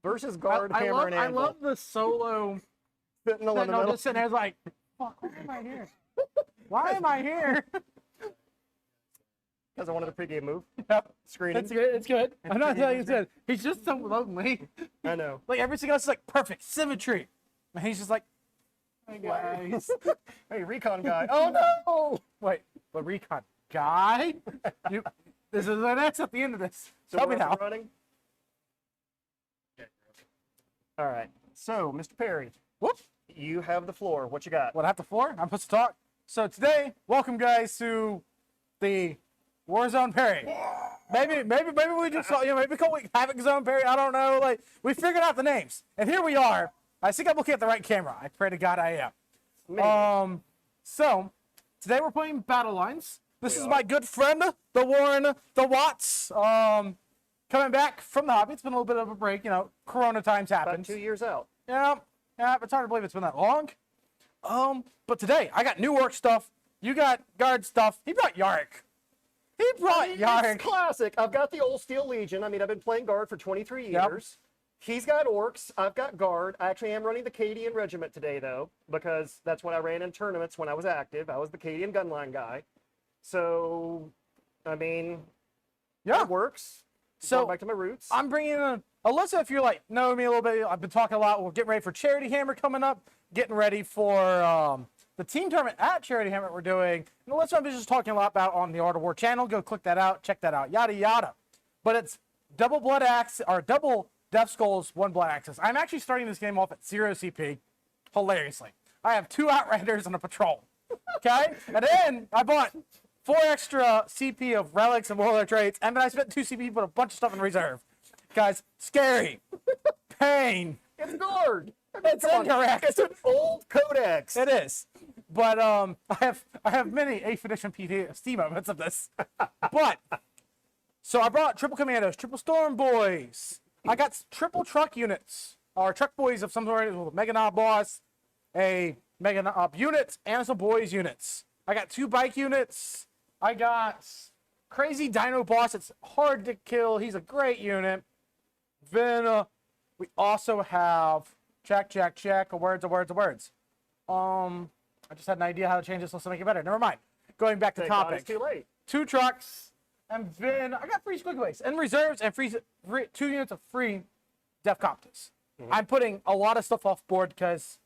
versus guard, hammer, and anvil. I love the solo Sentinel in the middle. just sitting there like, fuck, why am I here? Why am I here? Because I wanted a pregame move. Yep. Screening. It's good. It's good. I'm not telling you it's good. He's just so lonely. I know. Like everything else is like perfect symmetry. And he's just like, hey guys. Hey, recon guy. Oh no! Wait, the recon guy? This is an X at the end of this. So Tell me we're up now. and running? All right. So, Mr. Perry, Whoop. you have the floor. What you got? What, I have the floor? I'm supposed to talk. So today, welcome guys to the Warzone Perry. Maybe we just saw, maybe call it Havoc Zone Perry. I don't know. Like, we figured out the names. And here we are. I think I'm looking at the right camera. I pray to God I am. Maybe. So today we're playing Battle Lines. This is my good friend, the Warren, the Watts. Coming back from the hobby. It's been a little bit of a break, Corona times About happened. 2 years out. Yeah, it's hard to believe it's been that long. But today I got new work stuff. You got guard stuff. He brought Yarrick. It's classic. I've got the old Steel Legion. I mean, I've been playing guard for 23 years. He's got orcs. I've got guard. I actually am running the Cadian regiment today, though, because that's what I ran in tournaments when I was active. I was the Cadian gunline guy. So, I mean, it works. So going back to my roots. I'm bringing in Alyssa. If you're know me a little bit, I've been talking a lot. We're getting ready for Charity Hammer coming up. Getting ready for the team tournament at Charity Hammer we're doing. And Alyssa, I'm just talking a lot about on the Art of War channel. Go click that out. Check that out. Yada yada. But it's double blood axe or double Death Skulls, 1 blood axes. I'm actually starting this game off at 0 CP. Hilariously, I have 2 Outriders and a patrol. Okay, and then I bought 4 extra CP of relics and warlord traits, and then I spent 2 CP, put a bunch of stuff in reserve. Guys, scary, pain. It's guard. It's incorrect. It's an old codex. It is, but I have many 8th edition PTSD moments of this. But so I brought triple commandos, triple storm boys. I got triple truck units, or truck boys of some sort, with a Mega Knob boss, a Mega Knob unit, and some boys units. I got 2 bike units. I got crazy Dino boss. It's hard to kill. He's a great unit. Then we also have check. Words. I just had an idea how to change this list to make it better. Never mind. Going back to Thank God topic. it's too late. 2 trucks, and then I got 3 squiggles and reserves and 2 units of free Def Coptus. I'm putting a lot of stuff off board because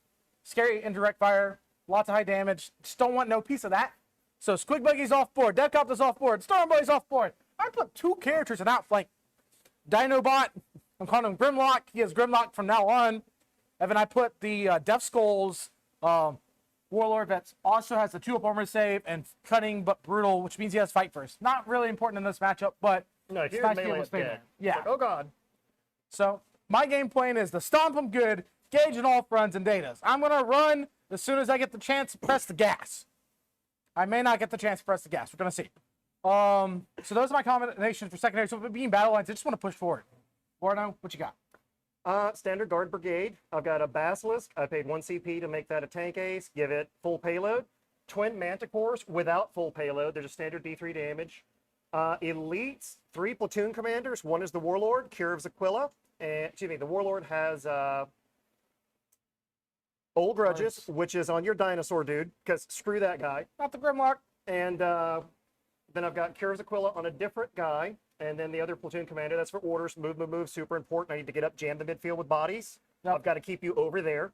scary indirect fire, lots of high damage. Just don't want no piece of that. So Squig Buggy's off board, Def Coptus off board, Storm Boy's off board. I put 2 characters in outflank. Dinobot, I'm calling him Grimlock. He is Grimlock from now on. And then I put the Death Skulls Warlord that also has the 2-up armor save and cunning but brutal, which means he has fight first. Not really important in this matchup, but No, it's here's nice to be able melee to is stay dead. there. Yeah. Like, oh God. So my game plan is to stomp them good, gauge in all fronts and datas. I'm going to run as soon as I get the chance to press the gas. I may not get the chance to press the gas. We're going to see. So those are my combinations for secondary. So being battle lines, I just want to push forward. Warno, what you got? Standard guard brigade. I've got a basilisk. I paid 1 CP to make that a tank ace. Give it full payload. Twin manticores without full payload. They're just standard D3 damage. Elites. 3 platoon commanders. 1 is the warlord, Cure of Zaquilla. And excuse me, the warlord has Old Grudges, which is on your dinosaur dude, because screw that guy. Not the Grimlock. And then I've got Cure of Zaquilla on a different guy. And then the other platoon commander, that's for orders. Move, super important. I need to get up, jam the midfield with bodies. Yep. I've got to keep you over there.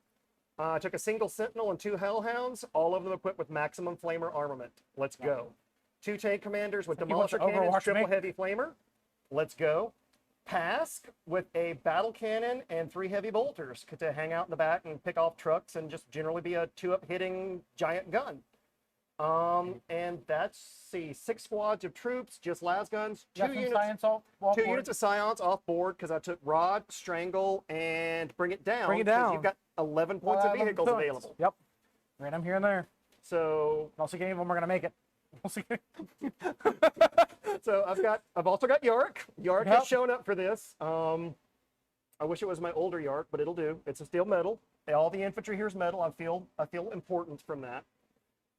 I took a single sentinel and 2 hellhounds, all of them equipped with maximum flamer armament. Let's go. 2 tank commanders with demolisher cannons, triple heavy flamer. Let's go. Pask with a battle cannon and 3 heavy bolters to hang out in the back and pick off trucks and just generally be a 2-up hitting giant gun. And that's 6 squads of troops, just las guns, 2 units, 2 units of scions off board because I took rod, strangle, and bring it down. Bring it down. You've got 11 points of vehicles available. Yep. Right, I'm here and there. So I'll see any of them are gonna make it. We'll see. So I've also got Yarrick. Yarrick has shown up for this. I wish it was my older Yarrick, but it'll do. It's a steel metal. All the infantry here is metal. I feel important from that.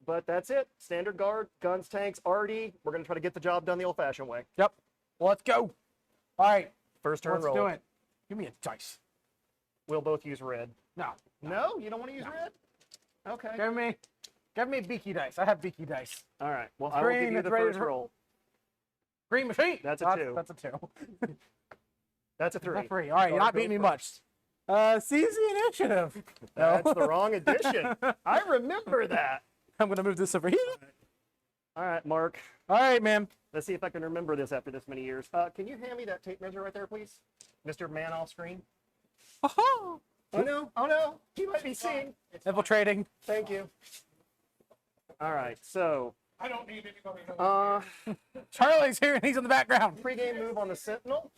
But that's it. Standard guard, guns, tanks, RD. We're going to try to get the job done the old-fashioned way. Yep. Well, let's go. All right. First turn Let's roll. do it. Give me a dice. we'll both use red. No. No? You don't want to use red? Okay. Give me beaky dice. I have beaky dice. All right. Well, I will give green, you it's the ready first to- roll. Green machine. That's a 2. That's a 2. That's a 3. Not 3. All right, you're not beating me much. Seize the initiative. That's No. the wrong edition. I remember that. I'm gonna move this over here. All right, Mark. All right, man. Let's see if I can remember this after this many years. Can you hand me that tape measure right there, please? Mr. Man off screen. Oh, Oh, no. Oh, no. He might be seeing. infiltrating. Thank you. All right. So, I don't need anybody. Charlie's here and he's in the background. pre-game move on the Sentinel.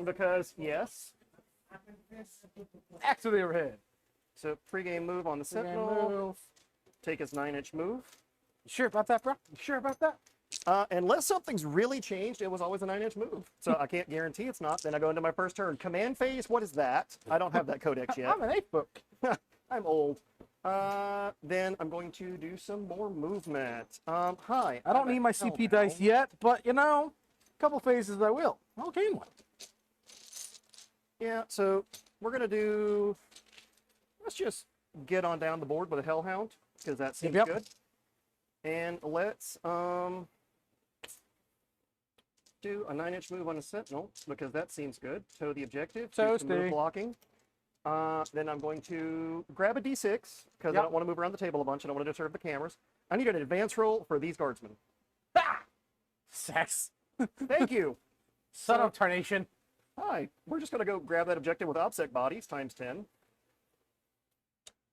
Because, yes. Axe to the overhead. So, pre-game move on the Pre-game Sentinel. move. Take his 9-inch move. You sure about that, bro? You sure about that? Unless something's really changed, it was always a 9-inch move. So I can't guarantee it's not. Then I go into my first turn. Command phase, what is that? I don't have that codex yet. I'm an 8th book. I'm old. Then I'm going to do some more movement. Hi. I don't need my CP dice yet, but you know, a couple phases I will. I'll gain one. Yeah, so we're going to do... Let's just get on down the board with a Hellhound, because that seems Yep. good. And let's do a 9-inch move on a Sentinel, because that seems good. Toe the objective. Do some move Toasty. blocking. Then I'm going to grab a D6, because I Yep. don't want to move around the table a bunch. I don't want to disturb the cameras. I need an advance roll for these guardsmen. Ah! Sex. Thank you. Son of tarnation. Hi. We're just going to go grab that objective with OBSEC bodies, times 10.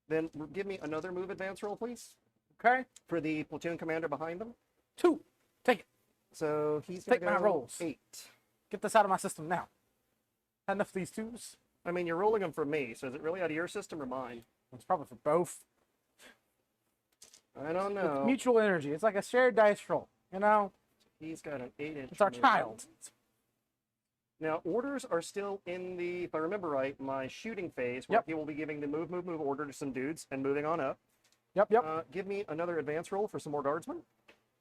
Then give me another move advance roll, please, Okay. for the platoon commander behind them. 2. Take it. So he's going Take to my go rolls. 8. Get this out of my system now. Had enough of these 2s. I mean, you're rolling them for me, so is it really out of your system or mine? It's probably for both. I don't know. It's mutual energy. It's like a shared dice roll. You know, He's got an 8-inch. it's our move. child. Now, orders are still in the, if I remember right, my shooting phase, where Yep. he will be giving the move order to some dudes and moving on up. Yep. Give me another advance roll for some more guardsmen.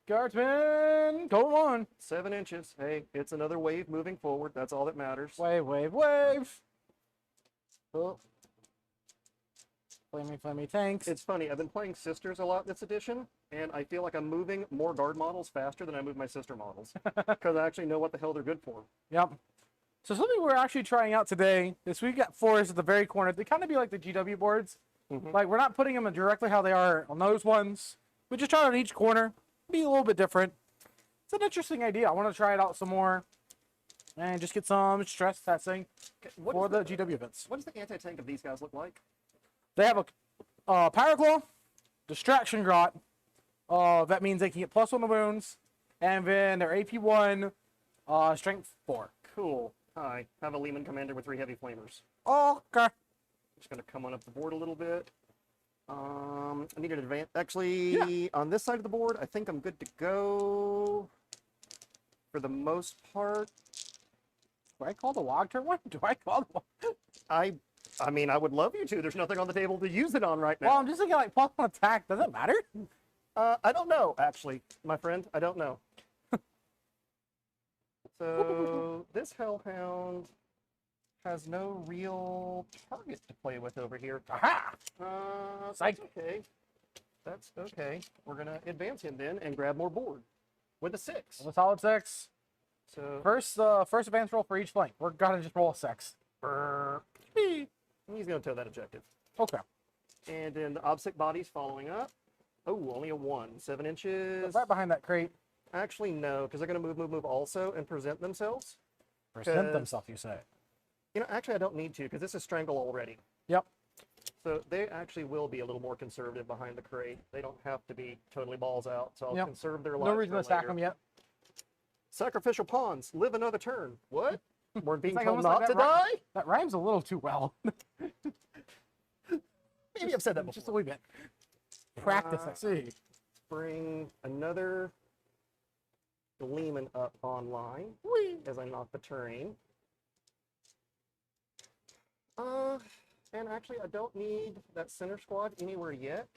Guardsman, go on. 7 inches. Hey, it's another wave moving forward. That's all that matters. Wave, wave, wave. Oh. Flamey, thanks. It's funny. I've been playing Sisters a lot this edition, and I feel like I'm moving more guard models faster than I move my sister models, because I actually know what the hell they're good for. Yep. So something we're actually trying out today is we've got floors at the very corner. They kind of be like the GW boards. Mhm. Like we're not putting them in directly how they are on those ones. We just try it on each corner. Be a little bit different. It's an interesting idea. I want to try it out some more and just get some stress testing What for is the GW events. What does the anti-tank of these guys look like? They have a Power Claw, Distraction Grot. That means they can get +1 to wounds, and then their AP1, Strength 4. Cool. Hi. Have a Lehman commander with 3 heavy flamers. Okay. Just gonna come on up the board a little bit. I need an advance. Actually, on this side of the board, I think I'm good to go. For the most part, Do I call the Wog turn one? Do I call the Wog? I mean, I would love you to. There's nothing on the table to use it on right Well, now. I'm just thinking like +1 attack. Does it matter? I don't know, actually, my friend. I don't know. So this Hellhound has no real target to play with over here. Aha! That's Psych. okay. That's okay. We're gonna advance him then and grab more board with a 6. A solid 6. So First advance roll for each flank. We're gonna just roll a 6. he's gonna tow that objective. Okay. And then the OBSEC body's following up. Oh, only a 1. 7 inches. Right behind that crate. Actually, no, because they're gonna move also and present themselves. Present 'Cause- themselves, you say. You know, actually, I don't need to because this is strangle already. Yep. So they actually will be a little more conservative behind the crate. They don't have to be totally balls out. So I'll Yep. conserve their lives. No reason for to stack later. them yet. Sacrificial pawns. Live another turn. What? We're being like told almost like not to that die? That rhymes a little too well. Maybe I've said that Just a before. wee bit. Practice, I see. Bring another Lehman up online as I knock the terrain. And actually, I don't need that center squad anywhere yet.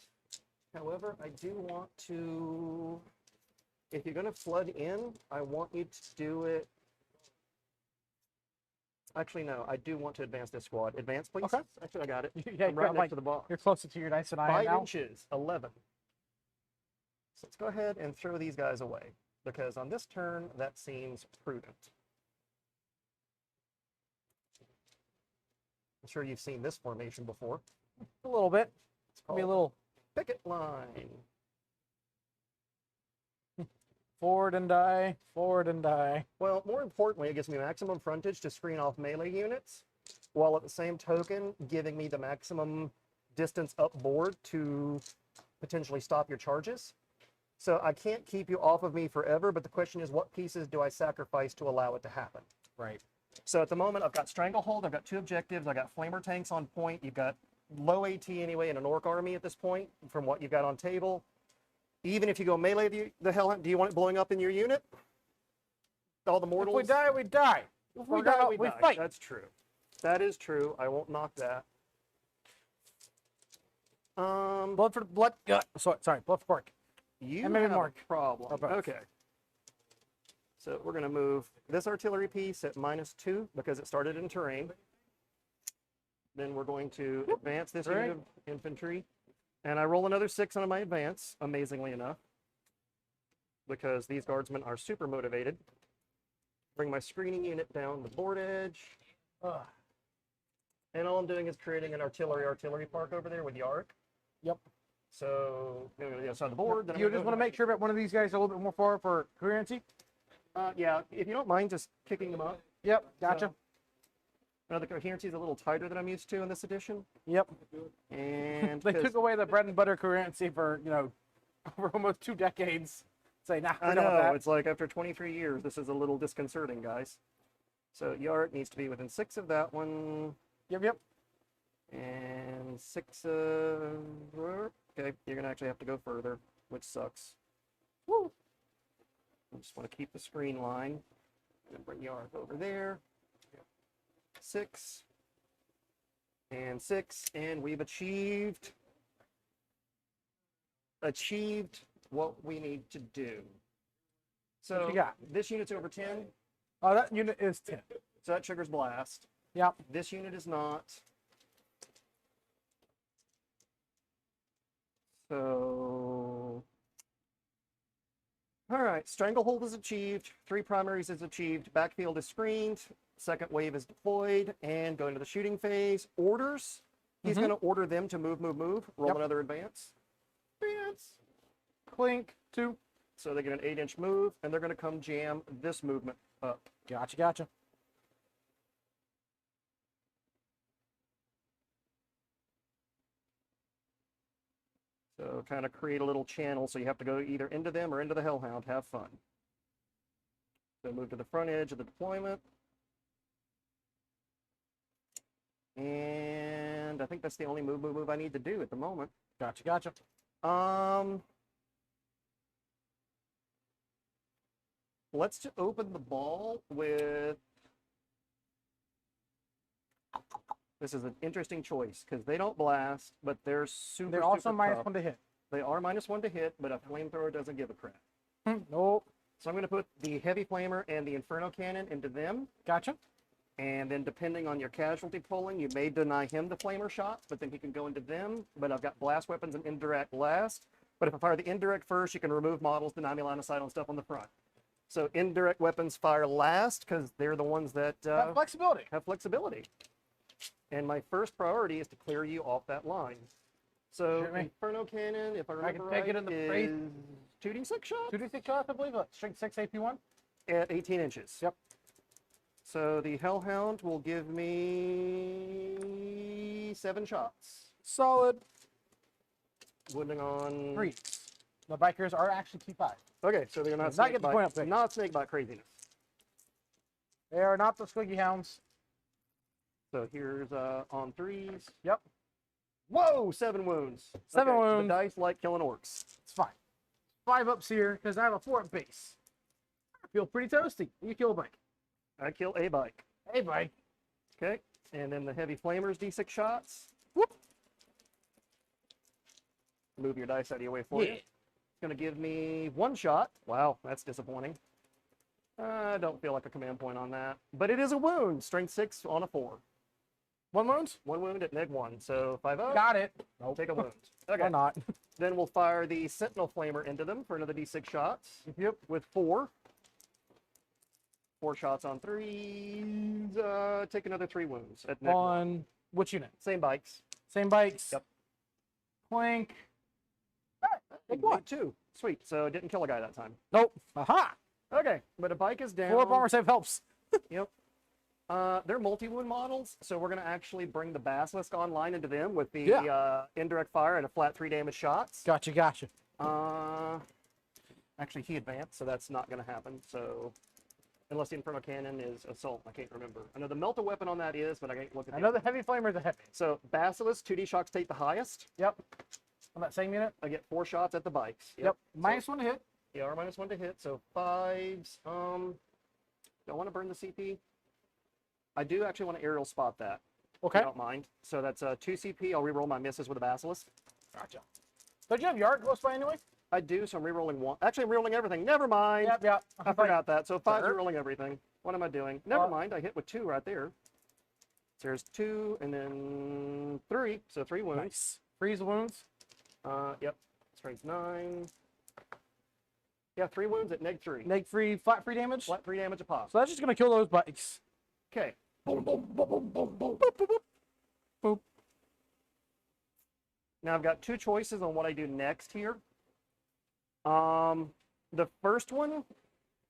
However, I do want to, if you're going to flood in, I want you to do it Actually, no. I do want to advance this squad. Advance, please. Okay. Actually, I got it. Yeah, I'm right like, next to the box. You're closer to your dice than I am 5 now. inches, 11. So let's go ahead and throw these guys away, because on this turn, that seems prudent. I'm sure you've seen this formation before. A little bit. It's Be a called little picket line. forward and die, forward and die. Well, more importantly, it gives me maximum frontage to screen off melee units, while at the same token giving me the maximum distance up board to potentially stop your charges. So I can't keep you off of me forever, but the question is, what pieces do I sacrifice to allow it to happen? Right. So at the moment, I've got Stranglehold, I've got 2 objectives, I've got Flamer tanks on point, you've got low AT anyway in an Orc army at this point, from what you've got on table. Even if you go melee the hell, do you want it blowing up in your unit? All the mortals? If we die, we die. If we die, we die. fight. That's true. That is true. I won't knock that. Blood for blood. Sorry, blood for pork. You and maybe have Mark. a problem. Or both. Okay. So we're going to move this artillery piece at -2 because it started in terrain. Then we're going to advance this unit of infantry. And I roll another 6 on my advance, amazingly enough, because these guardsmen are super motivated. Bring my screening unit down the board edge. And all I'm doing is creating an artillery park over there with Yark. Yep. So, on the board. Then You just want to make sure that one of these guys is a little bit more forward for coherency? Yeah, if you don't mind just kicking them up. Yep, gotcha. The coherency is a little tighter than I'm used to in this edition. Yep. And They took away the bread and butter coherency for, over almost 2 decades. Say, nah, I we're done with know, that. it's like after 23 years, this is a little disconcerting, guys. So Yark needs to be within 6 of that one. Yep. And 6 of... Okay, you're going to actually have to go further, which sucks. Woo. I just want to keep the screen line. And bring Yark over there. 6. And 6. And we've achieved what we need to do. So What you got? this unit's over 10. Oh, that unit is 10. So that triggers blast. Yep. This unit is not. So, all right, Stranglehold is achieved, 3 primaries is achieved, backfield is screened, second wave is deployed, and going to the shooting phase. Orders, he's going to order them to move. Roll Yep. another advance. Advance. Clink, 2. So they get an 8-inch move, and they're going to come jam this movement up. Gotcha. So kind of create a little channel, so you have to go either into them or into the Hellhound. Have fun. So move to the front edge of the deployment. And I think that's the only move I need to do at the moment. Gotcha. Let's just open the ball with... This is an interesting choice, because they don't blast, but they're super, They're also super minus tough. 1 to hit. They are -1 to hit, but a flamethrower doesn't give a crap. Nope. So I'm going to put the heavy flamer and the inferno cannon into them. Gotcha. And then depending on your casualty polling, you may deny him the flamer shot, but then he can go into them. But I've got blast weapons and indirect last. But if I fire the indirect first, you can remove models, deny me line of sight on stuff on the front. So indirect weapons fire last because they're the ones that Have flexibility. have flexibility. And my first priority is to clear you off that line. So Shoot me. inferno cannon, if I remember take it right, in the face. is 2d6 shots 2d6 shots, I believe. Strength 6, AP1. at 18 inches. Yep. So the Hellhound will give me 7 shots. Solid. Wounding on 3. The bikers are actually T5. Okay, so they're not Not get the point up, not snakebite craziness. They are not the squiggy hounds. So here's on 3s. Yep. Whoa, 7 wounds. 7 okay, wounds. The dice like killing orcs. It's fine. 5 ups here because I have a 4 at base. I feel pretty toasty. You kill a bike. I kill a bike. Hey, bike. Okay, and then the heavy flamers, d6 shots. Whoop. Move your dice out of your way for you. Yeah. It's going to give me 1 shot. Wow, that's disappointing. I don't feel like a command point on that. But it is a wound. Strength 6 on a 4. 1 wound? 1 wound at -1. So 5 up. Got it. I'll take a wound. Okay. Why not? Then we'll fire the Sentinel Flamer into them for another d6 shots. Yep. With 4. 4 shots on 3s. Take another 3 wounds at -1. On which unit? Same bikes. Same bikes. Yep. Clink. Take 1. 2. Sweet. So it didn't kill a guy that time. Nope. Aha. Okay. But a bike is down. 4 armor save helps. Yep. They're multi-wound models, so we're going to actually bring the Basilisk online into them with the indirect fire and a flat 3 damage shots. Gotcha. Gotcha. Actually, he advanced, so that's not going to happen. So, unless the Inferno Cannon is assault, I can't remember. I know the melta weapon on that is, but I can't look at I know the heavy flamer is a heavy. So, Basilisk, 2d shocks take the highest. Yep. On that same unit. I get 4 shots at the bikes. Yep. -1 to hit. Yeah, or -1 to hit. So 5s. Don't want to burn the CP. I do actually want to aerial spot that. Okay. If you don't mind. So that's 2 CP. I'll reroll my misses with a Basilisk. Gotcha. Don't you have Yark close by anyway? I do, so I'm rerolling 1. Actually, I'm rerolling everything. Never mind. Yep. I forgot that. So 5's Sure. rerolling everything. What am I doing? Never mind. I hit with 2 right there. So there's 2 and then 3. So 3 wounds. Nice. Freeze wounds. Yep. Strength 9. Yeah, 3 wounds at -3. Neg free, flat free damage. Flat 3 damage a pop. So that's just gonna kill those bikes. Okay. Boom, boom, boom, boom, boom, boom. Boop, boop, boop. Boop. Now I've got 2 choices on what I do next here. The first one,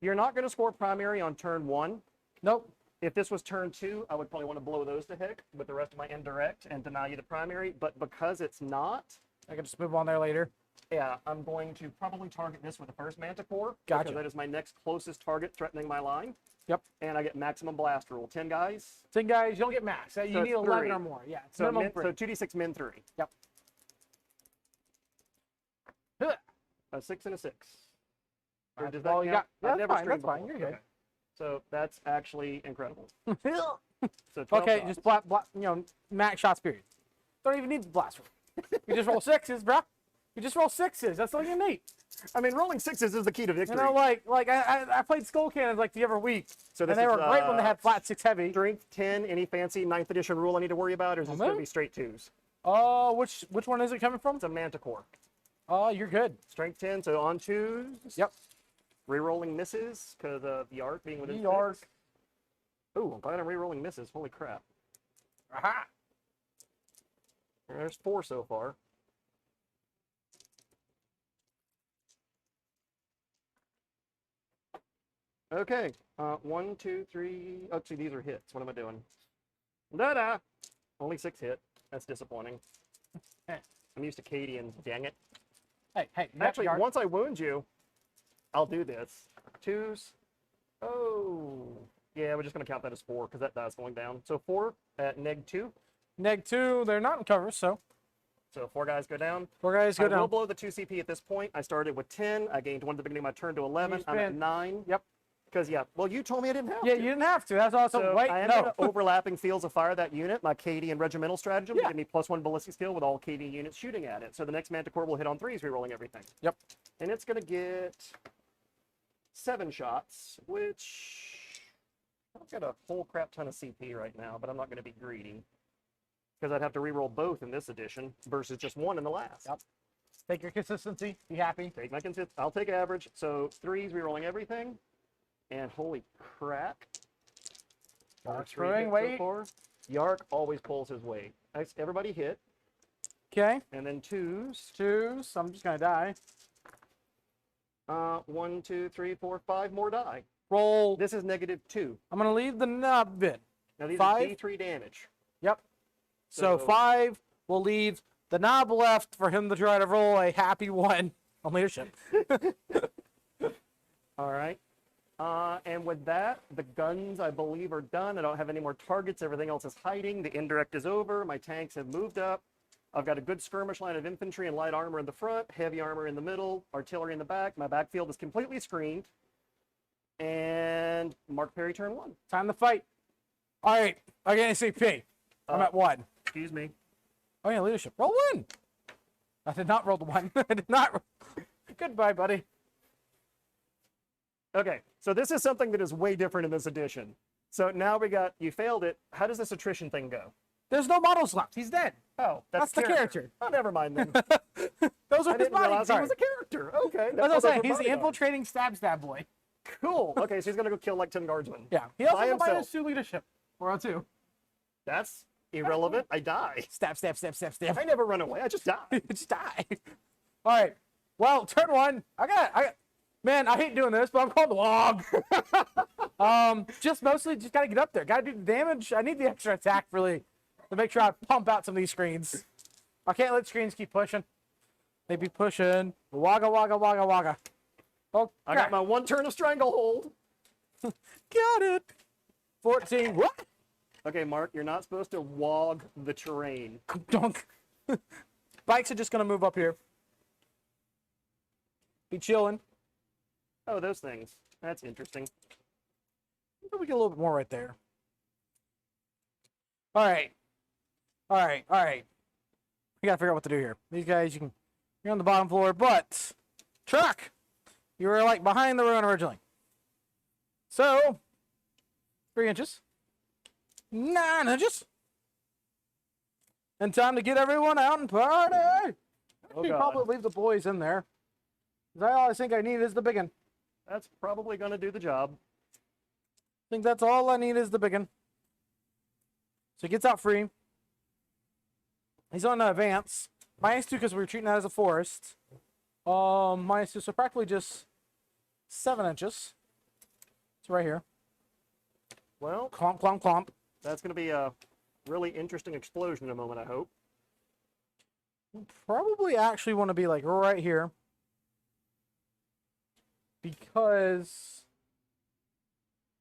you're not going to score primary on turn 1. Nope. If this was turn 2, I would probably want to blow those to heck with the rest of my indirect and deny you the primary. But because it's not, I can just move on there later. yeah, I'm going to probably target this with the first Manticore. Gotcha. Because that is my next closest target threatening my line. Yep. And I get maximum blast rule. 10 guys. 10 guys, you don't get max. You So need it's 11 3. or more. Yeah. It's So, minimum 3. so 2d6 min 3. Yep. A 6 and a 6. Or Alright, does well, that you count? got- I've that's never fine, streamed that's fine, before. you're good. Okay. So that's actually incredible. So 12 Okay, shots. just max shots period. Don't even need the blast roll. You just roll 6s, bro. You just roll 6s. That's all you need. I mean, rolling 6s is the key to You victory. know, I played Skull Cannons like the other week, So and this they is, were great when they had flat 6 heavy. Strength 10, any fancy 9th edition rule I need to worry about, or is this going to Mhm. be straight 2s? Oh, which one is it coming from? It's a Manticore. Oh, you're good. Strength 10, so on 2s. Yep. Rerolling misses, because of the arc being within The arc. 6. Ooh, I'm glad I'm rerolling misses. Holy crap. Aha. There's 4 so far. Okay. 1, 2, 3. Actually, these are hits. What am I doing? Da-da! Only 6 hit. That's disappointing. I'm used to Cadians. Dang it. Hey, Actually, Yark. once I wound you, I'll do this. 2s. Oh. Yeah, we're just going to count that as 4 because that die's going down. So 4 at -2. Neg 2, they're not in cover, so So 4 guys go down. 4 guys go I will down. blow the 2 CP at this point. I started with 10. I gained 1 at the beginning of my turn to 11. You I'm at spent- 9. Yep. Because, yeah, well, you told me I didn't have Yeah, to. you didn't have to. That's awesome. So Wait, I am no. going to overlapping fields of fire that unit, my Cadian regimental stratagem, to Yeah. give me +1 ballistic skill with all Cadian units shooting at it. So the next Manticore will hit on 3s, rerolling everything. Yep. And it's going to get 7 shots, which I've got a whole crap ton of CP right now, but I'm not going to be greedy. Because I'd have to reroll both in this edition versus just 1 in the last. Yep. Take your consistency. Be happy. Take my I'll take average. So 3s, rerolling everything. And holy crap. Yark's 3 throwing hits weight. so far. Yark always pulls his weight. Nice. Everybody hit. Okay. And then 2s. 2s. I'm just going to die. 1, 2, 3, 4, 5 more die. Roll. This is -2. I'm going to leave the knob bit. Now these 5? are D3 damage. Yep. So So- 5 will leave the knob left for him to try to roll a happy 1 on leadership. All right. And with that, the guns, I believe, are done. I don't have any more targets. Everything else is hiding. The indirect is over. My tanks have moved up. I've got a good skirmish line of infantry and light armor in the front, heavy armor in the middle, artillery in the back. My backfield is completely screened. And Mark Perry turn 1. Time to fight. All right. Again, CP. I'm at 1. Excuse me. Oh, yeah, leadership. Roll 1. I did not roll the 1. I did not roll. Goodbye, buddy. Okay, so this is something that is way different in this edition. So now we got, you failed it. How does this attrition thing go? There's no models left. He's dead. Oh, That's the character. Oh, never mind then. Those are I his didn't realize he bodyguards. was a character. Okay. That's what I'm saying. those He's were the bodyguards. infiltrating stab boy. Cool. Okay, so he's gonna go kill like 10 guardsmen. Yeah. He also By combined himself. his two leadership. 402. That's irrelevant. I die. Stab, stab, stab, stab, stab. I never run away. I just die. Just die. All right. Well, turn one. Man, I hate doing this, but I'm called Log. Just mostly just gotta get up there. Gotta do the damage. I need the extra attack really to make sure I pump out some of these screens. I can't let screens keep pushing. They be pushing. Wagga, wagga, wagga, wagga. Oh, I got my one turn of stranglehold. Got it. 14. What? Okay, Mark, you're not supposed to wog the terrain. Dunk. Bikes are just gonna move up here. Be chilling. Oh, those things. That's interesting. Maybe we get a little bit more right there. All right. All right. All right. We gotta figure out what to do here. These guys, you're on the bottom floor, but truck, you were like behind the ruin originally. So 3 inches, 9 inches, and time to get everyone out and party. Oh, You God. probably leave the boys in there. 'Cause all I think I need is the big one. That's probably gonna do the job. I think that's all I need is the big one. So he gets out free. He's on advance. -2 because we're treating that as a forest. -2, so practically just 7 inches. It's right here. Well, Clomp, clomp, clomp. that's gonna be a really interesting explosion in a moment, I hope. Probably actually want to be like right here. Because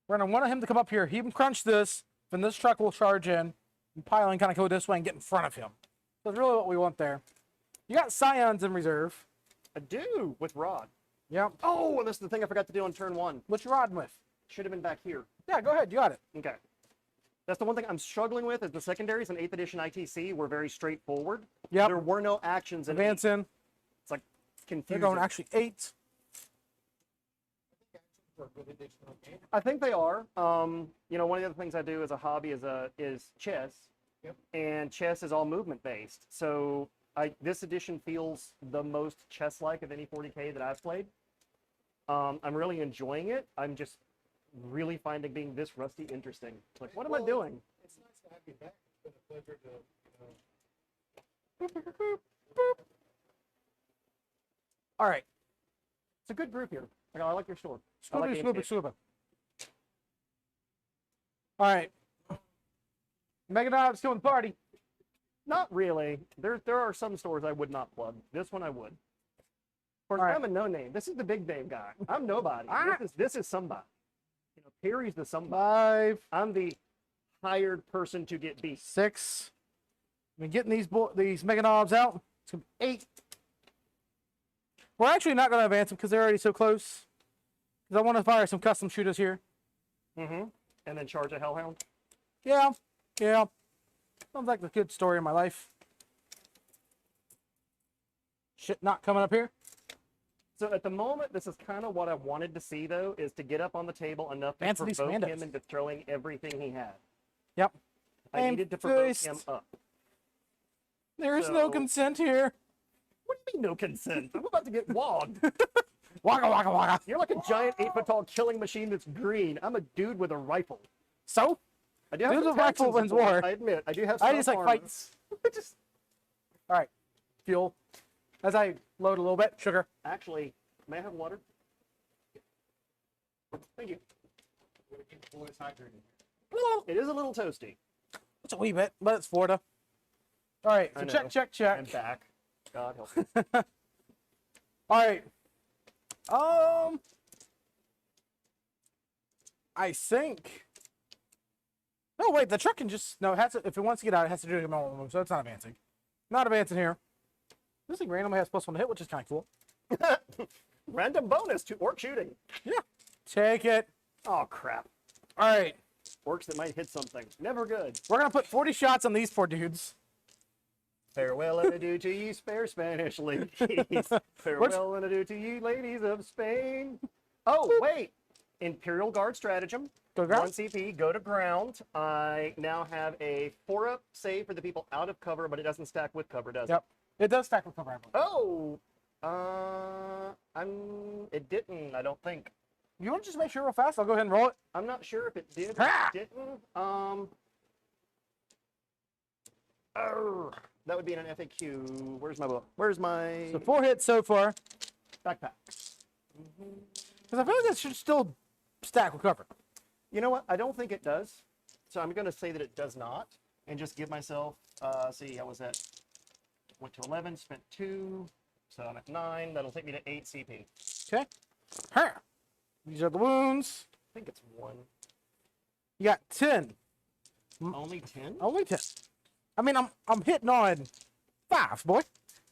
we're going to want him to come up here. He can crunch this, then this truck will charge in, and piling kind of go this way and get in front of him. That's really what we want there. You got Scions in reserve. I do, with Rod. Yep. Oh, and this is the thing I forgot to do on turn 1. What you riding with? Should have been back here. Yeah, go ahead. You got it. Okay. That's the one thing I'm struggling with is the secondaries in 8th edition ITC were very straightforward. Yep. There were no actions in 8. Advancing. It's like They're confusing. going actually 8. For a good additional game. I think they are. You know, one of the other things I do as a hobby is chess. Yep. And chess is all movement based. So this edition feels the most chess-like of any 40K that I've played. I'm really enjoying it. I'm just really finding being this rusty interesting. Like, what am I doing? It's nice to have you back. It's been a pleasure to, All right. It's a good group here. I like your store. I Scooby, like the Scooby, landscape. Scooby. All right. Megadob's doing the party. Not really. There are some stores I would not plug. This one I would. Of course, All right. I'm a no name. This is the big name guy. I'm nobody. Ah. This is somebody. You know, Perry's the somebody. 5, I'm the hired person to get beat. 6. Been getting these Meganobs out. It's gonna be 8. We're actually not going to advance them because they're already so close. Because I want to fire some custom shooters here. Mm-hmm. And then charge a hellhound. Yeah, yeah. Sounds like a good story in my life. Shit not coming up here. So at the moment, this is kind of what I wanted to see, though, is to get up on the table enough to Advance these provoke commandos. him into throwing everything he had. Yep. I And needed to provoke first. him up. There is no So- consent here. What do you mean no consent? I'm about to get wogged. Waka, waka, waka. You're like a giant 8-foot-tall killing machine that's green. I'm a dude with a rifle. So, I do have Dude some with a rifle Texans wins support, war. I admit. I do have I some just like armor. fights. Just... All right. Fuel. As I load a little bit. Sugar. Actually, may I have water? Thank you. gotta keep the boys hydrated. It is a little toasty. It's a wee bit, but it's Florida. All right. I So know. check, check, check. I'm back. God help me. All right. I think. No, wait. The truck can just no. It has to, if it wants to get out, it has to do it in normal move. So it's not advancing. Not advancing here. This thing randomly has +1 to hit, which is kind of cool. Random bonus to orc shooting. Yeah. Take it. Oh, crap. All right. Orcs that might hit something. Never good. We're gonna put 40 shots on these four dudes. Farewell and adieu to ye spare Spanish ladies. Farewell and adieu to ye ladies of Spain. Oh, wait. Imperial Guard stratagem. Go ground. 1 CP, go to ground. I now have a 4-up save for the people out of cover, but it doesn't stack with cover, does it? Yep. It does stack with cover, I believe. Oh, it didn't. I don't think. You want to just make sure real fast? I'll go ahead and roll it. I'm not sure if it did. Or Ah! it didn't. That would be in an FAQ. Where's my book? Where's my So 4 hits so far. backpack? Because I feel like that should still stack with cover. You know what? I don't think it does. So I'm going to say that it does not, and just give myself. See, I was at went to 11, spent 2, so I'm at 9. That'll take me to 8 CP. Okay. Huh. These are the wounds. I think it's 1. You got 10. Only 10? Only 10. I mean, I'm hitting on 5, boy.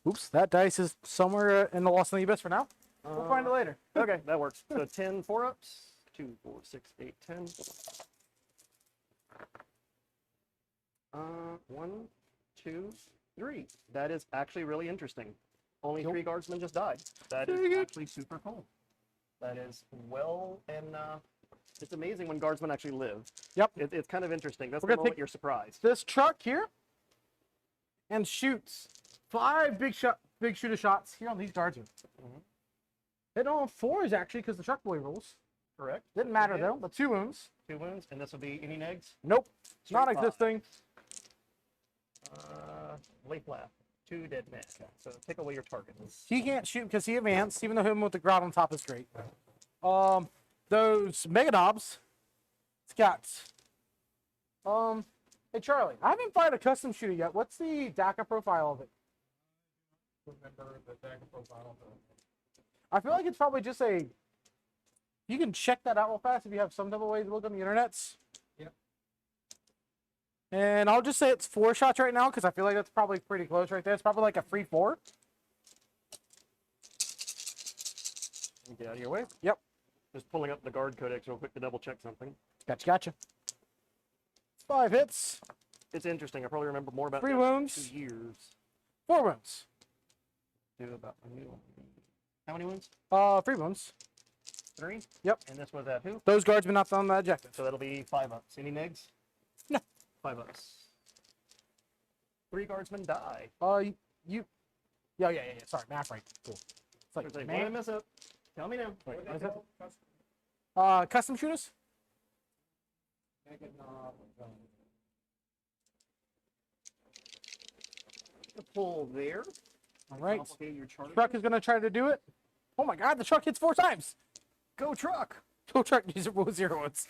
Oops, that dice is somewhere in the Lost in the Abyss for now. We'll find it later. Okay, that works. So 10 4-ups. 2, 4, 6, 8, 10. 1, 2, 3. That is actually really interesting. Only 3 guardsmen just died. That is Very good. actually super cool. That is well, and it's amazing when guardsmen actually live. Yep. It's kind of interesting. That's We're the gonna moment take- you're surprised. This truck here and shoots 5 big shooter shots here on these guardsmen. Hitting on 4s actually because the truck boy rules. Correct. Didn't matter though. The 2 wounds. 2 wounds, and this will be any negs? Nope. Straight Not 5. existing. Lay flat. 2 dead men. So take away your target. He can't shoot because he advanced, even though him with the ground on top is great. Those mega knobs. It's got. Hey Charlie, I haven't fired a custom shooter yet. What's the DACA profile of it? Remember the dagger profile. I feel like it's probably just a. You can check that out real fast if you have some type of way to look on the internets. Yep. And I'll just say it's 4 shots right now because I feel like that's probably pretty close right there. It's probably like a free 4. Get out of your way. Yep. Just pulling up the guard codex real quick to double check something. Gotcha. 5 hits, It's interesting. I probably remember more about 3 that wounds, in 2 years. 4 wounds. Do about a new one. How many wounds? 3 wounds. 3? Yep. And this was at who? Those guardsmen not on that objective. So that'll be 5 ups. Any negs? No. 5 ups. 3 guardsmen die. Yeah. Sorry, math right. Cool. It's What did I like, man. mess up? Tell me now. Wait, what is it? Custom shooters? Pull there. All right. Complicate your charge. Truck is going to try to do it. Oh my god, the truck hits 4 times. Go truck. Go truck needs to roll 0 ones.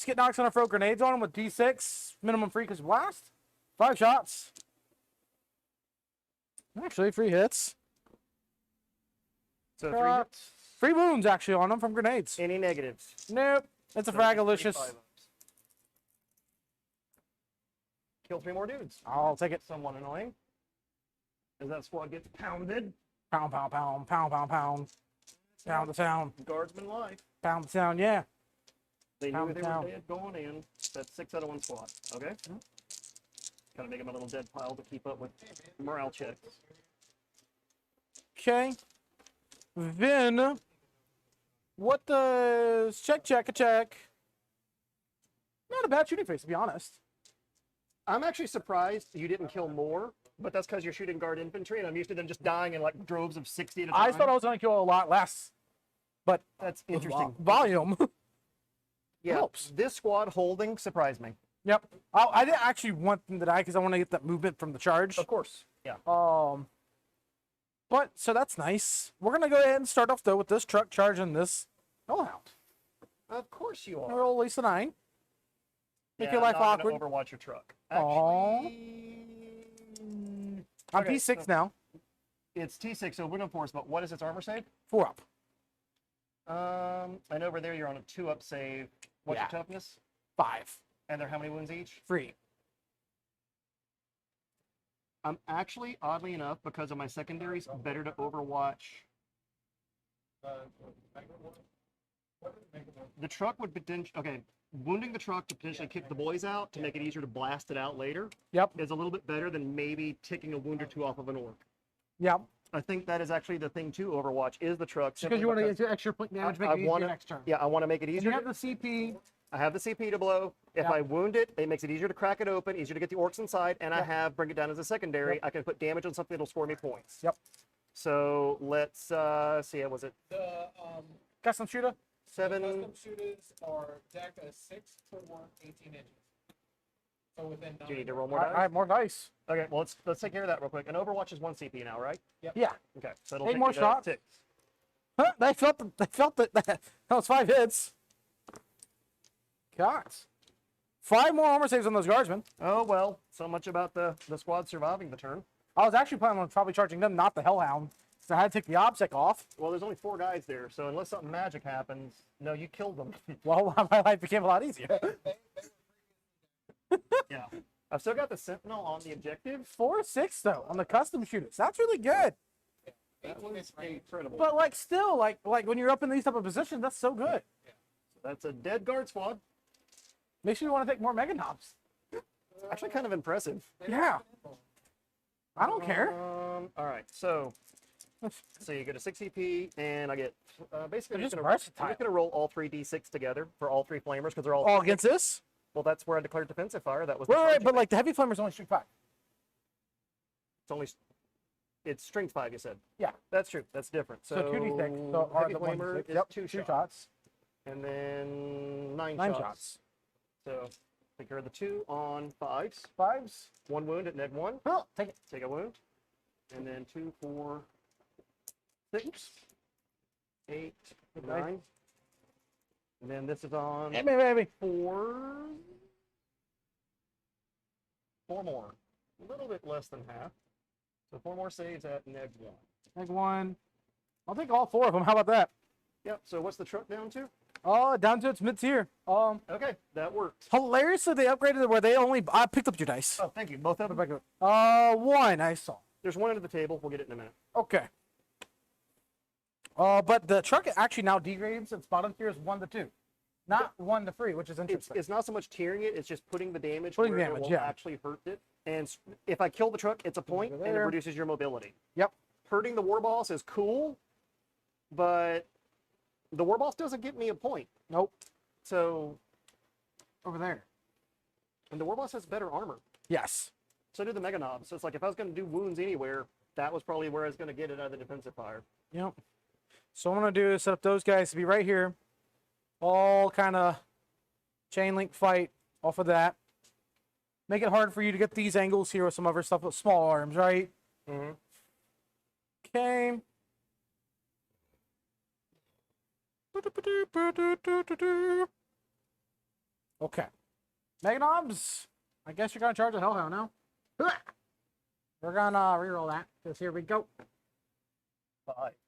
Skit knocks gonna throw grenades on him with D6. Minimum free because blast. 5 shots. Actually, 3 hits. So 3 Uh, hits. 3 wounds actually on him from grenades. Any negatives? Nope. It's a So just fragalicious. 5 ups. Kill 3 more dudes. I'll take it. Somewhat annoying. As that squad gets pounded. Pound, pound, pound, pound, pound, pound. Pound the town. Guardsman life. Pound the town, yeah. They knew Pound they town. were dead going in. That's 6 out of 1 squad. Okay? Kind of make them a little dead pile to keep up with morale checks. Okay. Then, what does check? Not a bad shooting face, to be honest. I'm actually surprised you didn't kill more, but that's because you're shooting guard infantry, and I'm used to them just dying in like droves of 60 at a time. I thought I was going to kill a lot less, but That's interesting. volume. Yeah, helps. this squad holding surprised me. Yep. I didn't actually want them to die because I want to get that movement from the charge. Of course. Yeah. But so that's nice. We're gonna go ahead and start off though with this truck charging this hellhound. Of course you are. Roll at least a 9. Make Yeah, your life I'm not awkward. gonna overwatch your truck. Aw. Actually, I'm okay, P6 so now. it's T6, so wind of force, but what is its armor save? 4 up. And over there you're on a 2-up save. What's Yeah. your toughness? 5. And they're how many wounds each? 3. I'm actually, oddly enough, because of my secondaries, better to overwatch. The truck would potentially, okay, wounding the truck to potentially kick the boys out to make it easier to blast it out later Yep. is a little bit better than maybe ticking a wound or 2 off of an orc. Yep. I think that is actually the thing to Overwatch is the truck. Just because you want to get extra point damage, make it easier next turn. Yeah, I want to make it And easier. you have the CP. I have the CP to blow. If Yep. I wound it, it makes it easier to crack it open, easier to get the orcs inside, and I Yep. have bring it down as a secondary. Yep. I can put damage on something that'll score me points. Yep. So let's see. Was it The Custom shooter. 7? custom shooters are deck a 6 to 18 inches. So within 9. Do you need to roll more I dice? have more dice. Okay, well let's take care of that real quick. And Overwatch is 1 CP now, right? Yeah. Okay, so it'll 8 take more you to shots. 6. Huh, they felt it. That was 5 hits. God. 5 more armor saves on those guardsmen. Oh well, so much about the squad surviving the turn. I was actually planning on probably charging them, not the Hellhound. So I had to take the obsec off. Well, there's only 4 guys there, so unless something magic happens, no, you killed them. Well, my life became a lot easier. Yeah. I've still got the Sentinel on the objective. 4-6 though on the custom shooters. That's really good. That was incredible. But like still, like when you're up in these type of positions, that's so good. That's a dead guard squad. Makes you want to take more Mega Knobs. Actually, kind of impressive. Yeah. I don't care. All right, so you get a 6 EP, and I get basically They're just I'm versatile. just gonna roll all 3 D6 together for all 3 flamers because they're all. All against this? Well, that's where I declared defensive fire. That was. The Right, charge but event. like the heavy flamers only strength 5. It's only. It's strength 5. You said. Yeah. That's true. That's different. So 2d6. So are heavy the flamer 1d6. is Yep, 2 2 shots. And then 9 shots. So take care of the 2 on 5s. 5s. 1 wound at neg 1. Oh, take it. Take a wound. And then 2, 4, 6, 8, 9. And then this is on Hit me, baby. 4 more. A little bit less than half. So 4 more saves at neg 1. Take 1. I'll take all 4 of them. How about that? Yep. So what's the truck down to? Oh, down to its mid tier. Okay, that worked. Hilariously, they upgraded it where they only. I picked up your dice. Oh, thank you. Both of them. 1 I saw. There's 1 under the table. We'll get it in a minute. Okay. But the truck actually now degrades its bottom tier is 1 to 2, not 1 to 3, which is interesting. It's not so much tiering it. It's just putting the damage Putting where damage, it won't yeah. actually hurt it. And if I kill the truck, it's a point, and it there. reduces your mobility. Yep. Hurting the war boss is cool, but the war boss doesn't get me a point. Nope. So, Over there. and the war boss has better armor. Yes. So do the Mega Knob. So it's like if I was going to do wounds anywhere, that was probably where I was going to get it out of the defensive fire. Yep. So what I'm gonna do is set up those guys to be right here. All kind of chain link fight off of that. Make it hard for you to get these angles here with some other stuff with small arms, right? Mm-hmm. Okay. Okay. Mega Knobs. I guess you're gonna charge a Hellhound now. We're gonna reroll that. Because here we go.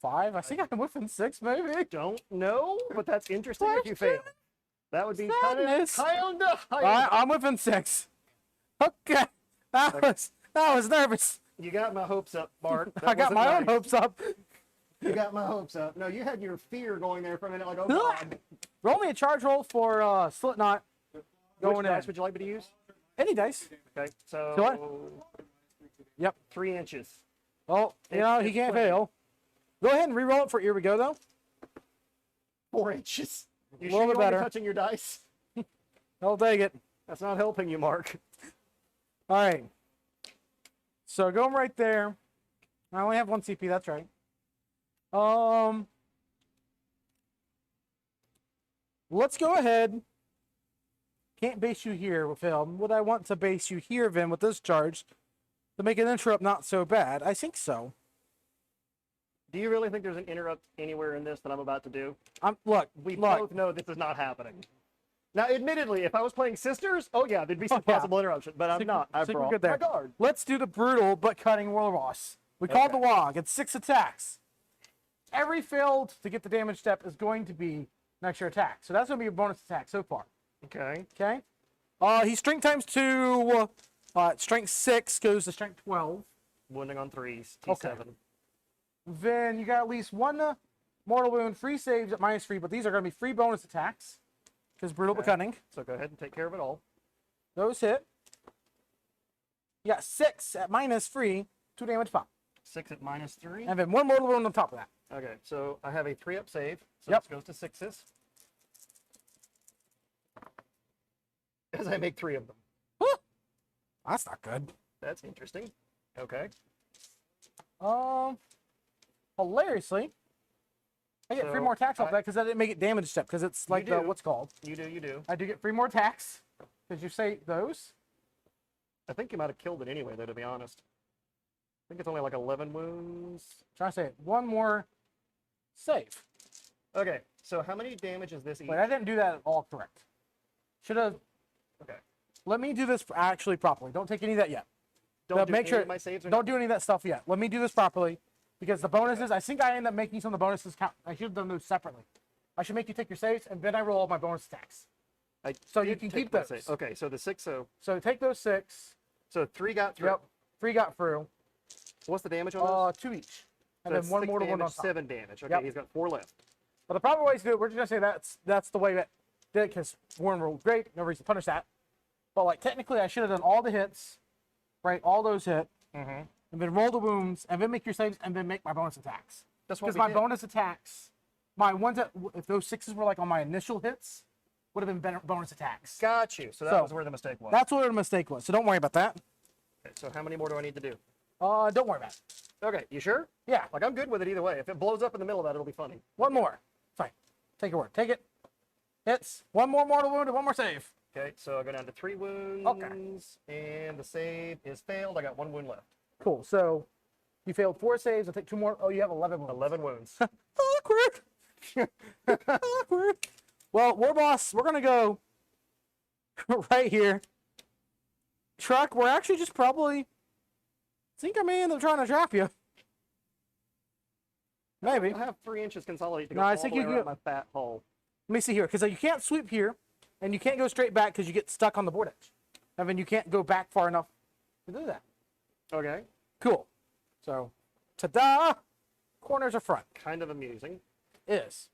5. I think I'm within 6, maybe. Don't know, but that's interesting if you fail. That would be kind Sadness. of I'm within 6. Okay. That was nervous. You got my hopes up, Bart. That I got wasn't my own nice. hopes up. You got my hopes up. No, you had your fear going there for a minute, like, oh god. Roll me a charge roll for Slipknot. Which Going dice in. would you like me to use? Any dice. Okay, so So what? Yep. 3 inches. Oh, you know, he It's can't plenty. fail. Go ahead and re-roll it for here we go, though. 4 inches. You Little sure bit you're only better. touching your dice? I'll take it. That's not helping you, Mark. All right. So going right there. I only have 1 CP, that's right. Let's go ahead. Can't base you here with him. Would I want to base you here, then, with this charge to make an interrupt not so bad? I think so. Do you really think there's an interrupt anywhere in this that I'm about to do? Look, We look. both know this is not happening. Now, admittedly, if I was playing Sisters, oh yeah, there'd be some yeah. possible interruption, but I'm Think- not. I think we're brought good there. my guard. Let's do the brutal but cutting World Boss. We call it the Okay. WOG. It's 6 attacks. Every failed to get the damage step is going to be an extra attack. So that's going to be a bonus attack so far. Okay. Okay? He's strength times 2. Strength 6 goes to strength 12. Wounding on 3s. T7. Okay. Then you got at least 1 mortal wound, free saves at -3, but these are going to be free bonus attacks because brutal but Okay. cunning. So go ahead and take care of it all. Those hit. You got 6 at -3, 2 damage pop. 6 at -3. And then one mortal wound on top of that. Okay, so I have a 3-up save. So Yep. this goes to 6s. As I make 3 of them. Whew. That's not good. That's interesting. Okay. Hilariously, I get 3 So, more attacks off that because I didn't make it damage step because it's like the do. what's called. You do. I do get 3 more attacks. Did you say those? I think you might have killed it anyway, though, to be honest. I think it's only like 11 wounds. Trying to say it. 1 more save. Okay, so how many damage is this each? Wait, I didn't do that at all correct. Should have. Okay. Let me do this actually properly. Don't take any of that yet. Don't do make any sure of my saves or don't do any of that stuff yet. Let me do this properly because the bonuses. I think I end up making some of the bonuses count. I should have done those separately. I should make you take your saves and then I roll all my bonus attacks. So you did can take keep my those. save. Okay, so the 6, So take those 6. so 3 got through. Yep. 3 got through. What's the damage on those? 2 each. So And that's then 1 6 mortal damage, one on top. 7 damage. Okay, Yep. he's got 4 left. But the proper way to do it, we're just gonna say that's the way that did it because Warren rolled great. No reason to punish that. But like technically, I should have done all the hits, right? All those hit, Mm-hmm. and then roll the wounds, and then make your saves, and then make my bonus attacks. That's what Because we my did. bonus attacks, my ones that if those 6s were like on my initial hits, would have been better bonus attacks. Got you. So that So, was where the mistake was. That's where the mistake was. So don't worry about that. Okay, so how many more do I need to do? Don't worry about it. Okay, you sure? Yeah, Like, I'm good with it either way. If it blows up in the middle of that, it'll be funny. 1 more. Fine. Take your word. Take it. Hits. 1 more mortal wound and 1 more save. Okay, so I go down to 3 wounds. Okay. And the save is failed. I got 1 wound left. Cool. So you failed 4 saves. I'll take 2 more. Oh, you have 11 wounds. 11 wounds. Awkward. Awkward. Well, War Boss, we're going to go right here. Truck, we're actually just probably... I think I may end up trying to trap you. Maybe. I have 3 inches consolidate to go No, I all think the way you around get- my fat hole. Let me see here, because you can't sweep here, and you can't go straight back because you get stuck on the board edge. I mean, you can't go back far enough to do that. Okay. Cool. So, ta-da! Corners are front. Kind of amusing. Is.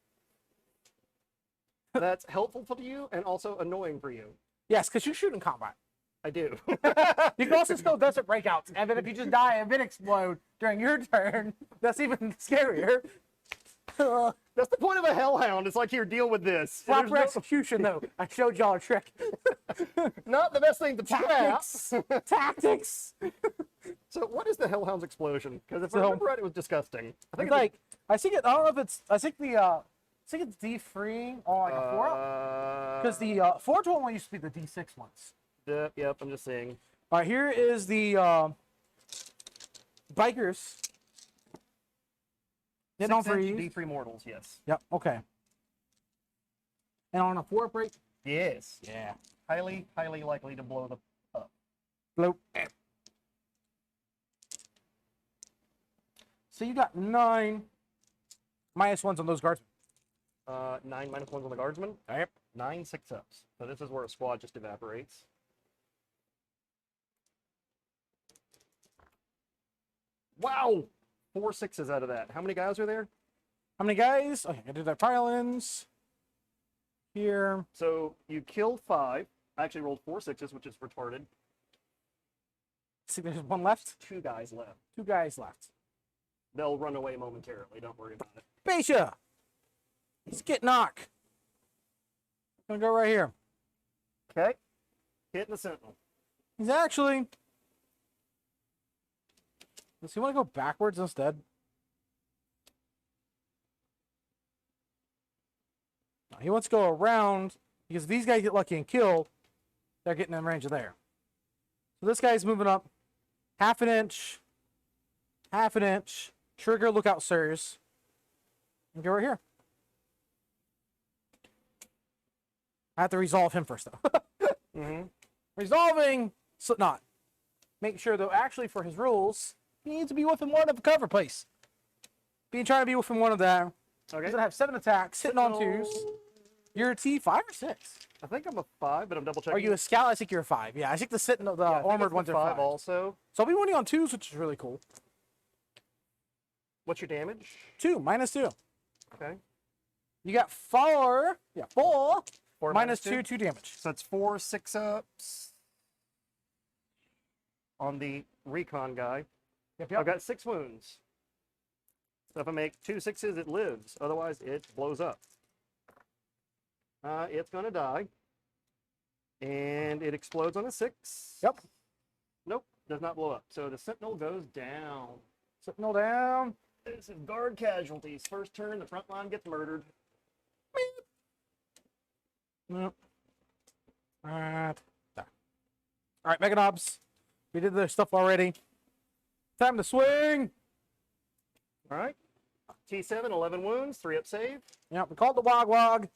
That's helpful to you and also annoying for you. Yes, because you shoot in combat. I do. You can also still desert breakouts, and then if you just die and then explode during your turn, that's even scarier. That's the point of a hellhound. It's like, here, deal with this. There's Proper execution, though. I showed y'all a trick. not the best thing to trap. Tactics. Tactics. So what is the hellhound's explosion? Because if I So- remember right, it was disgusting. I think It's like, I think it, I don't know if it's, I think it's D3 on like a 4-up. Because the 4-12 one used to be the D6 ones. Yep, I'm just saying. All right, here is the bikers. Hitting on 6-inch freeze. D3 mortals, yes. Yep, okay. And on a 4 break? Yes. Yeah. Highly, highly likely to blow the up. Bloop. So you got 9 -1s on those guards. 9 -1 on the guardsman. Yep. 9 6-ups. So this is where a squad just evaporates. Wow! 4 6s out of that. How many guys are there? How many guys? Okay, I did that pile-ins. Here. So you killed 5. I actually rolled 4 6s, which is retarded. See, there's 1 left. 2 guys left. 2 guys left. They'll run away momentarily. Don't worry about it. Beisha! Skit knock. Gonna go right here. Okay. Hitting the sentinel. He's actually... Does he want to go backwards instead? No, he wants to go around because if these guys get lucky and kill, they're getting in range of there. So this guy's moving up half an inch. Trigger, look out, sirs. And go right here. I have to resolve him first, though. Mm-hmm. Resolving Slipknot. Make sure, though, actually, for his rules, he needs to be within 1 of the cover, please. Trying to be within 1 of that. Okay. He's going to have 7 attacks, hitting on 2s. You're a T5 or 6? I think I'm a 5, but I'm double checking. Are you a scout? I think you're a 5. Yeah, I think the sitting, the Yeah, I think armored it's the ones are 5 5. also. So I'll be winning on 2s, which is really cool. What's your damage? 2, -2. Okay. You got 4. Yeah, 4. 4 -2, 2 damage. So that's 4 6-ups on the recon guy. Yep, I've got 6 wounds. So if I make 2 6s, it lives. Otherwise, it blows up. It's going to die. And it explodes on a 6. Yep. Nope, does not blow up. So the Sentinel goes down. Sentinel down. This is guard casualties. First turn, the front line gets murdered. Nope. Alright. There. Alright, Mega Knobs. We did the stuff already. Time to swing. All right. T7, 11 wounds, 3 up save. Yeah, we called the Wog Wog.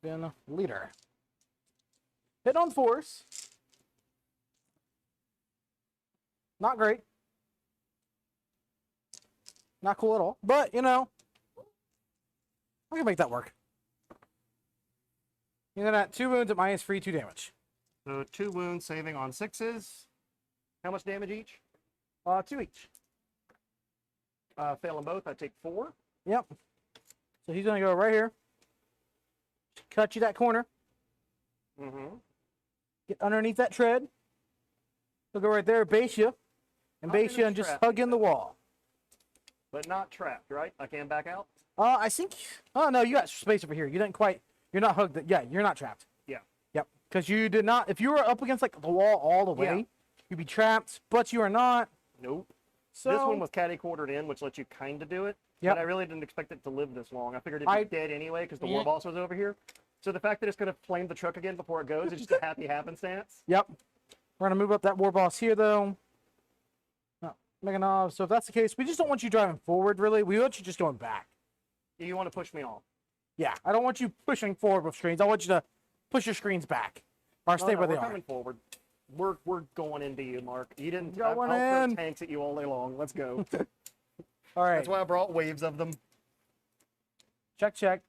Then leader. Hit on force. Not great. Not cool at all. But, you know, I can make that work. And then at 2 wounds at -3, 2 damage. So 2 wounds saving on 6s. How much damage each? 2 each. Fail them both, I take 4. Yep. So he's going to go right here. Cut you that corner. Mm-hmm. Get underneath that tread. He'll go right there, base you. And Not base in you a and just trap. hug in the wall. But not trapped, right? I can back out? I think. Oh no, you got space over here. You didn't quite. You're not hugged. Yeah, you're not trapped. Yeah. Yep. Because you did not. If you were up against like the wall all the way, Yeah. you'd be trapped. But you are not. Nope. So This one was catty quartered in, which lets you kind of do it. Yep. But I really didn't expect it to live this long. I figured it'd be dead anyway because the Yeah. war boss was over here. So the fact that it's going to flame the truck again before it goes is just a happy happenstance. Yep. We're gonna move up that war boss here though. No, Meganov. So if that's the case, we just don't want you driving forward. Really, we want you just going back. You want to push me off? Yeah, I don't want you pushing forward with screens. I want you to push your screens back or stay where they we're are. coming forward. We're going into you, Mark. You didn't. Going I'll in. throw tanks at you all day long. Let's go. All right. That's why I brought waves of them. Check, check.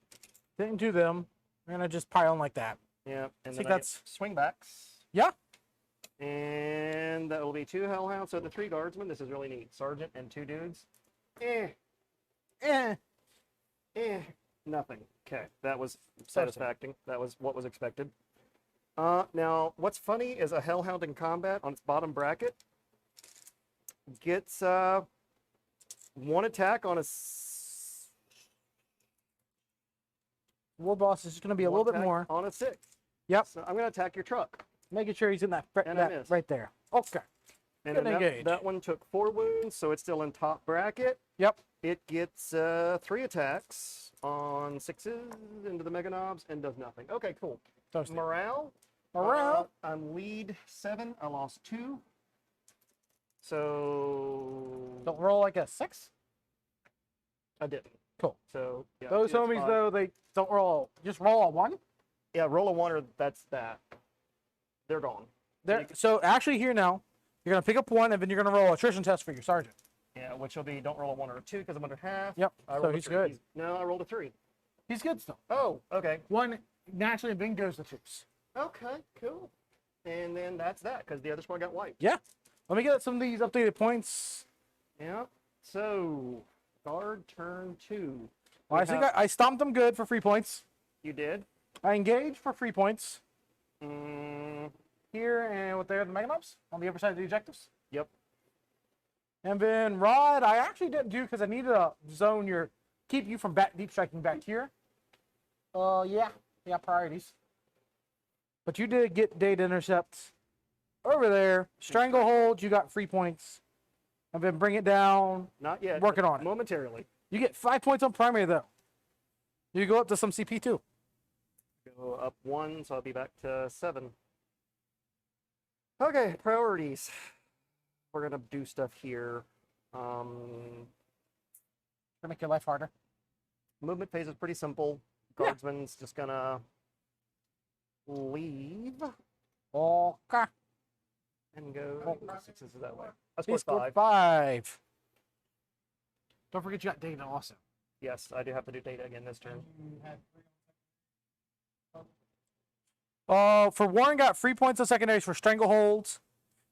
Didn't do them. We're gonna just pile on like that. Yeah, and think then I that's- get swing backs. Yeah. And that will be 2 hellhounds. So the 3 guardsmen. This is really neat. Sergeant and 2 dudes. Nothing. Okay, that was satisfactory. That was what was expected. Now, what's funny is a hellhound in combat on its bottom bracket gets 1 attack on a War boss is just gonna be a little bit more. on a 6. Yep. So I'm gonna attack your truck. Making sure he's in that, And I that missed. right there. Okay. And Good then engage. that one took 4 wounds, so it's still in top bracket. Yep. It gets 3 attacks on 6s into the mega knobs and does nothing. Okay, cool. Toasty. Morale. Morale. I'm lead 7. I lost 2. So Don't roll like a 6. I didn't. Cool. So yeah, Those it's homies 5. though, they don't roll. Just roll a 1. Yeah, roll a 1 or that's that. They're gone. There. So actually, here now, you're gonna pick up 1, and then you're gonna roll an attrition test for your sergeant. Yeah, which will be don't roll a 1 or a 2 because I'm under half. Yep. I So rolled a he's 3. good. No, I rolled a 3. He's good still. Oh, okay. 1 naturally, and then goes to 2s. Okay, cool. And then that's that because the other squad got wiped. Yeah. Let me get some of these updated points. Yeah. So guard turn 2. Well, I We think have- I stomped them good for 3 points. You did. I engaged for 3 points. Mm, Here and with there, the mega knobs on the upper side of the objectives. yep. And then Rod, I actually didn't do because I needed to zone your, keep you from deep striking back here. Yeah, priorities. But you did get data intercepts over there. Stranglehold, you got 3 points. And then bring it down. Not yet. Working but on it. momentarily. You get 5 points on primary though. You go up to some CP too. Go up 1, so I'll be back to 7. Okay, priorities. We're gonna do stuff here. To make your life harder. Movement phase is pretty simple. Yeah. Guardsman's just gonna leave Okay. and go Oh. 6s that way. I He scored scored 5. 5. Don't forget you got data also. Yes, I do have to do data again this turn. You had 3 For Warren got 3 points on secondaries for strangleholds.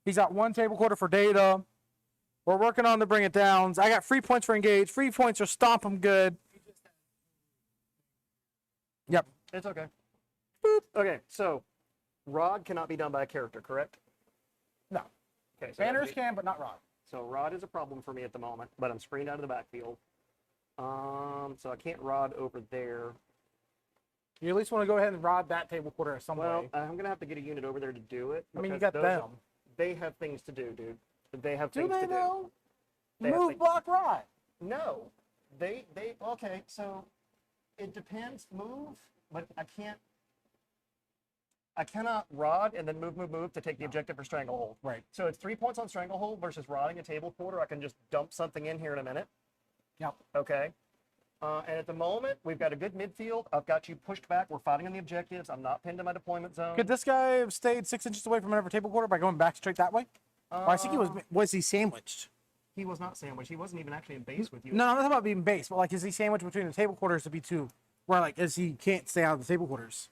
He's got 1 table quarter for data. We're working on to bring it down. I got 3 points for engage, 3 points for stomp him good. Yep. It's okay. Okay, so Rod cannot be done by a character, correct? No. Okay, so Banners can, but not rod. So rod is a problem for me at the moment, but I'm screened out of the backfield. So I can't rod over there. You at least want to go ahead and rod that table quarter some Well, way. I'm gonna have to get a unit over there to do it. I mean, you because got those them. They have things to do, dude. They have Do things they to do. though? They have Move, things- block, rod. No, they okay. So it depends. Move, but I cannot rod and then move to take the objective for stranglehold. Right. So it's 3 points on stranglehold versus rodding a table quarter. I can just dump something in here in a minute. Yep. Okay. And at the moment, we've got a good midfield. I've got you pushed back. We're fighting on the objectives. I'm not pinned to my deployment zone. Could this guy have stayed 6 inches away from another table quarter by going back straight that way? Well, I think he was he sandwiched? He was not sandwiched. He wasn't even actually in base with you. No, I'm not talking about being base, but like, is he sandwiched between the table quarters to be two? Where like, is he can't stay out of the table quarters,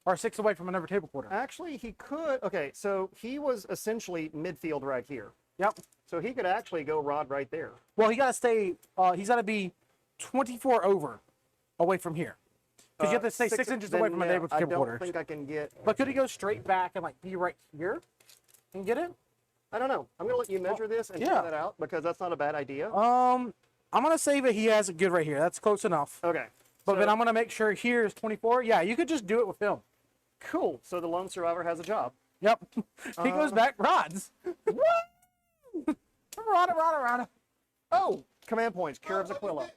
or 6 away from another table quarter? Actually, he could. Okay, so he was essentially midfield right here. Yep. So he could actually go rod right there. Well, he got to stay. He's got to be 24 over away from here, because you have to stay 6 inches away from a table I don't quarter. think I can get. But could he go straight back and like be right here and get it? I don't know. I'm gonna let you measure this and yeah. figure that out because that's not a bad idea. I'm gonna say that he has it good right here. That's close enough. Okay. But so- then I'm gonna make sure here is 24. Yeah, you could just do it with him. Cool. So the lone survivor has a job. Yep. He goes back rods. Woo! Rada. Oh, command points. Cure of Aquila.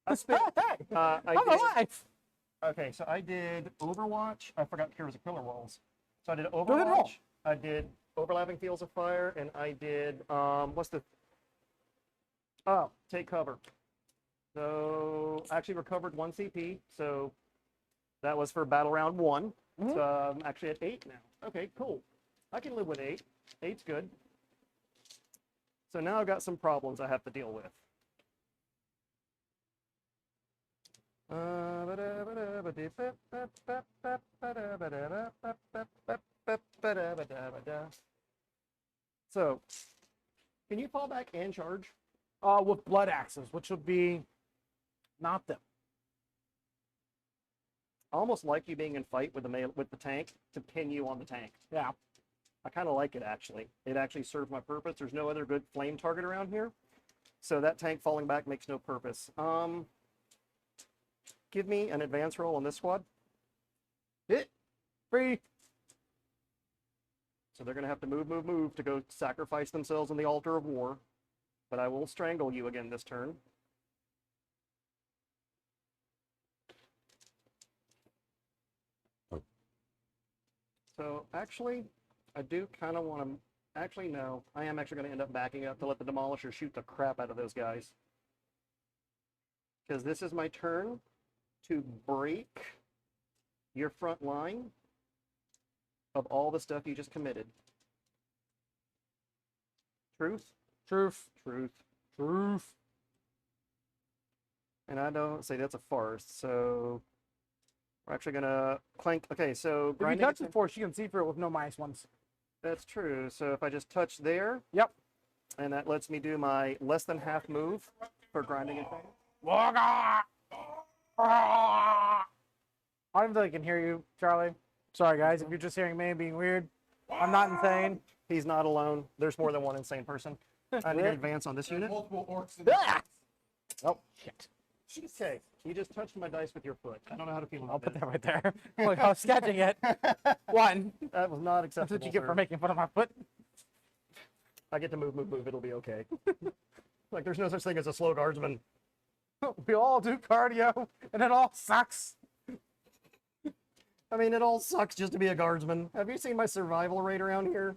I spent. I I'm did, alive. okay, so I did Overwatch. I forgot Cure of Aquila rolls. So I did ahead and roll. Overwatch. I did Overlapping Fields of Fire, and I did what's the? Oh, Take Cover. So I actually recovered 1 CP. So that was for battle round 1. Mhm. So I'm actually at 8 now. Okay, cool. I can live with 8. 8's good. So now I've got some problems I have to deal with. So, can you fall back and charge? With blood axes, which would be not them. I almost like you being in fight with the tank to pin you on the tank. Yeah. I kind of like it actually. It actually serves my purpose. There's no other good flame target around here, so that tank falling back makes no purpose. Give me an advance roll on this squad. Hit. Free. So they're gonna have to move to go sacrifice themselves on the altar of war. But I will strangle you again this turn. So actually, I do kind of want to. Actually, no. I am actually going to end up backing up to let the Demolisher shoot the crap out of those guys. Because this is my turn to break your front line of all the stuff you just committed. Truth? Truth. Truth. Truth. And I don't say that's a farce, so we're actually gonna clank. Okay, so If you grinding. touch it before, she can see through it with no -1s. That's true. So if I just touch there, Yep. and that lets me do my less than half move for grinding advantage. I don't even think I can hear you, Charlie. Sorry, guys, if you're just hearing me being weird. I'm not insane. He's not alone. There's more than one insane person. I need to advance on this There's unit. multiple orcs in Ah! Oh, shit. Okay, you just touched my dice with your foot. I don't know how to feel about I'll put that. that right there. Look, I was sketching it. One. That was not That's acceptable. what you get sir. for making fun of my foot. I get to move. It'll be okay. Like there's no such thing as a slow guardsman. We all do cardio, and it all sucks. I mean, it all sucks just to be a guardsman. Have you seen my survival rate around here?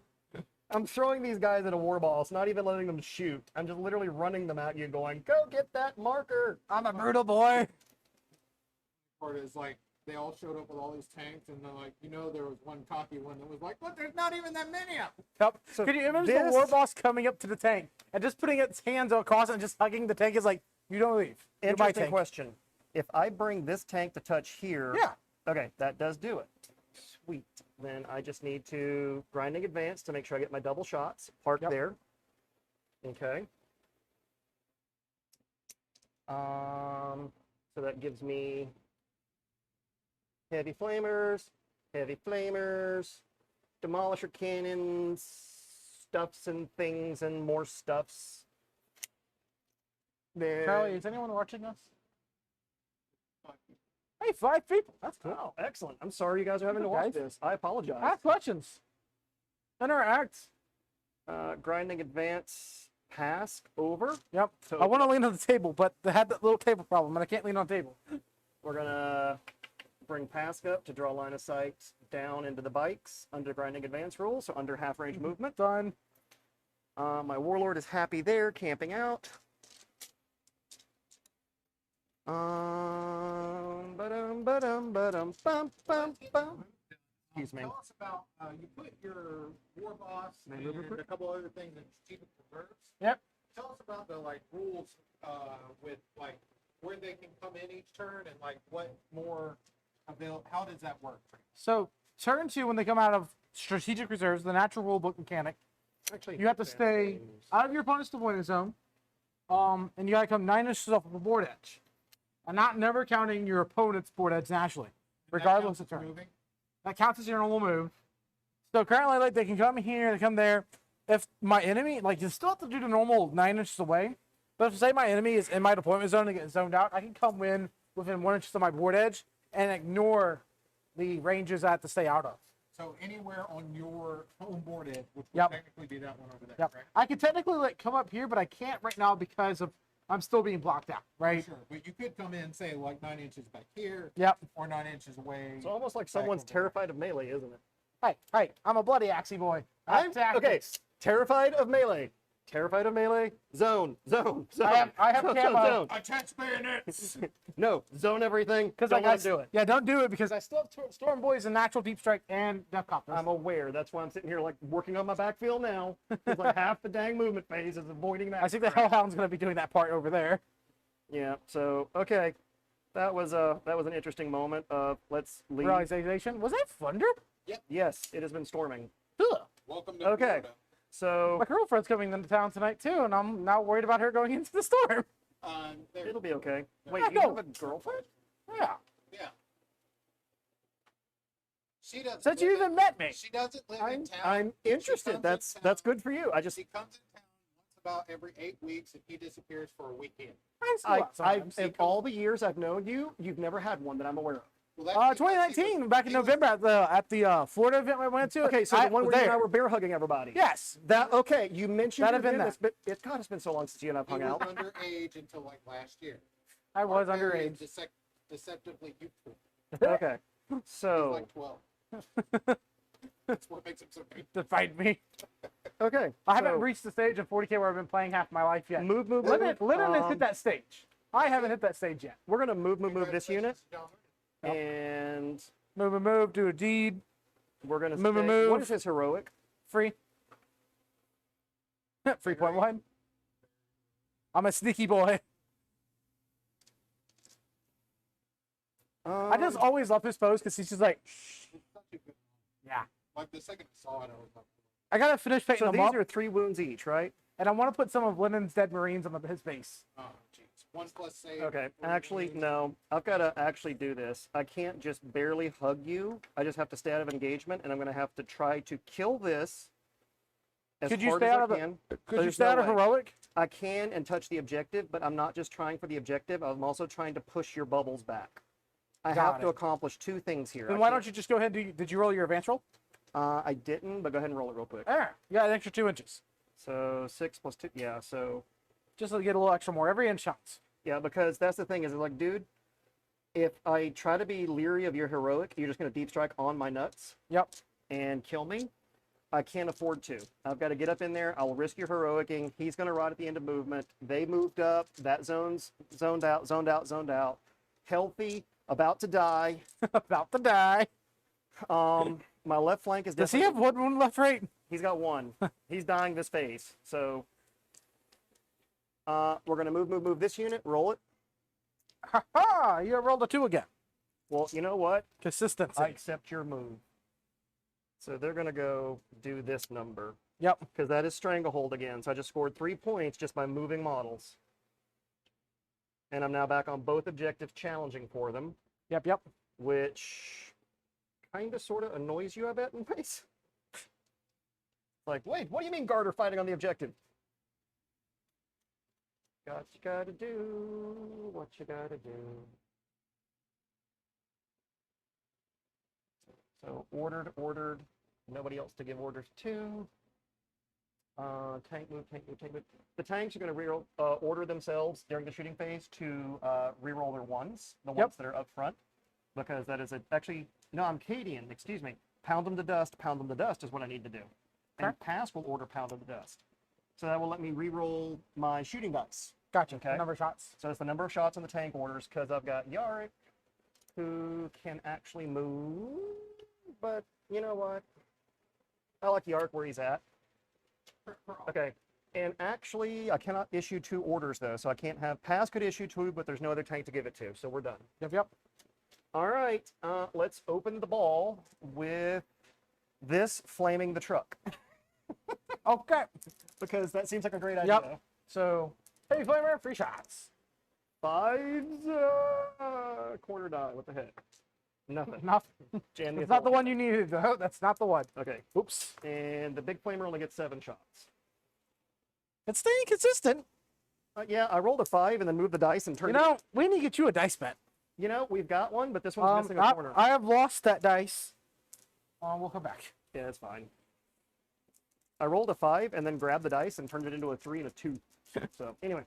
I'm throwing these guys at a war boss, not even letting them shoot. I'm just literally running them at you going, go get that marker. I'm a brutal boy. part is like they all showed up with all these tanks, and they're like, there was one cocky one that was like, "Look, there's not even that many of them." Yep. So Could you imagine the this- war boss coming up to the tank and just putting its hands across it and just hugging the tank? Is like, you don't leave. You're my Interesting tank. question. If I bring this tank to touch here, Yeah. okay, that does do it. Sweet. Then I just need to grinding advance to make sure I get my double shots. Park Yep. there. Okay. So that gives me heavy flamers, demolisher cannons. stuffs and things and more stuffs. There. Charlie, is anyone watching us? Hey, 5 people. That's cool. Oh, excellent. I'm sorry you guys are having to watch Guys. this. I apologize. Ask questions. Interact. Grinding advance, pass, over. Yep. So I want to lean on the table, but they had that little table problem, and I can't lean on the table. we're gonna bring Pask up to draw line of sight down into the bikes under grinding advance rule, so under half range movement. Done. My warlord is happy there, camping out. Bum. Excuse me. Tell us about, you put your war boss May I and move real quick? a couple other things in strategic reserves. Yep. Tell us about the like rules with like where they can come in each turn and like what more how does that work? So, turn 2, when they come out of strategic reserves, the natural rule book mechanic, Actually, you have to stay out of your opponent's deployment zone, and you gotta come 9 inches off of a board edge. And not never counting your opponent's board edge naturally, regardless of turn. Moving. That counts as your normal move. So currently, like, they can come here, they come there. If my enemy, like, you still have to do the normal 9 inches away. But if, say, my enemy is in my deployment zone and get zoned out, I can come in within 1 inch of my board edge and ignore the ranges I have to stay out of. So anywhere on your home board edge, which would Yep. technically be that one over there, Yep. correct? I could technically, like, come up here, but I can't right now because of I'm still being blocked out, right? Sure, but you could come in, say, like 9 inches back here, Yep. or 9 inches away. It's almost like someone's over there. terrified of melee, isn't it? Hey, I'm a bloody axie boy. I'm okay. Tactics. Terrified of melee. Terrified of melee. Zone. Zone. Zone. I have zone, camo. Zone. Attach bayonets! No. Zone everything. Because Don't like let 'em do it. Yeah, don't do it because I still have Storm Boys and Natural Deep Strike and Death Copters. I'm aware. That's why I'm sitting here like working on my backfield now. It's like half the dang movement phase is avoiding that. I think the Hellhound's going to be doing that part over there. Yeah. So okay, that was an interesting moment. Let's leave. Realization. Was that thunder? Yes, it has been storming. Ugh. Welcome to Okay. Florida. So My girlfriend's coming into town tonight too, and I'm now worried about her going into the storm. There, it'll be okay. Wait, I you know. have a girlfriend? Yeah. yeah. She doesn't. Since you live in- even met me. She doesn't live in I'm town. I'm She interested. comes That's in that's town. good for you. I just She comes in town once about every 8 weeks, and he disappears for a weekend. I'm still I outside. in all the years I've known you, you've never had one that I'm aware of. Well, that's because he 2019, was- back in he was- November at the Florida event I went to. Okay, so the one was where you and there. I were bear hugging everybody. Yes. That okay? You mentioned That you have been did that. this, but God, it's been so long since you and I've He hung was out. underage until like last year. I was Very underage. deceptively youthful. Okay, He's so like 12. That's what makes him so great. To fight me. okay, I haven't so reached the stage of 40K where I've been playing half my life yet. move. Lennon has hit Um, that stage. I haven't hit that stage yet. We're gonna move this unit, Congratulations, gentlemen. and Move, do a deed. we're gonna Move, stay- move. What is his heroic? Free. 3.1. I'm a sneaky boy. I just always love his pose because he's just like, It's such a good- yeah. Like the second I saw it, I was like, I gotta finish painting So them these up, are 3 wounds each, right? and I want to put some of Lennon's dead Marines on his base. oh, jeez. 1 plus save. Okay, for actually, wounds. no. I've got to actually do this. I can't just barely hug you. I just have to stay out of engagement, and I'm going to have to try to kill this as Could you hard stay as out I of the- can. Could you There's stay no out of way. heroic? I can and touch the objective, but I'm not just trying for the objective. I'm also trying to push your bubbles back. I Got have to it. accomplish 2 things here. Then I why can't- don't you just go ahead and do? Did you roll your advance roll? I didn't, but go ahead and roll it real quick. There, you got an extra 2 inches. So 6 plus 2, yeah. So Just to get a little extra more. Every inch counts. yeah, because that's the thing is like, dude, if I try to be leery of your heroic, you're just going to deep strike on my nuts Yep. and kill me. I can't afford to. I've got to get up in there. I'll risk your heroicing. He's going to ride at the end of movement. They moved up. That zone's zoned out, zoned out, zoned out. Healthy, about to die. About to die. My left flank is Does he have definitely. one wound left, right? He's got 1. He's dying this phase. So we're going to move this unit. Roll it. Ha ha! You rolled a 2 again. Well, you know what? Consistency. I accept your move. So they're going to go do this number. Yep. Because that is Stranglehold again. So I just scored 3 points just by moving models. And I'm now back on both objectives challenging for them, Yep. which kind of sort of annoys you, I bet, in ways. Like, wait, what do you mean guard are fighting on the objective? Got you gotta do what you gotta do. So ordered. Nobody else to give orders to. Tank move. The tanks are going to order themselves during the shooting phase to reroll their ones, the ones that are up front, because that is actually, no, I'm Cadian, excuse me. Pound them to dust is what I need to do. Okay. And pass will order pound them to dust. So that will let me reroll my shooting dice. Gotcha. Okay. Number of shots. So it's the number of shots in the tank orders, because I've got Yarick, who can actually move, but you know what? I like Yarick where he's at. Okay, and actually, I cannot issue 2 orders, though, so I can't have... Pass could issue 2, but there's no other tank to give it to, so we're done. Yep. All right, let's open the ball with this flaming the truck. Okay. Because that seems like a great idea. Yep. So, heavy flamer, 3 shots. 5's corner die, what the heck? Nothing. Nothing. Jam It's not the one you needed, though. That's not the one. Okay, Oops. and the big flamer only gets 7 shots. It's staying consistent. Yeah, I rolled a 5 and then moved the dice and turned it. We need to get you a dice bet. You know, we've got one, but this one's missing a corner. I have lost that dice. We'll come back. Yeah, it's fine. I rolled a 5 and then grabbed the dice and turned it into a 3 and a 2. So, anyway.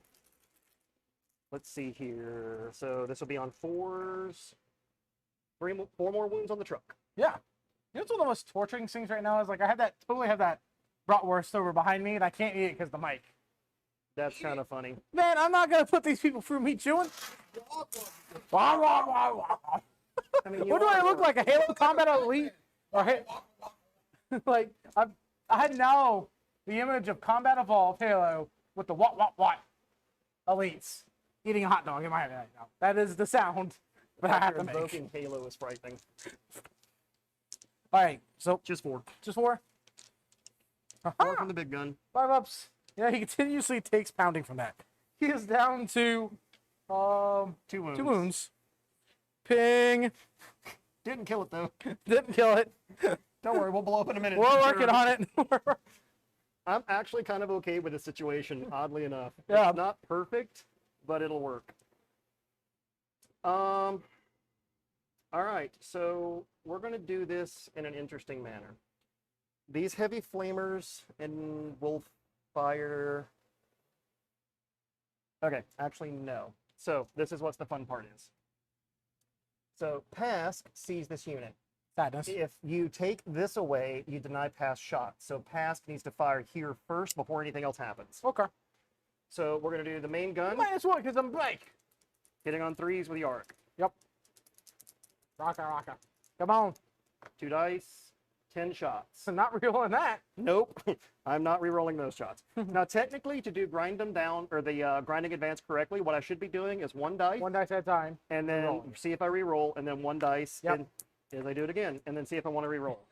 Let's see here. So, this will be on 4s. 4 more wounds on the truck. Yeah. You know what's one of the most torturing things right now is like I totally have that bratwurst over behind me and I can't eat it because the mic. That's kind of funny. Man, I'm not gonna put these people through meat chewing. I mean, What do I look like? A Halo Combat Elite? Or like I had now the image of Combat Evolved Halo with the what elites eating a hot dog in my head right now. That is the sound that I have to make. Invoking Halo is frightening. All right, so Just 4. just 4. 4 from the big gun. 5 ups. Yeah, he continuously takes pounding from that. He is down to 2 wounds. 2 wounds. Ping. Didn't kill it, though. Didn't kill it. Don't worry, we'll blow up in a minute. We're working on it. I'm actually kind of okay with the situation, oddly enough. Yeah. It's not perfect, but it'll work. All right, so we're going to do this in an interesting manner. These heavy flamers and wolf fire... Okay, actually, no. So this is what's the fun part is. So Pask sees this unit. Sadness. If you take this away, you deny Pask shots. So Pask needs to fire here first before anything else happens. Okay. So we're going to do the main gun, -1 because I'm blank. hitting on 3s with the Arc. Yep. Rocka. Come on. 2 dice, 10 shots. So not rerolling that. Nope, I'm not re-rolling those shots. Now, technically, to do grind them down, or the grinding advance correctly, what I should be doing is 1 dice, 1 dice at a time. and then Re-rolling. see if I re-roll, and then 1 dice, Yep. and as I do it again, and then see if I want to re-roll.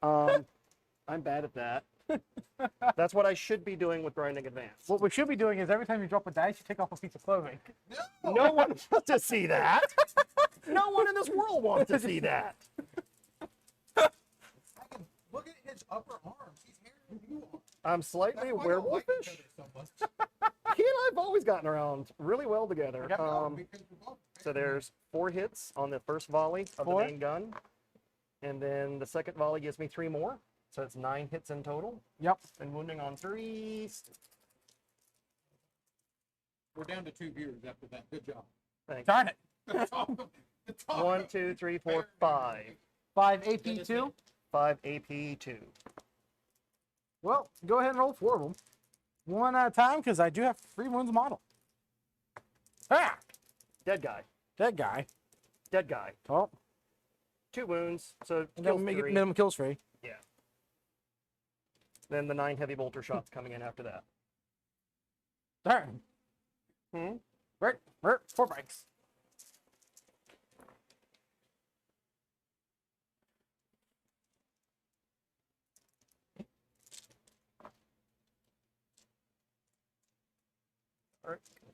I'm bad at that. That's what I should be doing with grinding advance. What we should be doing is every time you drop a dice, you take off a piece of clothing. No one wants to see that. No one in this world wants to see that. Look at his upper arms. He's hairier than you are. I'm slightly That's why y'all like each werewolfish. other so much. He and I've always gotten around really well together. Yep. Because we're both- So there's 4 hits on the first volley of 4. the main gun. And then the second volley gives me 3 more. So it's 9 hits in total. Yep. And wounding on 3s. We're down to 2 viewers after that. Good job. Thanks. Darn it. The top- 1, 2, 3, 4, 5. 5 AP2. 5 AP2. Well, go ahead and roll 4 of them. 1 at a time because I do have 3 wounds model. Ah! Dead guy. Dead guy. Dead guy. Oh. 2 wounds. So And then kills we make it 3. minimum kills free. Yeah. Then the 9 heavy bolter shots coming in after that. Darn. Right. 4 bikes.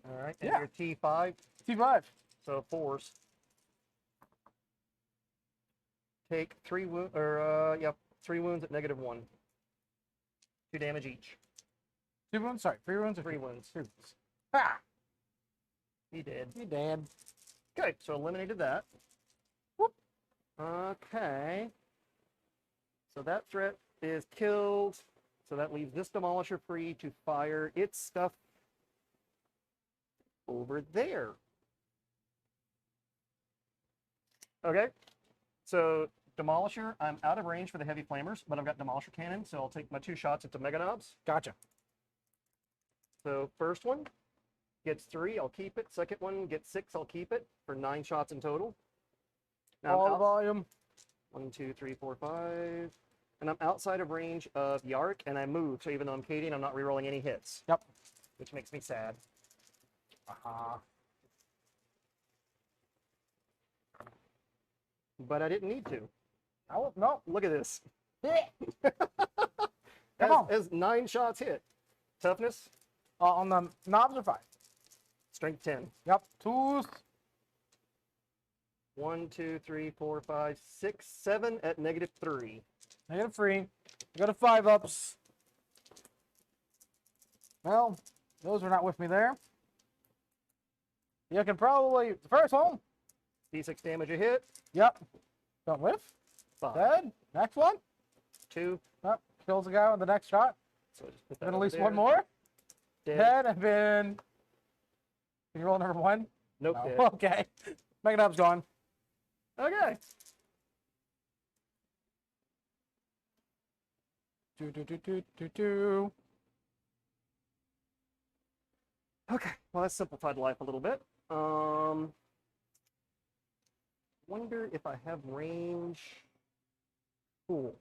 All right. And Yeah. your T5. T5. So 4s. Take 3 wounds, or yep, 3 wounds at -1. 2 damage each. 2 wounds? Sorry, 3 wounds or 3 wounds. 3 wounds. Ha! He did. He dead. Okay, so eliminated that. Whoop. Okay. So that threat is killed. So that leaves this Demolisher free to fire its stuff over there. Okay. So Demolisher, I'm out of range for the heavy flamers, but I've got Demolisher cannon, so I'll take my 2 shots at the Mega Knobs. Gotcha. So first one gets 3, I'll keep it. Second one gets 6, I'll keep it for 9 shots in total. Now All volume. 1, 2, 3, 4, 5. And I'm outside of range of Yark, and I move. So even though I'm Cadian, I'm not rerolling any hits. Yep. Which makes me sad. But I didn't need to. Oh, no. Look at this. Come on. As 9 shots hit. Toughness, On the knobs are 5. strength 10. Yep. 2. 1, 2, 3, 4, 5, 6, 7 at -3. -3. You go to 5-ups. Well, those are not with me there. You can probably... The first one. D6 damage a hit. Yep. Don't whiff. 5. Dead. Next one. 2. Yep. Kills the guy with the next shot. So just put that Then at over least there. one more. Dead. Dead. And then... Can you roll number 1? Nope. No. Dead. Okay. Mega Knob's gone. Okay. Do. Okay. Well, that simplified life a little bit. Wonder if I have range. Cool.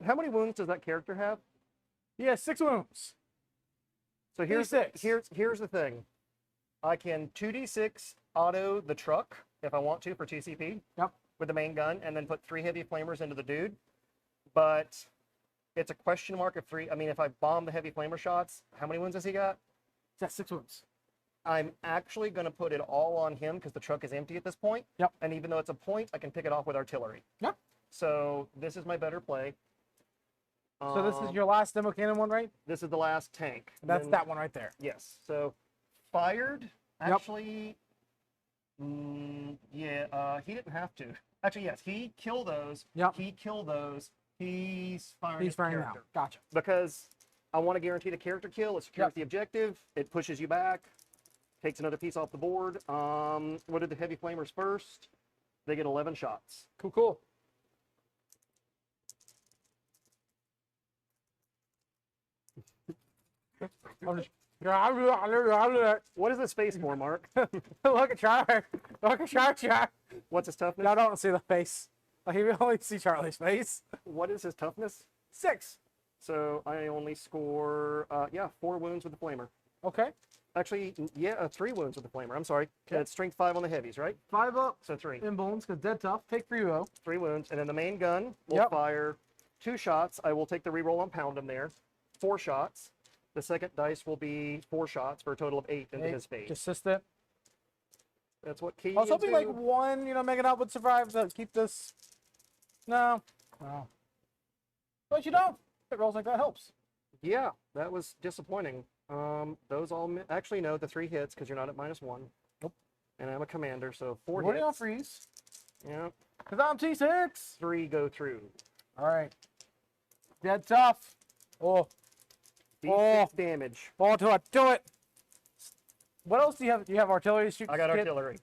How many wounds does that character have? Yeah, 6 wounds. So here's D6. here's the thing. I can 2d6 auto the truck if I want to for 2 CP. Yep. With the main gun, and then put 3 heavy flamers into the dude. But it's a question mark of 3. I mean, if I bomb the heavy flamer shots, how many wounds has he got? It's at 6 wounds. I'm actually going to put it all on him because the truck is empty at this point. Yep. And even though it's a point, I can pick it off with artillery. Yep. So this is my better play. So this is your last demo cannon one, right? This is the last tank. That's Then- that one right there. Yes. So fired. Yep. Actually, yeah. He didn't have to. Actually, yes. He killed those. Yep. He killed those. He's firing. He's his firing now. character. Gotcha. Because I want to guarantee the character kill. It secures Yep. the objective. It pushes you back. Takes another piece off the board. What did the heavy flamers first? They get 11 shots. Cool. What is this face for, Mark? Look at Charlie. Look at Charlie. What's his toughness? No, I don't see the face. Like, you only see Charlie's face. What is his toughness? 6. So I only score, 4 wounds with the flamer. Okay. Actually, 3 wounds with the flamer. I'm sorry. Okay. It's strength 5 on the heavies, right? 5 up So 3. in bones because dead tough. Take 3 though. 3 wounds. And then the main gun will Yep. fire 2 shots. I will take the reroll and pound him there. 4 shots. The second dice will be 4 shots for a total of 8 into his phase. Consistent. That's what I was Cadians hoping do. like one, Mega Knot would survive to keep this. No. But you don't. It rolls like that helps. Yeah, that was disappointing. Those all actually no, the 3 hits because you're not at -1. Nope. And I'm a commander, so 4 What do you hits. freeze? Yeah, Because I'm T6. 3 go through. All right. Dead tough. Oh. D6 damage. Oh, do it. What else do you have? Do you have artillery to shoot? I got this kid? artillery.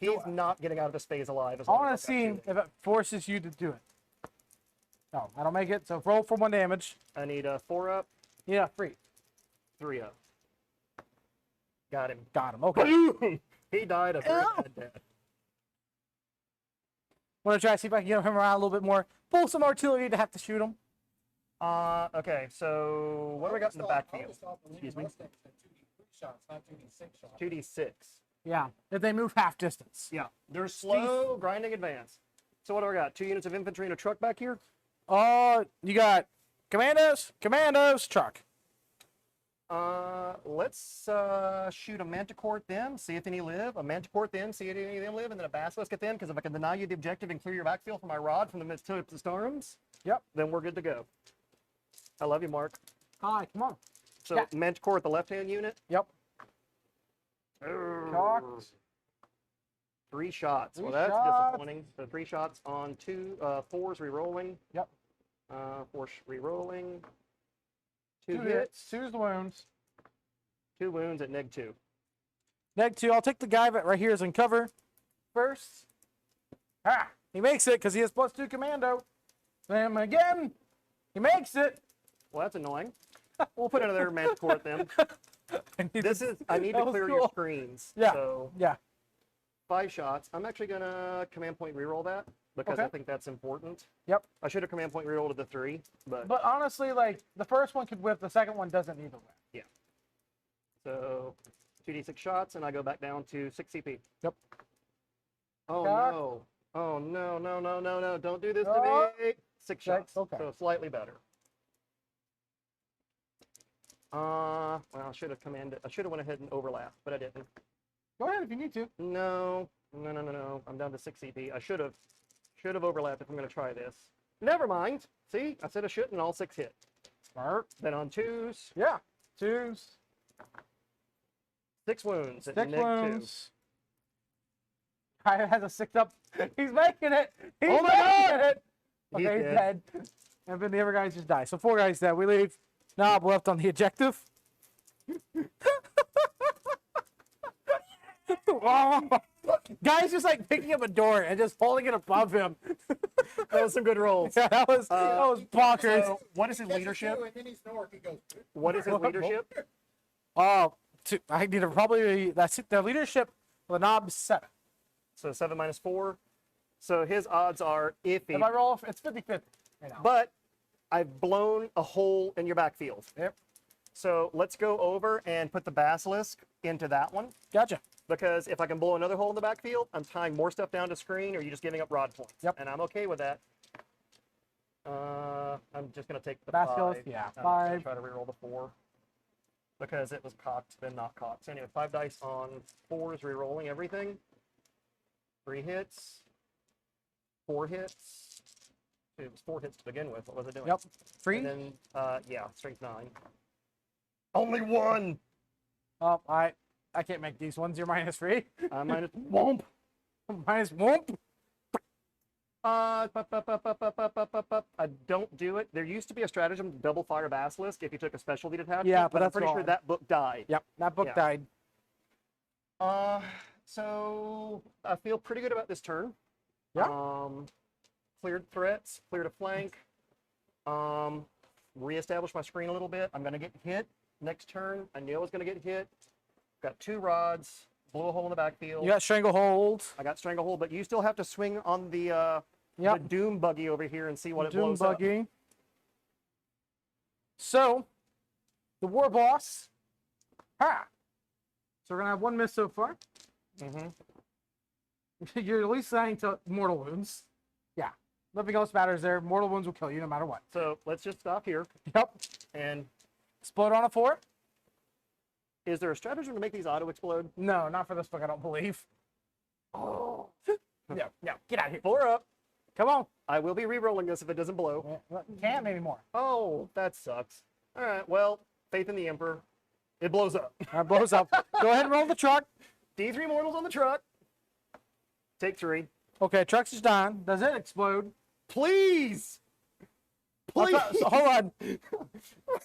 He's not getting out of this phase alive. As I long want as to I've got see shooting. if it forces you to do it. No, I don't make it. So roll for 1 damage. I need a 4 up, Yeah, 3. 3 up. Got him. Got him. Okay. He died a very Ow. bad death. Want to try to see if I can get him around a little bit more. Pull some artillery to have to shoot him. Okay, so what do we got in the backfield? Excuse me. 2d3 shots, not 2d6 shots. 2d6. Yeah, if they move half distance. Yeah, they're slow, grinding advance. So what do I got? 2 units of infantry and a truck back here? You got commandos, truck. Let's shoot a manticore at them, see if any live. A manticore at them, see if any of them live, and then a basilisk at them. Because if I can deny you the objective and clear your backfield from my rod from the midst of the storms, Yep. then we're good to go. I love you, Mark. Hi, come on. So Yeah. manticore at the left-hand unit. Yep. Cocked. 3 shots. Three Well, that's shots. disappointing. So 3 shots on 2 4s re-rolling. Yep. 4 re-rolling. 2 2 hits. hits. 2's the wounds. 2 wounds at -2. -2. I'll take the guy that right here is in cover first. Ah, he makes it because he has +2 commando. And again, he makes it. Well, that's annoying. We'll put another manticore at them. I need that to was clear your cool. screens. Yeah. So Yeah. 5 shots. I'm actually gonna command point reroll that because I Okay. think that's important. Yep. I should have command point rerolled to the 3, but But honestly, like the first one could whip, the second one doesn't need to whip. so 2d6 shots, and I go back down to 6 CP. Yep. Oh Cock. no! Oh no! No! No! No! No! Don't do this Oh. to me! 6 shots. Okay. So slightly better. Well, I should have commanded. I should have went ahead and overlapped, but I didn't. Go ahead if you need to. No. No. No. No. No. I'm down to 6 CP. I should have overlapped if I'm going to try this. Never mind. See, I said I shouldn't. All 6 hit. Smart. Then on 2s, Yeah. 2s. 6 wounds at 6 -2. wounds. Guy has a 6 up. He's making it. He's Oh my making God! it. He's Okay, he's dead. dead. And then the other guys just die. So 4 guys dead. We leave Knob left on the objective. Oh, guy's just like picking up a door and just holding it above him. That was some good rolls. Yeah, that was bonkers. So, what is his Gets a leadership? 2, and then he's an orc. He goes, What is his leadership? I need to probably that's the leadership. The Knob's 7. So 7 minus 4. So his odds are iffy. If I roll, it's 50-50. You know. But I've blown a hole in your backfield. Yep. So let's go over and put the basilisk into that one. Gotcha. Because if I can blow another hole in the backfield, I'm tying more stuff down to screen, or you're just giving up rod points. Yep. And I'm okay with that. I'm just going to take the Basilisk, 5. yeah, I'm not gonna 5. try to reroll the 4. Because it was cocked, then not cocked. So anyway, 5 dice on 4s, rerolling everything. 3 hits. 4 hits. It was 4 hits to begin with. What was it doing? Yep. 3. And then, yeah, strength 9. Only 1! Oh, I can't make these ones. You're -3. Minus womp. -1. I don't do it. There used to be a stratagem to double fire basilisk if you took a specialty detachment. Yeah, but I'm that's pretty sure wrong. that book died. Yep, that book Yeah. died. So I feel pretty good about this turn. Yeah. Cleared threats, cleared a flank. Reestablish my screen a little bit. I'm gonna get hit next turn. I knew I was gonna get hit. Got 2 rods. Blew a hole in the backfield. You got Stranglehold. I got stranglehold, but you still have to swing on the doom buggy over here and see what it Doom blows up. buggy. So, the war boss. Ha! So we're gonna have 1 miss so far. Mm-hmm. You're at least saying to mortal wounds. Yeah. Nothing else matters there. Mortal wounds will kill you no matter what. So let's just stop here. Yep. And Explode on a 4? is there a stratagem to make these auto explode? No, not for this book, I don't believe. Oh. No, get out of here. 4 up. Come on. I will be re-rolling this if it doesn't blow. Can't anymore. Oh, that sucks. All right. Well, faith in the emperor. It blows up. That blows up. Go ahead and roll the truck. D3 mortals on the truck. Take 3. Okay, truck's is done. Does it explode? Please. Please. So, hold on.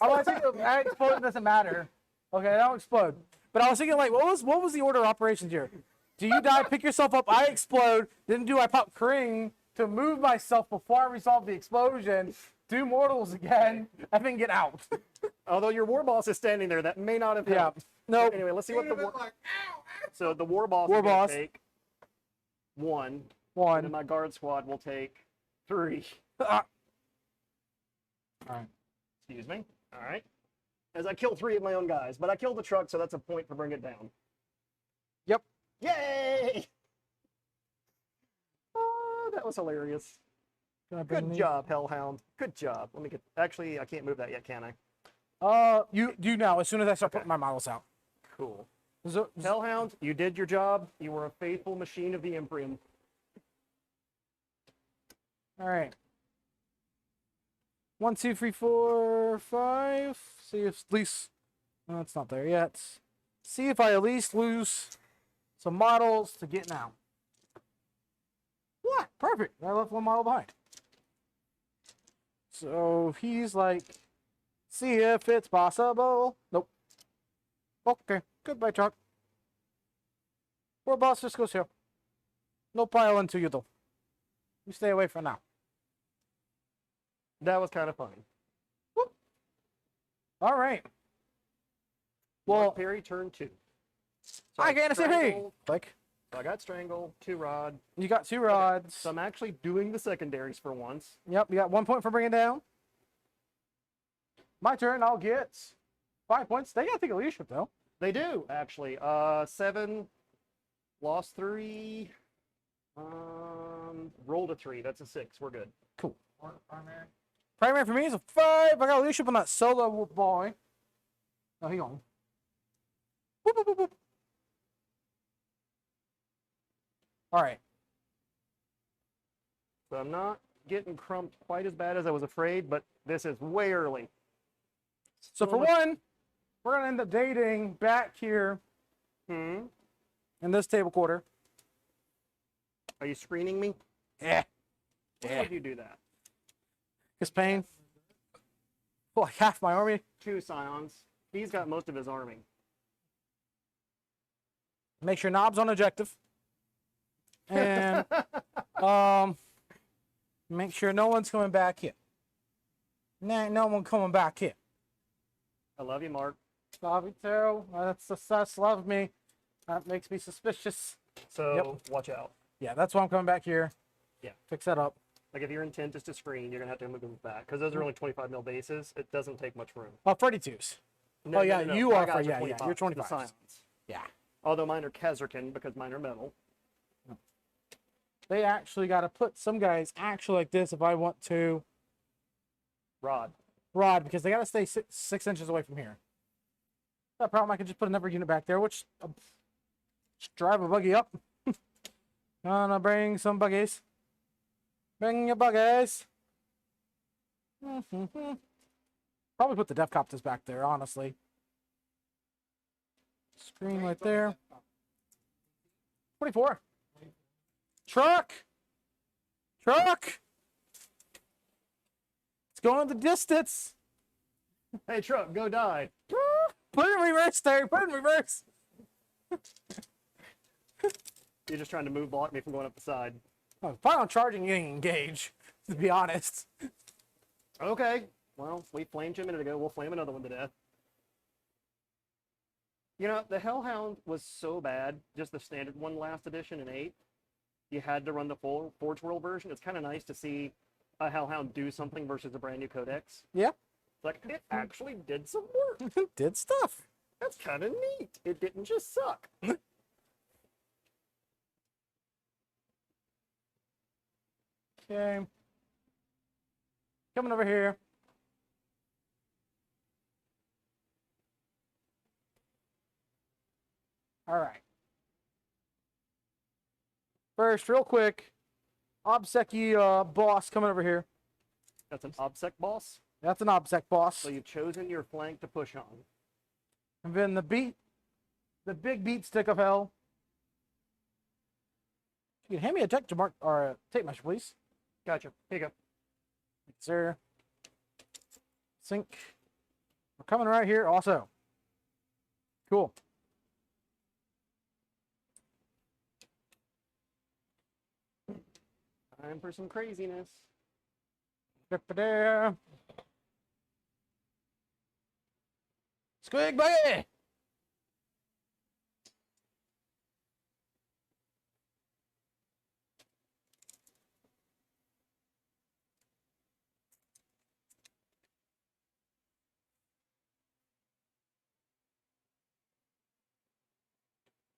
I was thinking that exploding doesn't matter. Okay, that'll explode. But I was thinking, like, what was the order of operations here? Do you die, pick yourself up, I explode, then do I pop Kring to move myself before I resolve the explosion, do mortals again, and then get out? Although your war boss is standing there, that may not have Yeah. helped. Nope. Anyway, let's see what He'd the have been war. like, ow, ow. So the war boss. War is gonna boss. Take 1. And then 1. my guard squad will take 3. All right. Excuse me. All right. As I kill 3 of my own guys, but I killed the truck, so that's a point for bring it down. Yep. Yay! Oh, that was hilarious. Can I bring Good these? job, Hellhound. Good job. Let me get. Actually, I can't move that yet, can I? You do now as soon as I start putting my models out. Cool. So, Hellhound, you did your job. You were a faithful machine of the Imperium. all right. 1, 2, 3, 4, 5. See if at least. No, it's not there yet. See if I at least lose some models to get now. What? Perfect. I left one model behind. So he's like, see if it's possible. Nope. Okay. Goodbye, truck. Poor boss just goes here. No pile into you, though. You stay away for now. That was kind of funny. Whoop. All right. Well, Mark Perry, turn 2. So I can't say hey. Strangle. Like, So I got Strangle, 2 Rod. you got 2 rods. So I'm actually doing the secondaries for once. Yep, you got 1 point for bringing down. My turn. I'll get 5 points. They got to take a leadership, though. They do, actually. 7, lost 3, rolled a 3. That's a 6. We're good. Cool. Primary. Primary for me is a 5. I got leadership on that solo boy. Oh, he gone. Whoop, whoop, whoop, whoop. All right. So I'm not getting crumped quite as bad as I was afraid, but this is way early. So for one, we're going to end up dating back here Hmm? in this table quarter. Are you screening me? Yeah. Why would you do that? Because pain. Like half my army. 2 Scions. He's got most of his army. Make sure knobs on objective. And make sure no one's coming back here. Nah, no one coming back here. I love you, Mark. Love you too. That's the sus. Love me. That makes me suspicious. So watch out. Yeah, that's why I'm coming back here. Yeah. Fix that up. Like if your intent is to screen, you're gonna have to move them back because those are only 25 mil bases. It doesn't take much room. Oh, 32s. No, Oh, yeah, you My are guys for- yeah, you're 25s, the 25s. Scions. Yeah. Although mine are Kezarkin because mine are metal. They actually got to put some guys actually like this if I want to Rod. rod because they got to stay 6 inches away from here. That problem, I could just put another unit back there, which just drive a buggy up. Gonna bring some buggies. Bring your buggies. Probably put the Def Copters back there, honestly. Screen right there. 24. Truck! Truck! It's going the distance. Hey, truck, go die. Put it in reverse, Terry. Put it in reverse. You're just trying to move block me from going up the side. Oh, if I'm charging, you ain't engage, to be honest. Okay. Well, we flamed you a minute ago. We'll flame another one to death. You know, the Hellhound was so bad, just the standard one last edition in 8. You had to run the full Forge World version. It's kind of nice to see a Hellhound do something versus a brand new codex. Yeah. It's like, it actually did some work. Did stuff. That's kind of neat. It didn't just suck. Okay. Coming over here. All right. First, real quick, Obseki boss coming over here. That's an OBSEC boss. That's an Obsec boss. So you've chosen your flank to push on. And then the big beat stick of hell. You can hand me a deck to mark or a tape measure, please. Gotcha. Here you go. Sir. Sync. We're coming right here also. Cool. Time for some craziness. There. Squig buggy!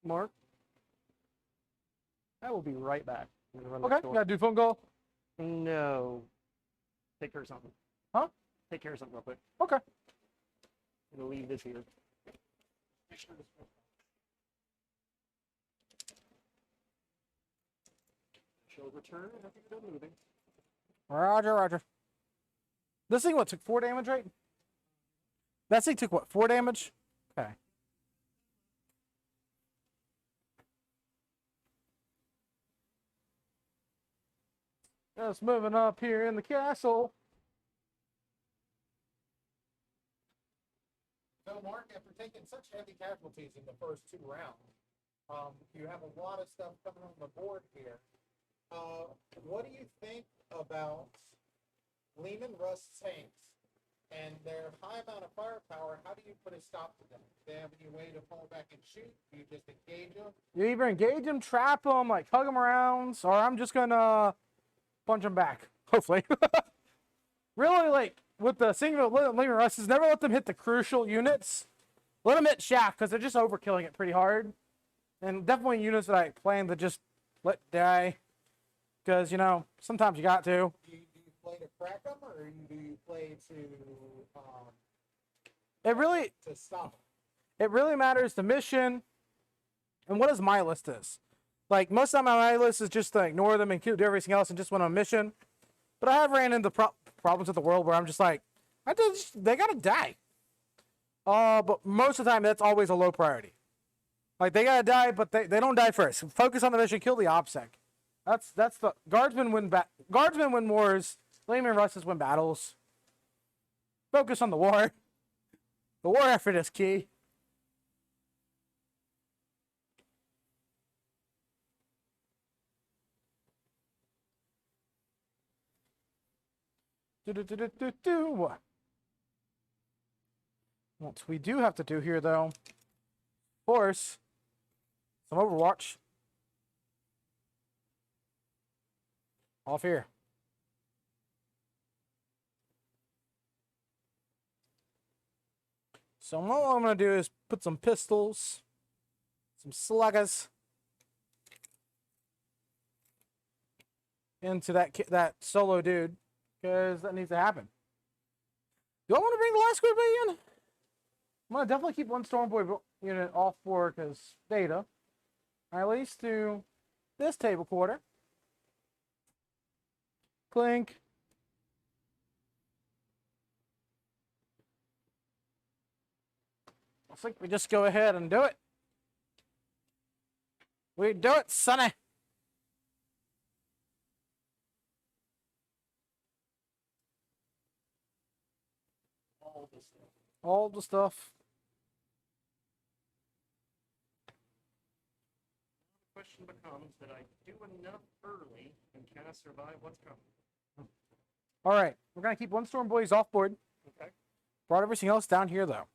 Mark, I will be right back. I'm gonna run Okay, next door. gotta do phone call. No. Take care of something. Huh? Take care of something real quick. Okay. I'm gonna leave this here. She'll return after you're done moving. Roger, roger. This thing, what, took 4 damage, right? That thing took, what, 4 damage? Okay. Just moving up here in the castle. So, Mark, after taking such heavy casualties in the first 2 rounds, you have a lot of stuff coming on the board here. What do you think about Lehman Russ tanks and their high amount of firepower? How do you put a stop to them? Do they have any way to fall back and shoot? Do you just engage them? You either engage them, trap them, like hug them around, or I'm just gonna punch them back. Hopefully. Really, like with the single Lehman Russes, never let them hit the crucial units. Let them hit shaft because they're just overkilling it pretty hard, and definitely units that I plan to just let die. Because, you know, sometimes you got to. Do you play to crack them, or do you play to stop them? It really matters the mission and what his my list is. Like, most of my list is just to ignore them and do everything else and just went on a mission. But I have ran into problems with the world where I'm just like, they gotta die. But most of the time, that's always a low priority. Like, they gotta die, but they don't die first. Focus on the mission, kill the OPSEC. That's the guardsmen win wars. Lehman Russes win battles. Focus on the war. The war effort is key. What we do have to do here, though, of course, some Overwatch. Off here. So what I'm going to do is put some pistols, some sluggers into that solo dude, because that needs to happen. Do I want to bring the last squid in? I'm going to definitely keep one Stormboy unit off for, because data. At least do this table quarter. Clink. I think we just go ahead and do it. We do it, Sonny. All the stuff. All the stuff. The question becomes, did I do enough early, and can I survive what's coming? All right, we're gonna keep one Storm Boys off board. Okay. Brought everything else down here though.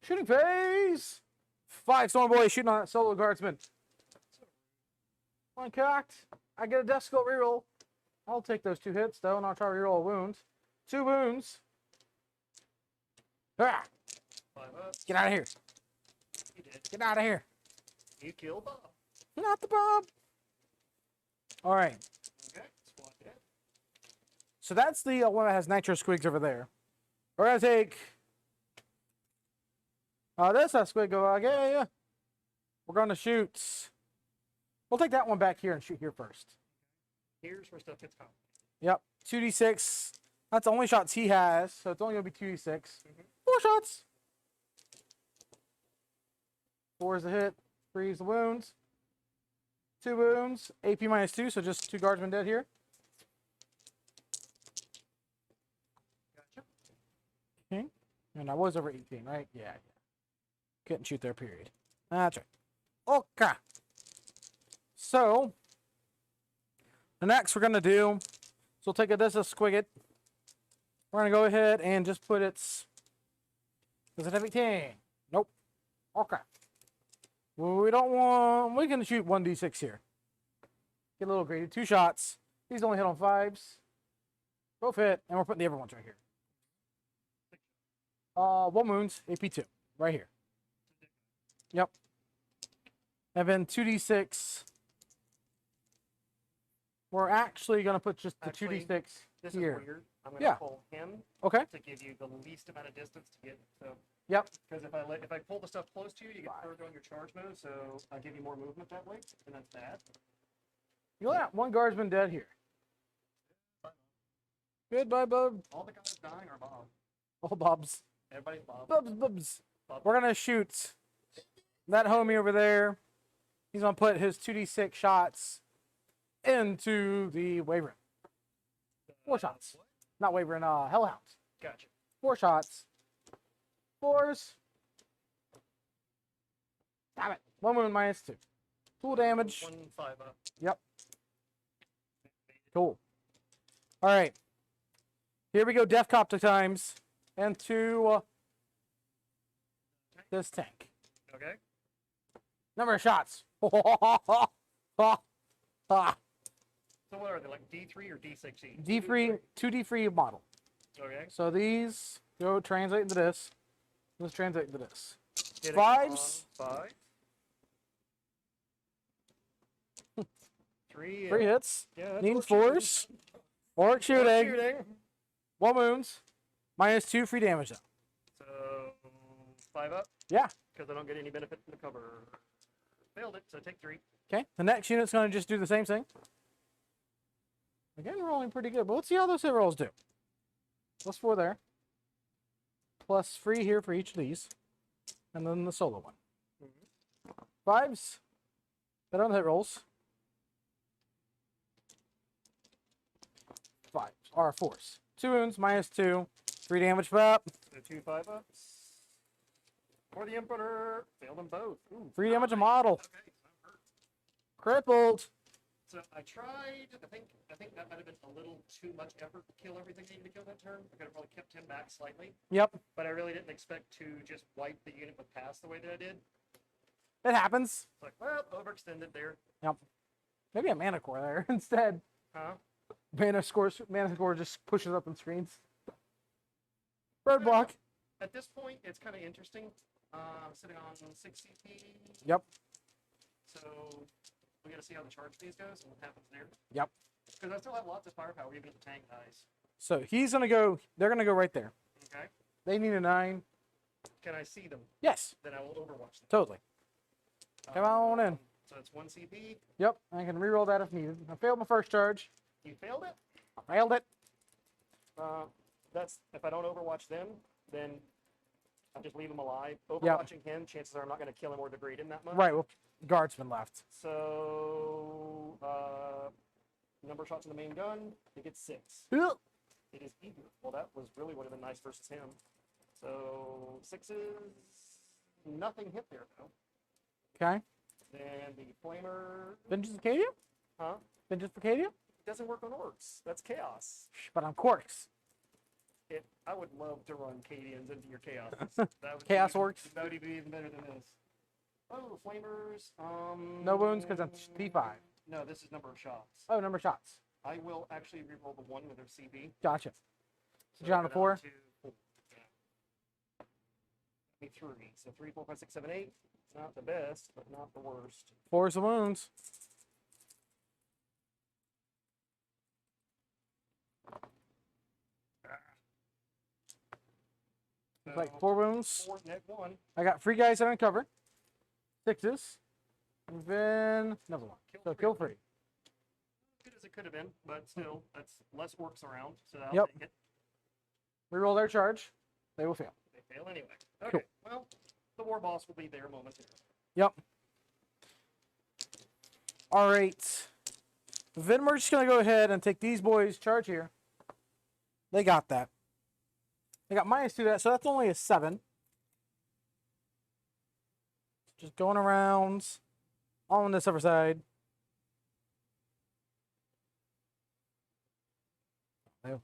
Shooting phase. 5 Storm Boys shooting on that solo guardsman. One cocked. I get a death skill reroll. I'll take those 2 hits though, and I'll try to reroll a wound. 2 wounds. Ah! 5 up. Get out of here. You did. Get out of here. You killed Bob. Not the Bob. All right. Okay. Squad dead. So that's the one that has nitro squigs over there. We're gonna take this squig over. Yeah. We're gonna shoot. We'll take that one back here and shoot here first. Here's where stuff gets complicated. Yep, 2d6. That's the only shots he has, so it's only gonna be 2d6. 4 shots. 4 is the hit. 3 is the wounds. 2 wounds. AP -2, so just 2 guardsmen dead here. Gotcha. Okay. And I was over 18, right? Yeah. Couldn't shoot there, period. That's right. Okay. So, the next we're going to do, so we'll take this squigget. We're going to go ahead and just put its, does it have 18? Nope. Okay. Well, we don't want, we can shoot 1d6 here. Get a little greedy. 2 shots. These only hit on 5s. Both hit, and we're putting the other ones right here. 1 wounds, AP2, right here. Yep. And then 2d6. We're actually going to put just the 2d6. This here. is weird. I'm going to Yeah. pull him Okay. to give you the least amount of distance to get. So. Yep. Because if I pull the stuff close to you, you get further on your charge mode, so I'll give you more movement that way, and that's bad. You got one guardsman dead here. Goodbye, bub. All the guys dying are Bob. Oh, Bubs. Everybody's Bob. Bubs. Bob. We're gonna shoot that homie over there. He's gonna put his 2d6 shots into the Wyvern. 4 shots. What? Not Wyvern, Hellhounds. Gotcha. 4 shots. 4s. Damn it. 1 wound minus 2. Full damage. 1-5 up. Yep. Cool. All right. Here we go, Death Copter times. And to this tank. Okay. Number of shots. So what are they, like D3 or D6 each? D3, 2D3 model. Okay. So these go translate into this. Let's translate into this. Hitting 5s. on 5. 3. 3 hits. Yeah, that's Needs orc 4s. Orc shooting. 1 wounds. Minus 2 free damage though. So 5 up. Yeah. Because I don't get any benefit from the cover. Failed it, so take 3. Okay. The next unit's going to just do the same thing. Again, rolling pretty good. But let's see how those hit rolls do. Plus 4 there. Plus 3 here for each of these. And then the solo one. 5s. Better on the hit rolls. 5s. Or 4s. 2 wounds, minus 2. 3 damage up. So 2 5-ups. For the Emperor. Failed them both. Ooh, 3 damage a nice. model. Okay, so I'm hurt. Crippled. So I tried. I think that might have been a little too much effort to kill everything I needed to kill that turn. I could have probably kept him back slightly, Yep. but I really didn't expect to just wipe the unit with pass the way that I did. It happens. It's like, well, overextended there. Yep. Maybe a mana core there instead. Huh? Mana score just pushes up and screens. Roadblock. At this point, it's kind of interesting. I'm sitting on 6 CP. Yep. So we got to see how the charge phase goes and what happens there. Yep. Because I still have lots of firepower even if the tank dies. So he's gonna go. They're gonna go right there. Okay. They need a 9. Can I see them? Yes. Then I will overwatch them. Totally. Come on in. So it's 1 CP. Yep. I can reroll that if needed. I failed my first charge. You failed it. I failed it. That's if I don't overwatch them, then I just leave him alive. Overwatching him, chances are I'm not going to kill him or degrade him that much. Right. Well, guardsman left. So number of shots in the main gun, he gets 6. Ugh. It is eager. Well, that was really would have been nice versus him. So 6s, nothing hit there though. Okay. Then the flamer, Vengeance Acadia? huh? Vengeance Acadia? It doesn't work on orcs. That's chaos. But I'm Quarks. I would love to run Cadians into your chaos. That would Chaos be, orcs? That would be even better than this. Oh, flamers. No wounds because I'm P5. No, this is number of shots. Oh, number of shots. I will actually reroll the 1 with their CB. Gotcha. So John, we're a 4? down to 4. Yeah. 3. So 3, 4, 5, 6, 7, 8. It's not the best, but not the worst. 4 is the wounds. So Like 4 wounds. 4 net 1. I got 3 guys that uncover. 6s. And then another one. So kill free. Good as it could have been, but still, that's less orcs around, so I'll Yep. take it. Reroll their charge. They will fail. They fail anyway. Okay, Cool. well, the war boss will be there momentarily. Yep. All right. Then we're just going to go ahead and take these boys' charge here. They got that. They got minus 2 to that, so that's only a 7. Just going around on this other side. They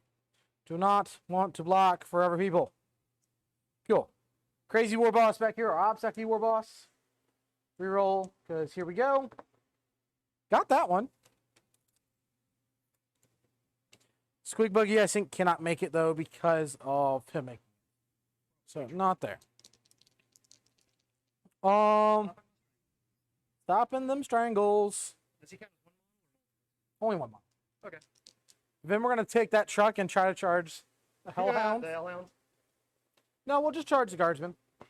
do not want to block for other people. Cool. Crazy war boss back here, or Obsecty war boss. Reroll, because here we go. Got that one. Squeak Buggy, I think, cannot make it, though, because of him making it. So, not there. Stopping them strangles. Does he count as 1 Only 1 mod. Okay. Then we're going to take that truck and try to charge the Hellhound. The Hellhound. No, we'll just charge the Guardsmen. I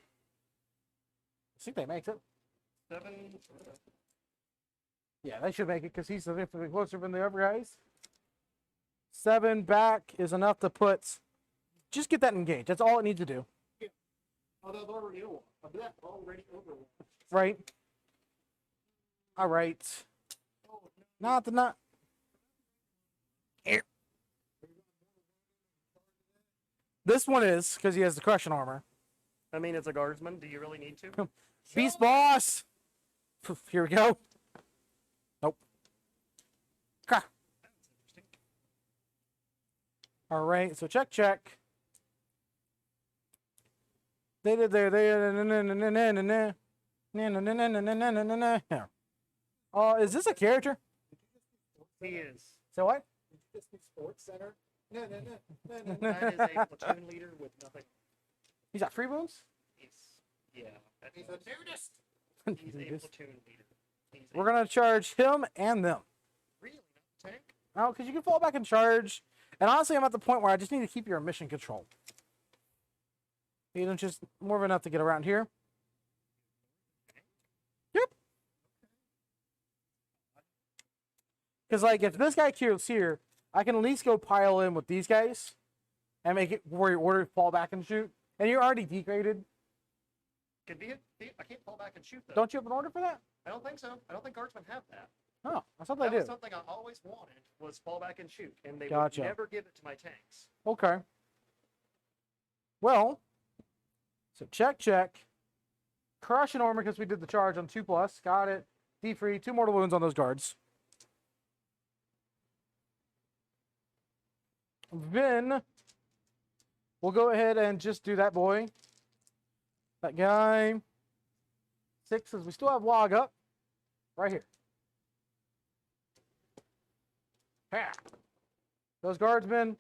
think they make it. 7. Yeah, they should make it because he's significantly closer than the other guys. 7 back is enough to put. Just get that engaged. That's all it needs to do. Oh, that's already over. That's already over. Right. All right. Not. Here. This one is because he has the crushing armor. I mean, it's a guardsman. Do you really need to? Beast boss. Here we go. Nope. Ah. All right. So check. They did there. Is this a character? He is. So what? This is Sports Center. No. That is a platoon leader with nothing. He's got free wounds? Yeah. He's a nudist. He's a platoon leader. We're going to charge him and them. Really? Not tank? Oh, because you can fall back and charge. And honestly, I'm at the point where I just need to keep your mission control. You know, just more of enough to get around here. Yep. Because, like, if this guy kills here, I can at least go pile in with these guys and make it where your order fall back and shoot. And you're already degraded. Could be it. I can't fall back and shoot though. Don't you have an order for that? I don't think so. I don't think guardsmen have that. Oh, I thought they That was did. something I always wanted, was fall back and shoot, and they Gotcha. would never give it to my tanks. Okay. Well, so check. Crushing armor because we did the charge on 2+. Got it. D free. 2 mortal wounds on those guards. Then we'll go ahead and just do that boy. That guy. 6 says we still have log up. Right here. Yeah. Those guardsmen.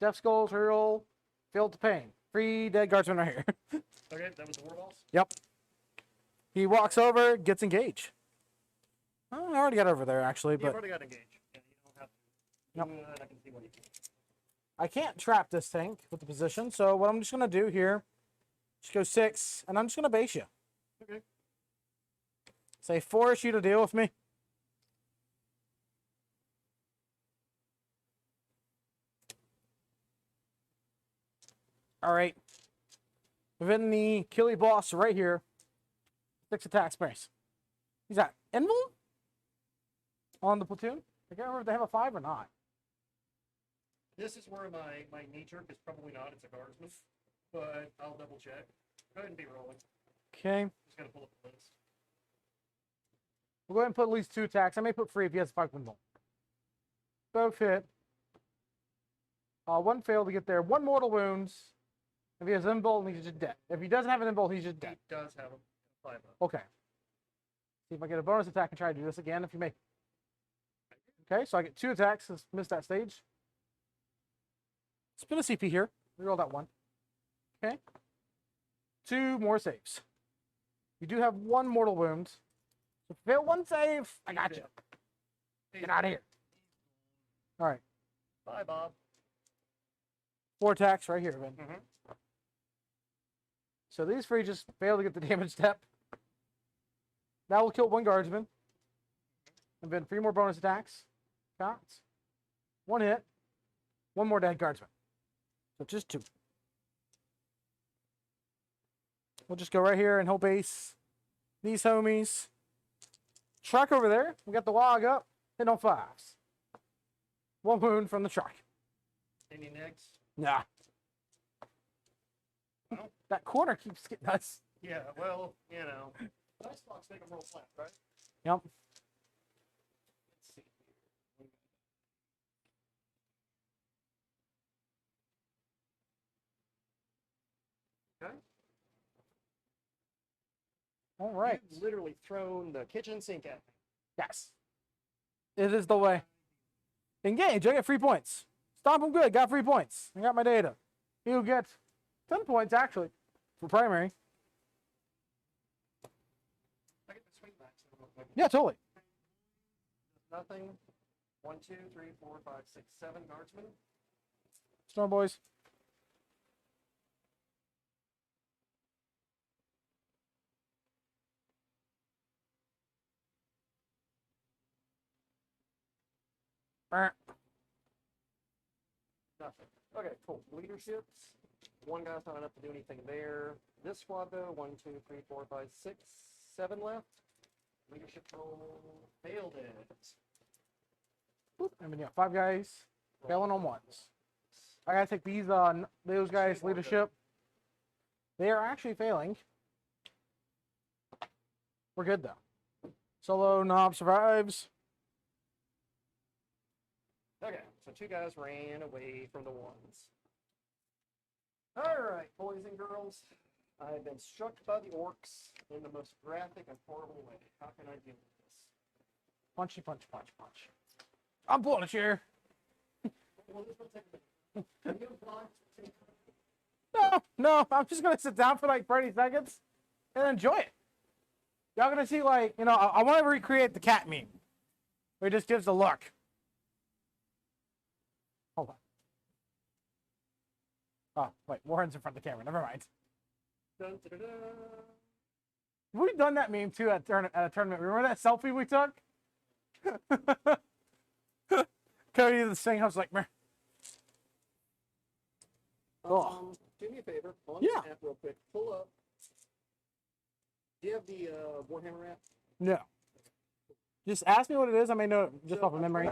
Death Skulls hurl. Filled to pain. 3 dead guardsmen right here. Okay, that was the war boss? Yep. He walks over, gets engaged. Oh, I already got over there actually, You've but already got engaged. Yeah, you don't have to. Nope. I can see what he can. I can't trap this tank with the position. So what I'm just gonna do here, just go 6, and I'm just gonna base you. Okay. Say force you to deal with me. All right. Within the killy boss right here, 6 attack space. He's at invul on the platoon. I can't remember if they have a 5 or not. This is where my knee jerk is probably not. It's a guardsman, but I'll double check. Go ahead and be rolling. Okay. Just gotta pull up the list. We'll go ahead and put at least 2 attacks. I may put 3 if he has 5 invul. Both hit. 1 failed to get there. 1 mortal wounds. If he has invul, he's just dead. If he doesn't have an invul, he's just dead. He does have a 5 up. Okay. See if I get a bonus attack and try to do this again if you make it. Okay, so I get 2 attacks. Let's miss that stage. Spin a CP here. Reroll that 1. Okay. 2 more saves. You do have 1 mortal wound. So fail 1 save. I got you. Get out of here. All right. Bye, Bob. 4 attacks right here, Ben. Mm-hmm. So these 3 just fail to get the damage step. That will kill 1 guardsman. And then 3 more bonus attacks. Counts. 1 hit. 1 more dead guardsman. So just 2. We'll just go right here and he'll base these homies. Truck over there. We got the log up. Hit on 5s. 1 wound from the truck. Any next? Nah. Well, That corner keeps getting nuts. yeah, well, you know. Dice box make them roll flat, right? Yep. Let's see here. Okay. All right. You've literally thrown the kitchen sink at me. Yes. It is the way. Engage. I get 3 points. Stomp him good. Got 3 points. I got my data. He'll get 10 points, actually, for primary. I get the swing back. So Yeah, totally. nothing. 1, 2, 3, 4, 5, 6, 7 guardsmen. Storm boys. Burr. Nothing. Okay, cool. Leaderships. One guy's not enough to do anything there. This squad, though, 1, 2, 3, 4, 5, 6, 7 left. Leadership roll failed it. Boop. And we got 5 guys failing on ones. I gotta take these those guys leadership. They are actually failing. We're good though. Solo knob survives. Okay, so 2 guys ran away from the ones. Alright, boys and girls. I've been struck by the orcs in the most graphic and horrible way. How can I deal with this? Punchy, punch, punch, punch. I'm pulling a chair. Well, this will take a bit. Are you blind? No, I'm just gonna sit down for like 30 seconds and enjoy it. Y'all gonna see like, you know, I want to recreate the cat meme. Where he just gives a look. Hold on. Oh, wait, Warren's in front of the camera. Never mind. Dun, dun, dun, dun. We've done that meme too at a tournament. Remember that selfie we took? Cody the thing, I was like, meh. Do me a favor. On Yeah. the app real quick. Pull up. Do you have the Warhammer app? No. Just ask me what it is. I may know it just off of memory.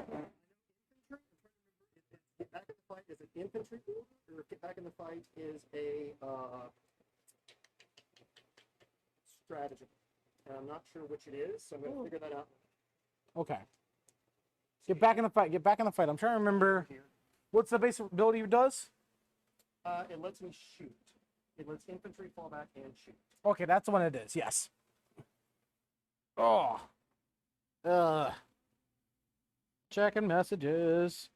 Get back in the fight is an infantry order, or get back in the fight is a strategy. And I'm not sure which it is, so I'm going to figure that out. Okay. Get back in the fight. Get back in the fight. I'm trying to remember. Here. What's the basic ability it does? It lets me shoot. It lets infantry fall back and shoot. Okay, that's the one it is. Yes. Oh. Checking messages.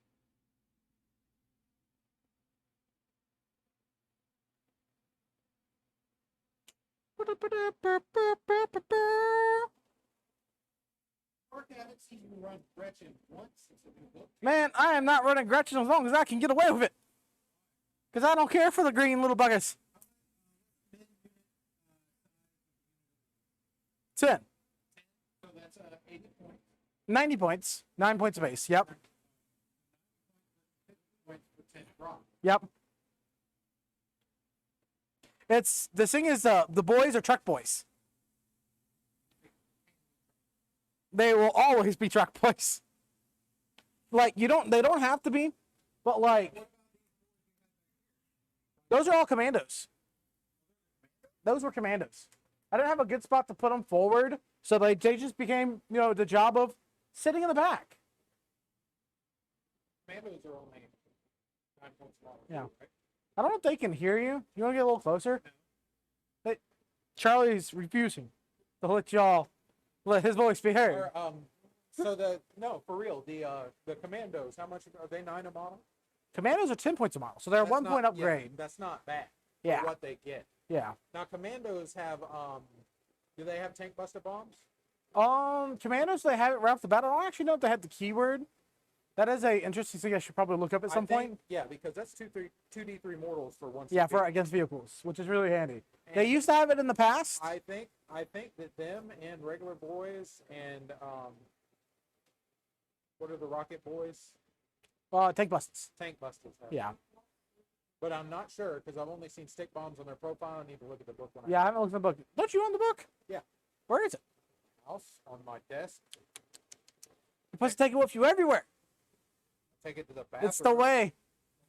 Mark, I haven't seen you run Gretchen once since the new book. Man, I am not running Gretchen as long as I can get away with it. Because I don't care for the green little buggers. 10. So that's 80 points. 90 points. 9 points a base. Yep. Points for 10 drop. Yep. It's the thing is the boys are truck boys. They will always be truck boys. Like they don't have to be, but like those are all commandos. Those were commandos. I didn't have a good spot to put them forward, so they just became, you know, the job of sitting in the back. Commandos are only 9 points long. Yeah. Right? I don't know if they can hear you. You want to get a little closer? Hey, Charlie's refusing to let his voice be heard. Or, no, for real, the commandos, how much are they? 9 a model? Commandos are 10 points a model, so they're a That's 1 not- point yeah, upgrade. that's not bad. Yeah. For what they get. Yeah. Now commandos have do they have tank buster bombs? Commandos, they have it right off the bat. I don't actually know if they have the keyword. That is a interesting thing I should probably look up at some point. Yeah, because that's 2d3 mortals for one. Yeah, CP. for against vehicles, which is really handy. They And used to have it in the past. I think that them and regular boys and what are the rocket boys? Tank busts. Tank busters. Have Yeah. it. But I'm not sure because I've only seen stick bombs on their profile. I need to look at the book when Yeah, I haven't looked at the book. Don't you own the book? Yeah. Where is it? house on my desk. You're supposed to take it with you everywhere. Take it to the bathroom. It's the way.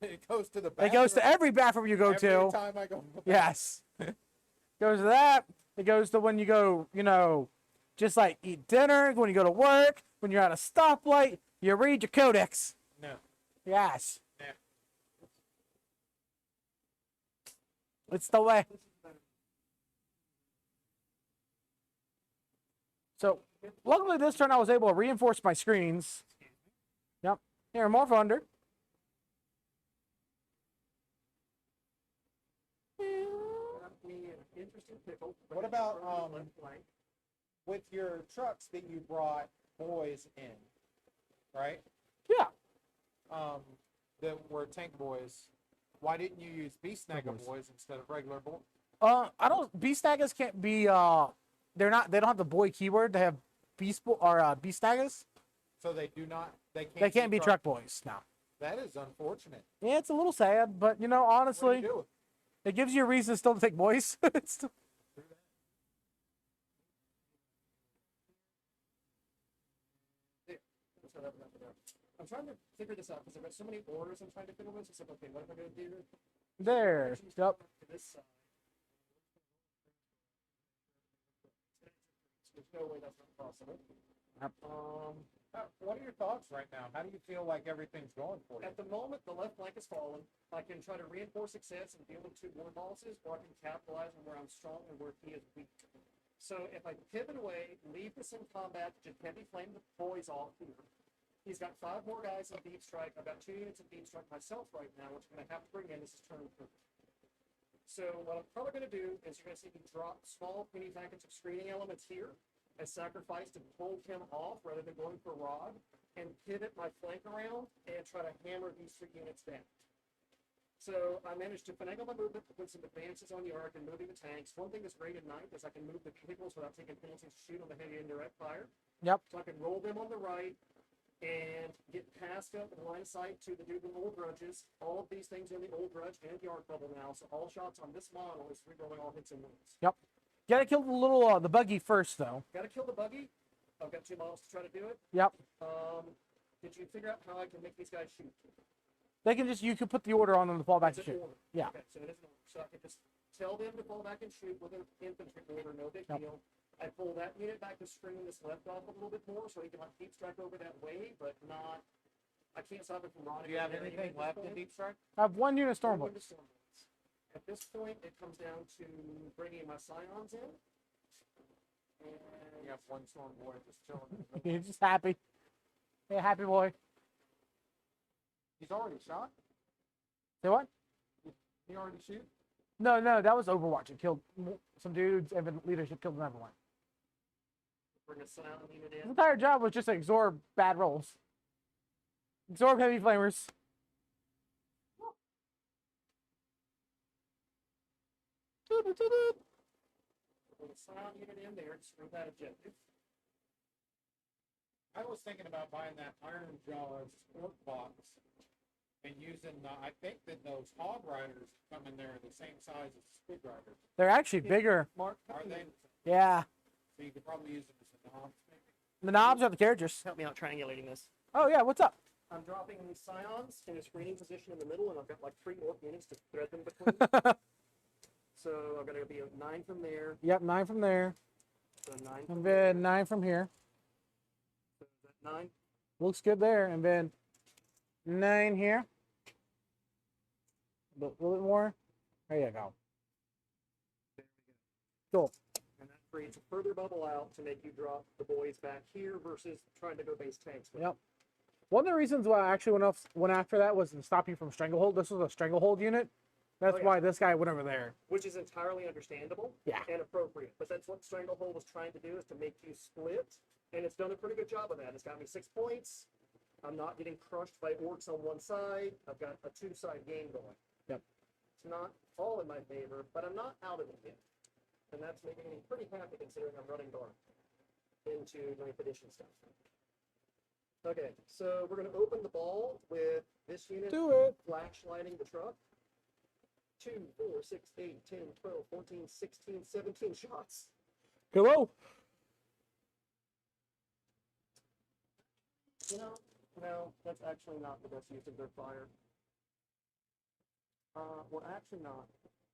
It goes to the bathroom. It goes to every bathroom you go every to. time I go. To the Yes. Goes to that. It goes to when you go, just like eat dinner, when you go to work, when you're at a stoplight, you read your codex. No. Yes. Yeah. It's the way. So, luckily this turn I was able to reinforce my screens. Yep. Here, more thunder. What about with your trucks that you brought boys in, right? Yeah. That were tank boys. Why didn't you use beast snagger boys instead of regular boys? I don't. Beast snaggers can't be. They're not. They don't have the boy keyword. They have beast snaggers. So they do not. They can't be truck boys now. That is unfortunate. Yeah, it's a little sad, but you know, What do honestly, you do? it gives you a reason still to take boys. It's still- I'm trying to figure this out because I've got so many orders I'm trying to fiddle with. So it's like, okay, what am I going to do? there. Yep. To this side. There's no way that's not possible. Yep. What are your thoughts right now? How do you feel like everything's going for you? At the moment, the left flank is fallen. I can try to reinforce success and deal with 2 war bosses, or I can capitalize on where I'm strong and where he is weak. So if I pivot away, leave this in combat, just heavy flame the boys off here. He's got 5 more guys in Deep Strike. I've got 2 units of Deep Strike myself right now, which I'm going to have to bring in. This is turn 3. So what I'm probably going to do is you're going to see me drop small mini packets of screening elements here as sacrifice to pull him off rather than going for Rod, and pivot my flank around and try to hammer these 3 units down. So I managed to finagle my movement with some advances on the arc and moving the tanks. One thing that's great at night is I can move the vehicles without taking penalties to shoot on the heavy indirect fire. Yep. So I can roll them on the right and get past up in line of sight to the dude with old grudges. All of these things are in the old grudge and the arc bubble now, so all shots on this model is re-rolling all hits and wounds. Yep. Gotta kill the little the buggy first though. Gotta kill the buggy. I've got 2 models to try to do it. Yep. Did you figure out how I can make these guys shoot? They can just, you can put the order on them to fall back It's to an shoot. order. Yeah. Okay, so it is an order. So I can just tell them to fall back and shoot with an infantry order, no big Yep. deal. I pull that unit back to screen this left off a little bit more so he can like deep strike over that way, but not. I can't stop it from running. Do you have anything left in Deep Strike? I have 1 unit storm boys. At this point, it comes down to bringing my scions in. And You have 1 storm boy just chilling. He's just happy. Hey, happy boy. He's already shot? Say what? He already shoot? No, that was Overwatch. It killed some dudes, and then leadership killed another one. bring a scion unit His in. entire job was just to absorb bad rolls. Absorb heavy flamers. Bring a scion unit in there to screw that objective. I was thinking about buying that Iron Jaws Ork box and using, I think that those Hog Riders come in there the same size as Squid Riders. They're actually bigger. Mark, Are they? Yeah. So you could probably use them as a knobs, maybe? The knobs are the characters. help me out triangulating this. Oh, yeah. What's up? I'm dropping these scions in a screening position in the middle, and I've got like 3 orc units to thread them between. So I'm going to be a 9 from there. Yep, 9 from there. So 9 from And there. then 9 from here. So is that 9? Looks good there. And then 9 here. A little bit more. There you go. There we go. Cool. And that creates a further bubble out to make you drop the boys back here versus trying to go base tanks. with Yep. One of the reasons why I actually went after that was to stop you from stranglehold. This was a stranglehold unit. That's Oh, yeah. why this guy went over there. Which is entirely understandable Yeah. and appropriate. But that's what Stranglehold was trying to do, is to make you split. And it's done a pretty good job of that. It's got me 6 points. I'm not getting crushed by orcs on one side. I've got a 2-side game going. Yep. It's not all in my favor, but I'm not out of it yet. And that's making me pretty happy considering I'm running dark into 9th edition stuff. Okay, so we're going to open the ball with this unit Do it. flashlighting the truck. 2, 4, 6, 8, 10, 12, 14, 16, 17 shots. Hello. No, that's actually not the best use of their fire. Well, actually not.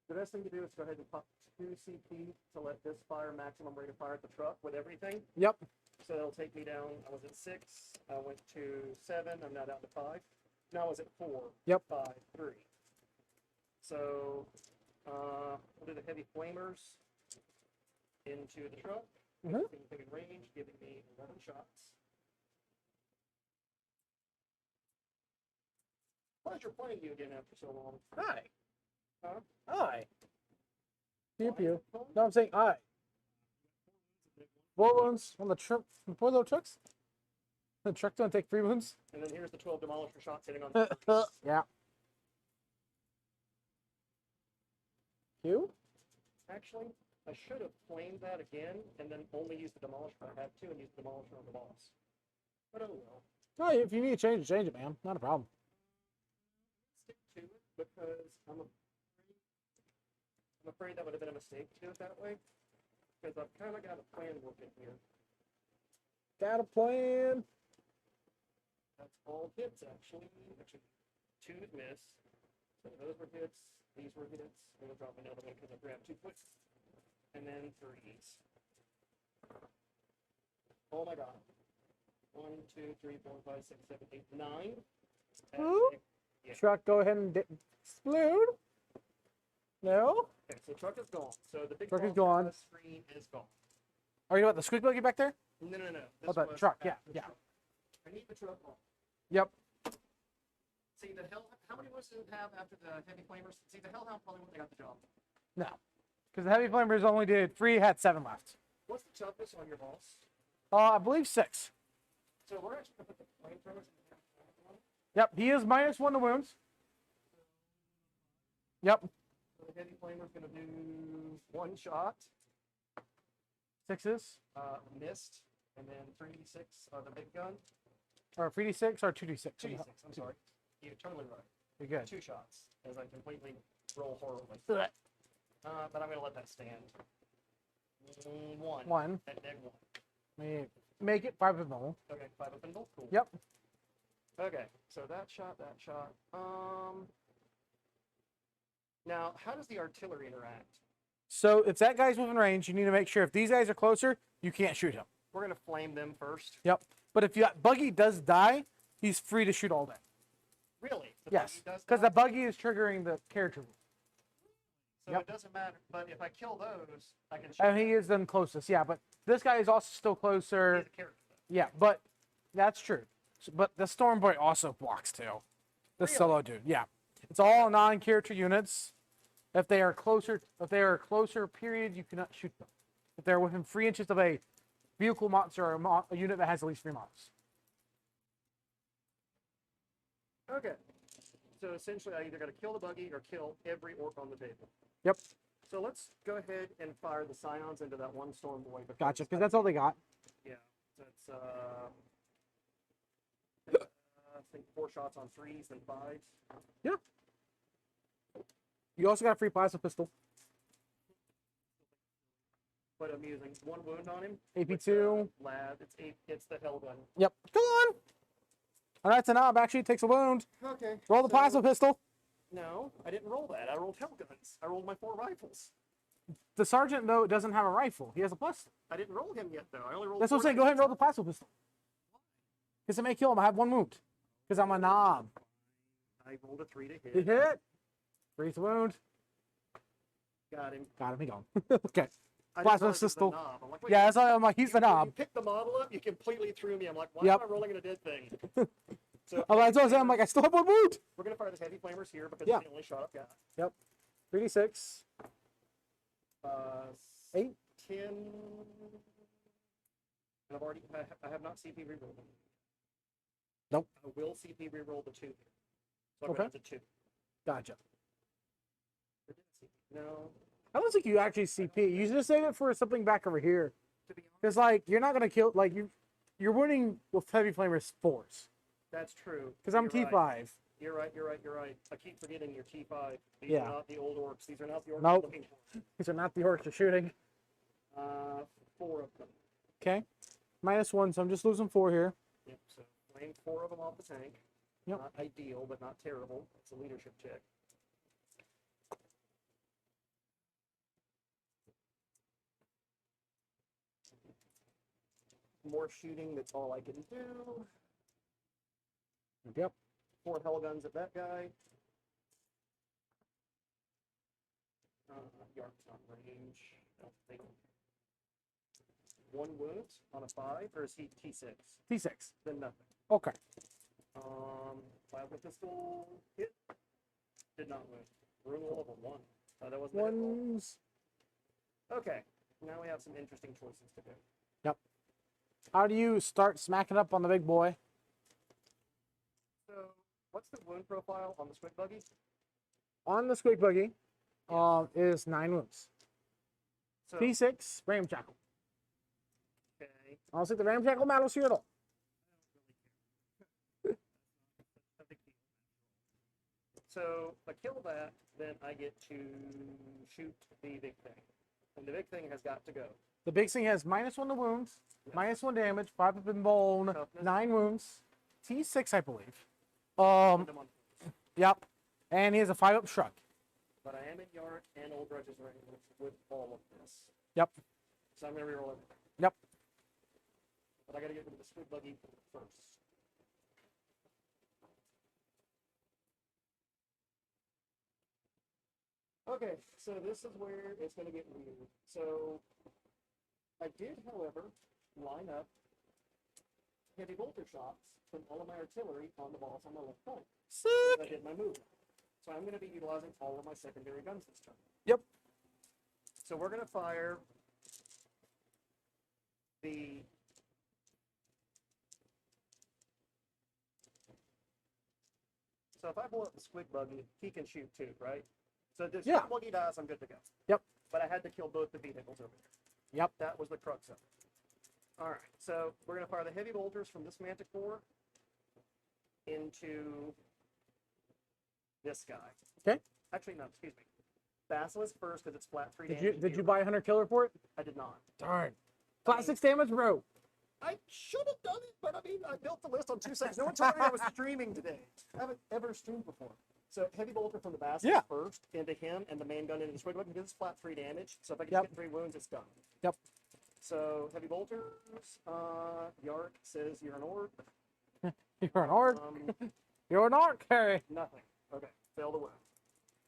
The best thing to do is go ahead and pop 2 CP to let this fire maximum rate of fire at the truck with everything. Yep. So it'll take me down. I was at 6. I went to 7. I'm now down to 5. Now I was at 4. Yep. 5, 3. So we'll do the heavy flamers into the truck. Mhm. Anything in range, giving me 11 shots. Pleasure playing you again after so long. Hi. Huh? Hi. Pew Why pew. is it phone? No, I'm saying I. 4 wounds on the truck. 4 little trucks. The truck don't take 3 wounds. And then here's the 12 demolisher shots hitting on the Yeah. You? Actually, I should have flamed that again and then only used the demolisher I had to and used the demolisher on the boss. But oh well. No, if you need to change it, man. Not a problem. Stick to it because I'm afraid that would have been a mistake to do it that way. Because I've kind of got a plan working here. Got a plan. That's all hits, actually. Actually, 2 miss. So those were hits. These were hits. I'm going to drop another one because I grabbed 2 quick. And then 3s. Oh my god. 1, 2, 3, 4, 5, 6, 7, 8, 9. Ooh. Yeah. Truck, go ahead and explode. No? Okay, so the truck is gone. So the big Truck is boss on gone. the screen is gone. Are you about the squeak buggy back there? No. Oh, the was truck, at yeah, the yeah. truck. I need the truck on. Yep. See, how many wounds did it have after the heavy flamers? See, the Hellhound probably wouldn't have got the job. No. Because the heavy flamers only did 3, had 7 left. What's the toughness on your boss? I believe 6. So we're actually going to put the flamethrowers in the Yep, he is -1 to wounds. Yep. So the heavy flamer's going to do 1 shot, 6s. missed, and then 3d6 on the big gun. Or 3d6 or 2d6. 2d6, I'm sorry. You're totally right. You're good. 2 shots, as I completely roll horribly. Blech. But I'm going to let that stand. 1. 1. That dead 1. Make it 5 of them. Okay, 5 up and cool. Yep. Okay, so that shot. Now, how does the artillery interact? So if that guy's within range, you need to make sure if these guys are closer, you can't shoot him. We're going to flame them first. Yep. But if that buggy does die, he's free to shoot all day. Really? The Yes. buggy does Because that? the buggy is triggering the character rule. So Yep. it doesn't matter. But if I kill those, I can shoot And he them. is then closest. Yeah, but this guy is also still closer. He's a character, though. Yeah, but that's true. But the Storm Boy also blocks too. The Really? solo dude. Yeah. It's all non-character units. If they are closer, period, you cannot shoot them. If they're within 3 inches of a vehicle monster or a unit that has at least 3 models. Okay. So essentially, I either got to kill the buggy or kill every orc on the table. Yep. So let's go ahead and fire the scions into that one storm boy. Gotcha, because that's all they got. Yeah. That's I think 4 shots on 3s and 5s. Yeah. You also got a free plasma pistol. But I'm using 1 wound on him. AP2. Lad. It's the hell gun. Yep. Come on. All right, it's a knob. Actually, it takes a wound. Okay. Roll the plasma pistol. No, I didn't roll that. I rolled hell guns. I rolled my 4 rifles. The sergeant, though, doesn't have a rifle. He has a pistol. I didn't roll him yet, though. I only rolled. That's what I'm 4 saying. Go ahead and roll dice. the plasma pistol. Because it may kill him. I have 1 wound. Because I'm a knob. I rolled a 3 to hit. He hit. Freeze the wound. Got him. Got him. He gone. Okay. I Plasma didn't realize it was the pistol. knob. I'm like, wait, Yeah, that's why I'm like, he's the when knob. you picked the model up, you completely threw me. I'm like, why Yep. am I rolling in a dead thing? So Oh, that's what I'm saying. I'm like, I still have 1 wound. we're gonna fire the heavy flamers here because Yeah. it's the only shot I've got. Yep. 3d6. 8. 10. And I have not CP rerolled them. Nope. I will CP reroll the 2 here. So I'm Okay. going to 2. Gotcha. Or did I CP? No. I don't think you actually CP. You just save it for something back over here. To be honest, Because, like, you're not going to kill, like, you're winning with heavy flamers 4s. that's true. Because I'm You're T5. right. You're right. I keep forgetting you're T5. These Yeah. are not the old orcs. These are not the orcs Nope. I'm looking for. These are not the orcs you're shooting. 4 of them. Okay. -1, so I'm just losing 4 here. Yep, so flame 4 of them off the tank. Yep. Not ideal, but not terrible. It's a leadership check. More shooting, that's all I can do. Yep. 4 hell guns at that guy. Yark's not range. I don't think. 1 wound on a 5, or is he T6? T6. Then nothing. Okay. Plasma pistol hit. Did not wound. Rule of a 1. That wasn't a hit roll. 1s. Okay. Now we have some interesting choices to do. Yep. How do you start smacking up on the big boy? So, what's the wound profile on the squid buggy? On the squig buggy, is 9 wounds. So, P6 ramshackle. okay. I'll take the ramshackle battle shield. So, if I kill that, then I get to shoot the big thing. And the big thing has got to go. The big thing has -1 to wounds, -1 damage, 5 up in bone, Toughness. 9 wounds, T6, I believe. Put them on. Yep. And he has a 5 up shrug. But I am in Yard and Old Grudge's range with all of this. Yep. So I'm going to reroll everything. Yep. But I got to get rid of the squid buggy first. Okay, so this is where it's going to get weird. So I did, however, line up heavy bolter shots from all of my artillery on the boss on the left flank. I Sick. did my movement. So I'm going to be utilizing all of my secondary guns this turn. Yep. So we're going to fire the So if I blow up the squid buggy, he can shoot too, right? So if the Yeah. squid buggy dies, I'm good to go. Yep. But I had to kill both the vehicles over there. Yep. That was the crux of it. All right, so we're going to fire the heavy bolters from this manticore into this guy. Okay. Actually, no, excuse me. Basilisk first because it's flat 3 Did damage. you buy a hunter killer for it? I did not. Darn. Flat 6 damage, bro. I should have done it, but I mean, I built the list on 2 seconds. No one told me I was streaming today. I haven't ever streamed before. So heavy bolter from the basilisk Yeah. first into him, and the main gun into the squid buggy because it's flat 3 damage. So if I can Yep. get 3 wounds, it's done. Yep. So heavy bolters. Yark says you're an orc. You're an orc. You're an orc, Harry. Nothing. Okay, failed to win.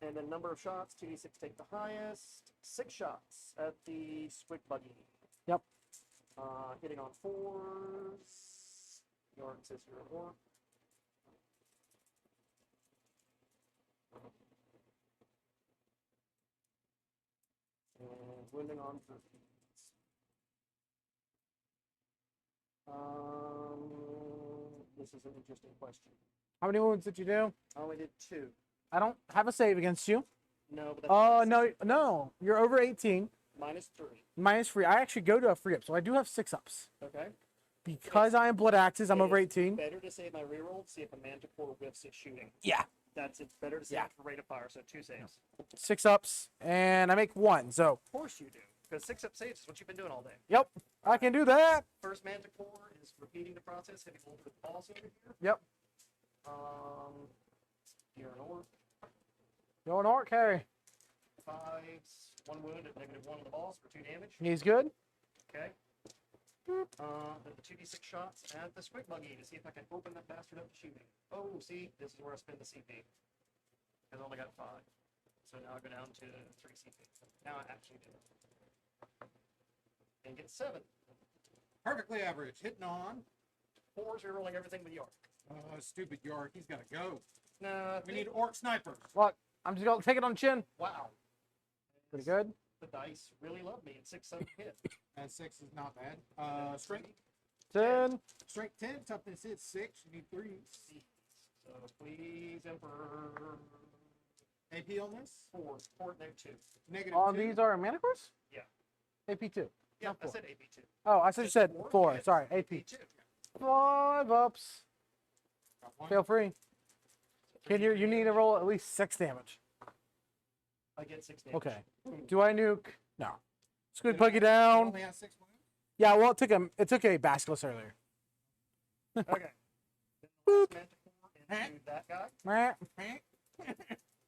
And then number of shots, 2d6 take the highest. 6 shots at the squid buggy. Yep. Hitting on 4s. Yarn says you're an orc. And wounding on 3s. This is an interesting question. How many wounds did you do? I only did 2. I don't have a save against you. No, but Oh, that's no. You're over 18. -3. Minus free. I actually go to a free up, so I do have 6 ups. Okay. Because I am blood axes, I'm It over is 18. Better to save my reroll to see if a manticore whiffs at shooting. Yeah. It's better to save Yeah. it for rate of fire, so 2 saves. 6 ups, and I make 1. So, Of course you do, because 6 up saves is what you've been doing all day. yep, I can do that. First manticore is repeating the process. Heavy bolter with the boss over here. Yep. You're an orc. You're an orc, Harry. 5s, 1 wound at -1 on the boss for 2 damage. He's good. Okay. Then the 2d6 shots at the squid buggy to see if I can open that bastard up to shooting. Oh, see, this is where I spend the CP. Because I only got 5. So now I go down to 3 CP. Now I actually do it. And get 7. Perfectly average. Hitting on. 4s, you're rolling everything with York. Stupid Yark. He's got to go. No, We need orc snipers. Look, I'm just going to take it on chin. Wow. Pretty good. The dice really love me. It's 6-7 hit. And 6 is not bad. Strength 10. 10. Toughness is 6. You need 3s. So please, Emperor. AP on this? 4. 4 there 2. Negative Oh, 2. these are manticores? Yeah. AP2. Yeah, Not I 4. said AP2. Oh, I thought you said 4. Yeah, Sorry, it's AP. 2. 5 ups. Got 1. Feel free. Can you need to roll at least 6 damage. I get 6 damage. Okay. Do I nuke? No. Squid buggy You down. only have 6 wounds? Yeah, well, it took a basilisk earlier. Okay. Boop. Manticore into that guy, Meh.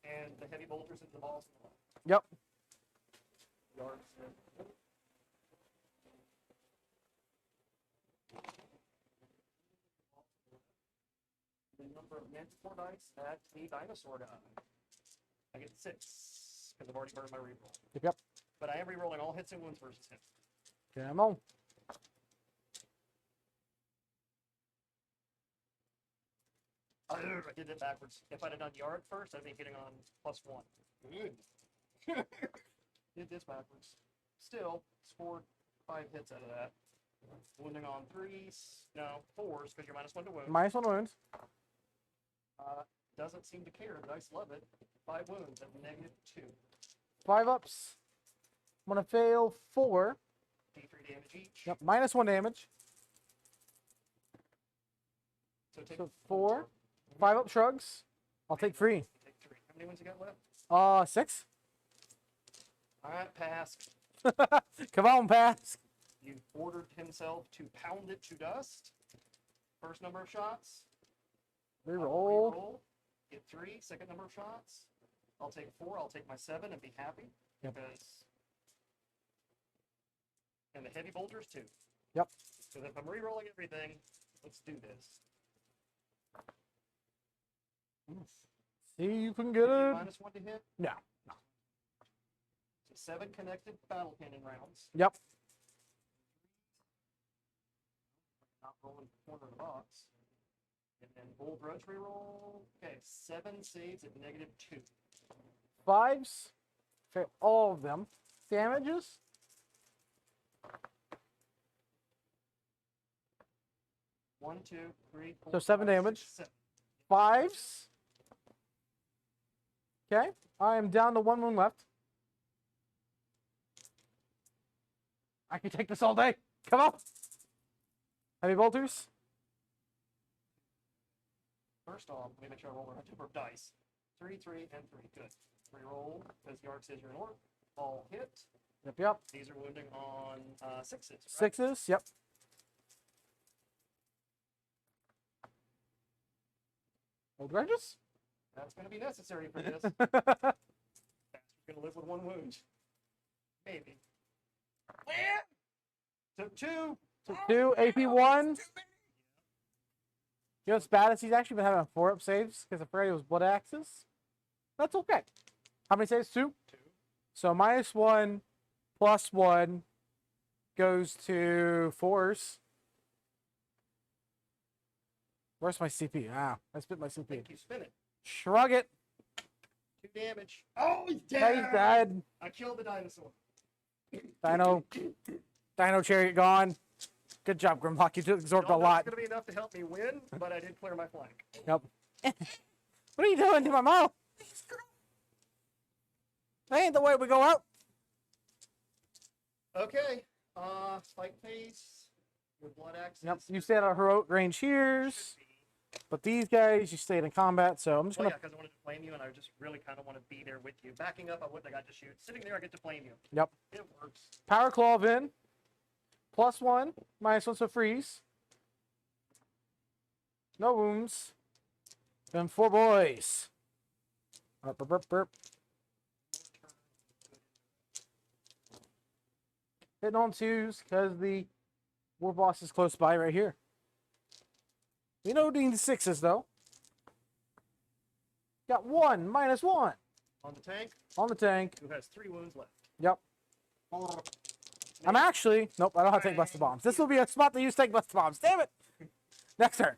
and the heavy bolters into the balls on the left. Yep. Yards. The number of manticore dice at the dinosaur guy. I get 6 because I've already burned my reroll. Yep. But I am rerolling all hits and wounds versus him. Come on. I did it backwards. If I'd have done yard first, I'd be getting on +1. Good. Did this backwards. Still scored 5 hits out of that. Wounding on 3s, no, 4s, because you're -1 to wound. -1 wounds. Doesn't seem to care. The dice love it. 5 wounds at -2. 5 ups. I'm gonna fail 4. D3 damage each. Yep, -1 damage. So take So 4. 5 up shrugs. I'll take 3. Take 3. How many wounds you got left? 6. All right, pass. Come on, pass. You ordered himself to pound it to dust. First number of shots. Reroll. Reroll. Get 3. Second number of shots. I'll take 4. I'll take my 7 and be happy. Yep. Because. And the heavy bolters too. Yep. So if I'm rerolling everything, let's do this. See, you can get it. -1 to hit. No. So 7 connected battle cannon rounds. Yep. Not rolling corner of the box. And then bull grudge reroll. Okay, 7 saves at -2. 5s. Fail all of them. Damages. One, two, three, four. So 7 five, damage. 6, 7. 5s. Okay. I am down to 1 wound left. I can take this all day. Come on. Heavy bolters. First off, let me make sure I roll the right number of dice. 3, 3, and 3. Good. Reroll, because the Orks says you're an orc. All hit. Yep. These are wounding on 6s. Right? 6s. Yep. Old grudges. That's going to be necessary for this. Bastard's going to live with 1 wound. Maybe. Took 2. So 2 AP1. You know what's bad is he's actually been having 4 up saves because afraid it was blood axes. That's okay. How many saves? 2? 2. So -1 +1 goes to 4s. Where's my CP? Ah, I spit my I CP. think you spin it. Shrug it. 2 damage. Oh, he's Yeah, he's dead. I killed the dinosaur. Dino chariot gone. Good job, Grimlock. You absorbed a Don't know lot. It's going to be enough to help me win, but I did clear my flank. Yep. What are you doing to my mouth? That ain't the way we go out. Okay. Spike face with blood axes. Yep. You stayed on heroic range here's, but these guys you stayed in combat. So I'm just Well, gonna. yeah, because I wanted to flame you, and I just really kind of want to be there with you. Backing up, I wouldn't have got to shoot. Sitting there, I get to flame you. Yep. It works. Power claw in. +1, -1, so freeze. No wounds. Then 4 boys. Burp, burp, burp, burp. Hitting on 2s because the war boss is close by right here. We know need 6s though. Got 1, -1 On the tank, on the tank. who has 3 wounds left. Yep. I'm actually nope. I don't have to take buster bombs. This will be a spot that you take buster bombs. Damn it! Next turn.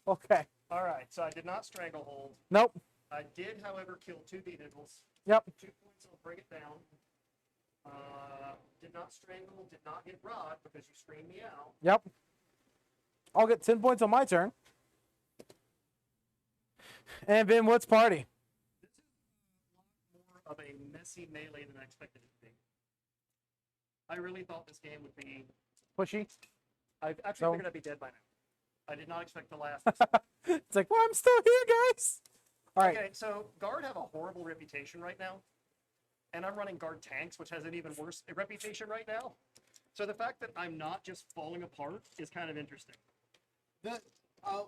Okay. All right, so I did not stranglehold. Nope. I did, however, kill 2 vehicles. Yep. 2 points, I'll bring it down. Did not strangle, did not get rod because you screamed me out. Yep. I'll get 10 points on my turn. And Ben Wood's party. This is a lot more of a messy melee than I expected it to be. I really thought this game would be. Pushy. I actually So- figured I'd be dead by now. I did not expect to last this long. It's like, well, I'm still here, guys. All right. Okay, so Guard have a horrible reputation right now. And I'm running Guard tanks, which has an even worse reputation right now. So the fact that I'm not just falling apart is kind of interesting. The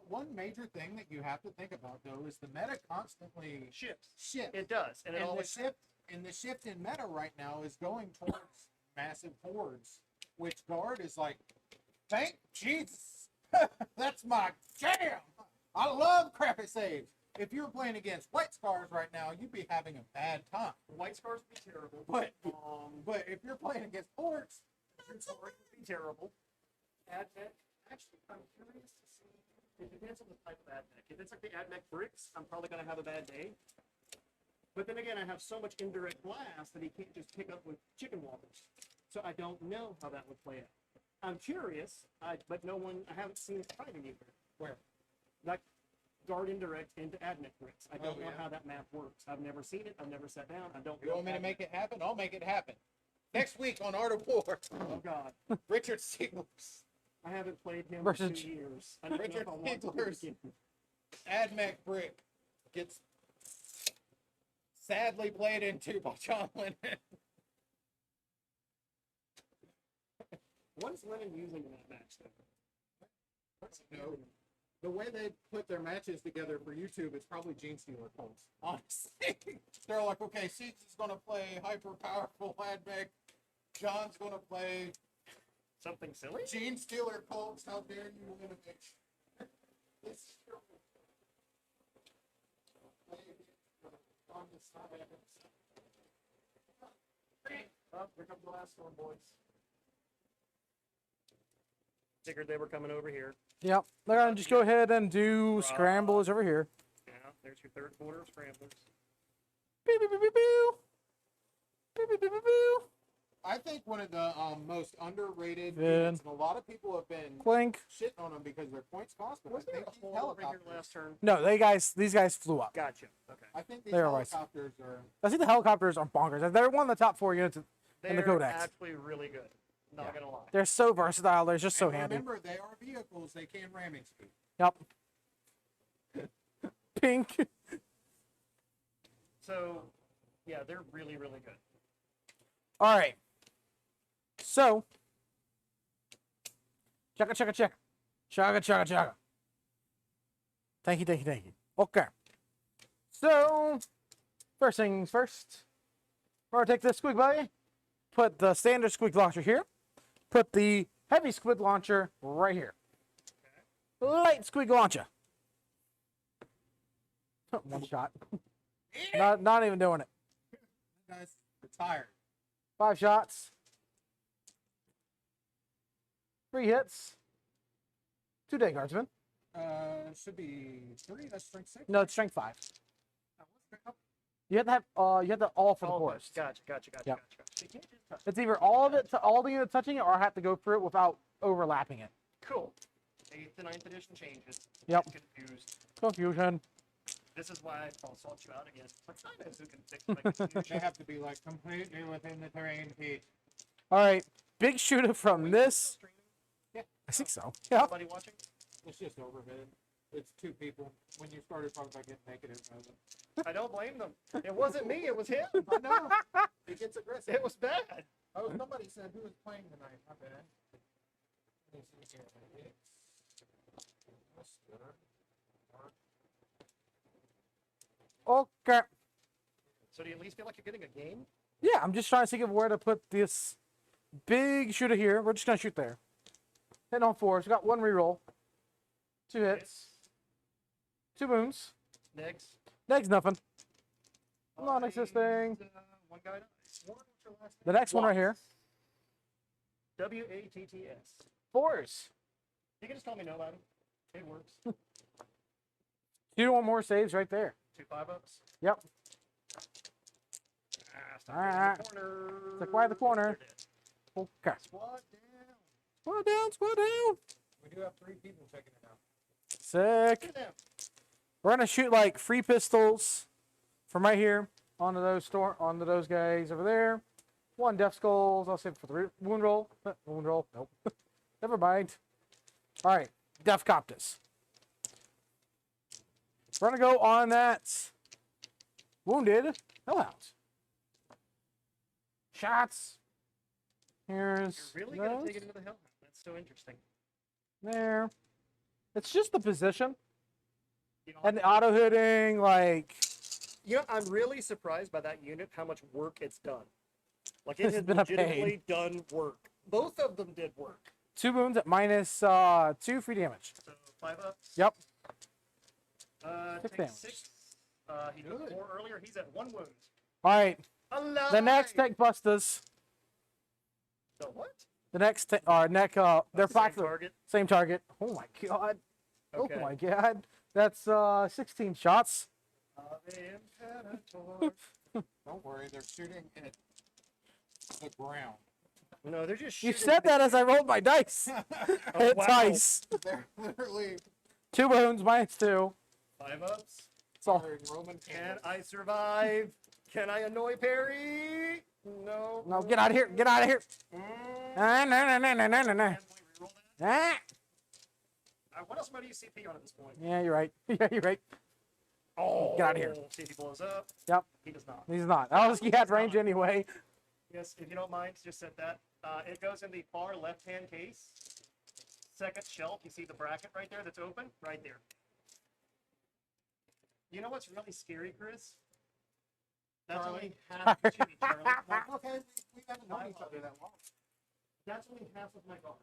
one major thing that you have to think about though is the meta constantly Shifts. shifts. It does. And it And always. the shift in meta right now is going towards massive hordes, which Guard is like, thank Jesus. That's my jam. I love crappy saves. If you were playing against White Scars right now, you'd be having a bad time. White Scars would be terrible. But if you're playing against Orcs, Green Scars would be terrible. Admech. Actually, I'm curious to see. It depends on the type of Admech. If it's like the Admech bricks, I'm probably going to have a bad day. But then again, I have so much indirect blast that he can't just pick up with chicken walkers. So I don't know how that would play out. I'm curious, but I haven't seen it tried anywhere. Where? Like guard indirect into admech bricks. I don't know yeah. how that map works. I've never seen it. I've never sat down. I don't. You want me to make it happen? I'll make it happen. Next week on Art of War, Oh God, Richard Siegler's I haven't played him Versus in 2 years. I don't know Richard if I want to Siegler's again. AdMech brick gets sadly played into by John Lennon. What is Lennon using in that match though? What's he No. doing? The way they put their matches together for YouTube, it's probably Gene Stealer Colts. Honestly, they're like, okay, Seeks is gonna play hyper powerful AdMech. John's gonna play Something silly? Gene Stealer Colts. How dare you innovate? This is your on the side. Oh, here comes the last one, boys. Figured they were coming over here. Yep. They're gonna just go ahead and do scramblers over here. Yeah, there's your third quarter of scramblers. Beep, beep, beep, beep, beep. Beep, beep, beep, beep, beep. I think one of the most underrated Good. units, and a lot of people have been Clink. shitting on them because their points cost. But Wasn't I there think a these hole over here helicopters. last turn? No, these guys flew up. Gotcha. Okay. I think these They are nice. helicopters are. I think the helicopters are bonkers. They're one of the top 4 units in the They're Codex. actually really good. Not gonna lie. They're so versatile. They're just so And handy. remember, they are vehicles. They can ramming speed. Yep. Pink. So, yeah, they're really, really good. All right. So, chugga, chugga, chugga. Chugga, chugga, chugga. Thank you, thank you, thank you. Okay. So, first things first. We're going to take this squig buddy, put the standard squig launcher here, put the heavy squig launcher right here. Light squig launcher. One shot. Not even doing it. Guys, retired. 5 shots. 3 hits. 2 day guardsmen. Should be 3. That's strength 6. No, it's strength 5. Let's pick up. You have to have all for the All of forest. those. Gotcha. Yep. Gotcha. You can't just touch it. It's either all of it to all the units touching it, or I have to go through it without overlapping it. Cool. 8th to 9th edition changes. Yep. Get confused. Confusion. This is why I'll sort you out again. But I know who can fix my confusion. They have to be like completely within the terrain, Pete. All right, big shooter from this. Streaming? I think so. Yeah. Somebody watching? It's just overhead. It's 2 people. When you started talking about getting negative, I don't blame them. It wasn't me. It was him. I know. It gets aggressive. It was bad. Oh, somebody said who was playing tonight. My bad. Let me see here. It's Mr. Okay. So do you at least feel like you're getting a game? Yeah, I'm just trying to think of where to put this big shooter here. We're just gonna shoot there. Hitting on 4s. We got 1 reroll. 2 hits. 2 wounds. Next. Next nothing. Non-existing. One guy dies. What's your last The name? next one right here. WATTS. 4s. You can just call me nobody. It works. 2 or more saves right there. 2 5-ups. Yep. Stop Alright. getting in the corner. Stick by the corner. They're dead. Okay. Squad down. Squad down, squad down. We do have 3 people checking it out. Sick. Get them. We're gonna shoot like free pistols from right here onto those guys over there. 1 death skulls. I'll save it for the wound roll. Wound roll. Nope. Never mind. All right. Death Coptus. We're gonna go on that wounded hellhounds. Shots. Here's You're really going those. to take it into the hellhound. That's so interesting. There. It's just the position You know, and the auto hitting. Like I'm really surprised by that unit, how much work it's done. Like, it It's has been a pain. legitimately done work. Both of them did work. 2 wounds at -2 free damage. So 5-ups. Yep. 6 Take damage. 6. He took Good. 4 earlier. He's at 1 wound. All right. Alive! The next tech busters. The what? The next they're Same 5 target. same target. Oh my god. Okay. Oh my god. That's 16 shots. Ave Imperator. Don't worry, they're shooting at the ground. No, they're just You shooting. said that as I rolled my dice. Oh, It's wow. dice. They're literally 2 wounds, -2. 5 ups. So firing Roman Can candles. I survive? Can I annoy Perry? No. no, get out of here. Get out of here. Mm. No, no, no, no, no, no, no. Can we reroll that? Ah. What else am I do CP on at this point? Yeah, you're right. Yeah, you're right. Oh, Get outta here. See if he blows up. Yep. He does not. He's not. He had range anyway. Yes, if you don't mind, just set that. It goes in the far left-hand case. Second shelf, you see the bracket right there that's open? Right there. You know what's really scary, Chris? That's only half of Jimmy, Charlie. Okay, we haven't known each other that long. That's only half of my guard.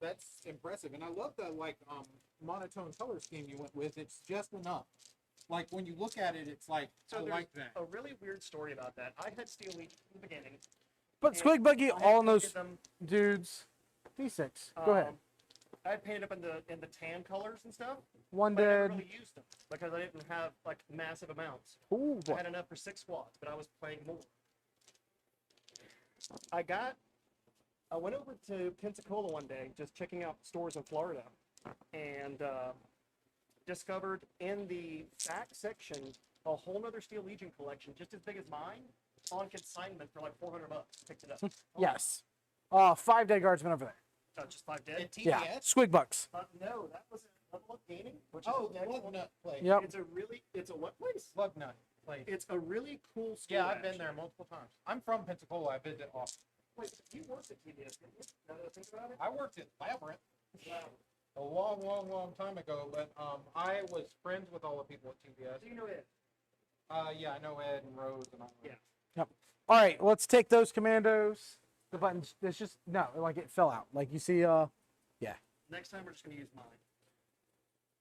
That's impressive, and I love the monotone color scheme you went with. It's just enough. Like when you look at it, it's like So I there's like that. a really weird story about that. I had Steel Legion in the beginning. But Squig Buggy, I had all painted those them, dudes. D6. Go ahead. I had painted up in the tan colors and stuff. One But I never dead. really used them because I didn't have like massive amounts. Ooh, I boy. had enough for 6 squads, but I was playing more. I went over to Pensacola one day, just checking out stores in Florida, and discovered in the back section a whole nother Steel Legion collection, just as big as mine, on consignment for like $400. Picked it up. Yes. 5 dead guardsmen over there. Just 5 dead. TBS? Yeah. Squig Bucks. No, that was a Level Up Gaming, which Oh, is the an Lug excellent- Nut place. Yep. It's a what place? Lug Nut place. It's a really cool store. Yeah, I've been actually. there multiple times. I'm from Pensacola. I visit often. Wait, you worked at TBS, didn't you? Now that I think about it. I worked at Labyrinth Wow. a long time ago, but I was friends with all the people at TBS. So you know it. Yeah, I know Ed and Rose and all that. Yeah. Yep. All right, let's take those commandos. The buttons. It's just no, like it fell out. Like you see. Yeah. Next time we're just gonna use mine.